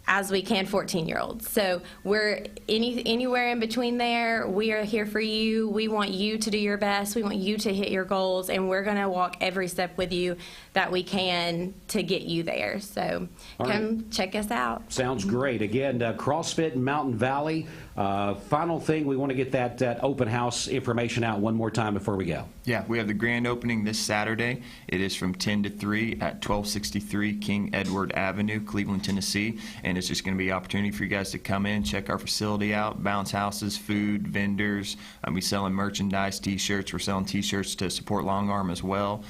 as we can 14-year-olds. So we're anywhere in between there. We are here for you. We want you to do your best. We want you to hit your goals, and we're going to walk every step with you that we can to get you there. So come check us out. Sounds great. Again, CrossFit Mountain Valley. Final thing, we want to get that open house information out one more time before we go. Yeah, we have the grand opening this Saturday. It is from 10 to 3 at 1263 King Edward Avenue, Cleveland, Tennessee. And it's just going to be an opportunity for you guys to come in, check our facility out, bounce houses, food, vendors. We're selling merchandise, T-shirts. We're selling T-shirts to support Long Arm as well.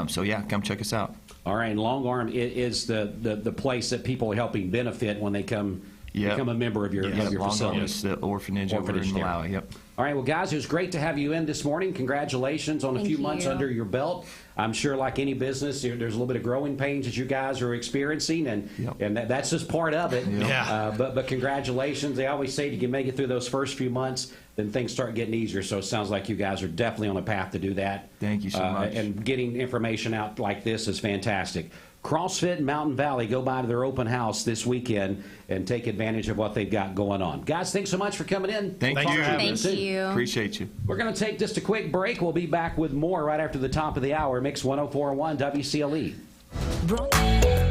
So, yeah, come check us out. All right, and Long Arm is the place that people are helping benefit when they come become a member of your facility. It's the orphanage over in Malawi. Yep. All right, well, guys, it was great to have you in this morning. Congratulations on a few months under your belt. I'm sure, like any business, there's a little bit of growing pains that you guys are experiencing, and that's just part of it. But congratulations. They always say you can make it through those first few months, then things start getting easier. So it sounds like you guys are definitely on a path to do that. Thank you so much. And getting information out like this is fantastic. CrossFit Mountain Valley, go by to their open house this weekend and take advantage of what they've got going on. Guys, thanks so much for coming in. Thank you. Thank you. Appreciate you. We're going to take just a quick break. We'll be back with more right after the top of the hour. Mix 104.1 WCLE.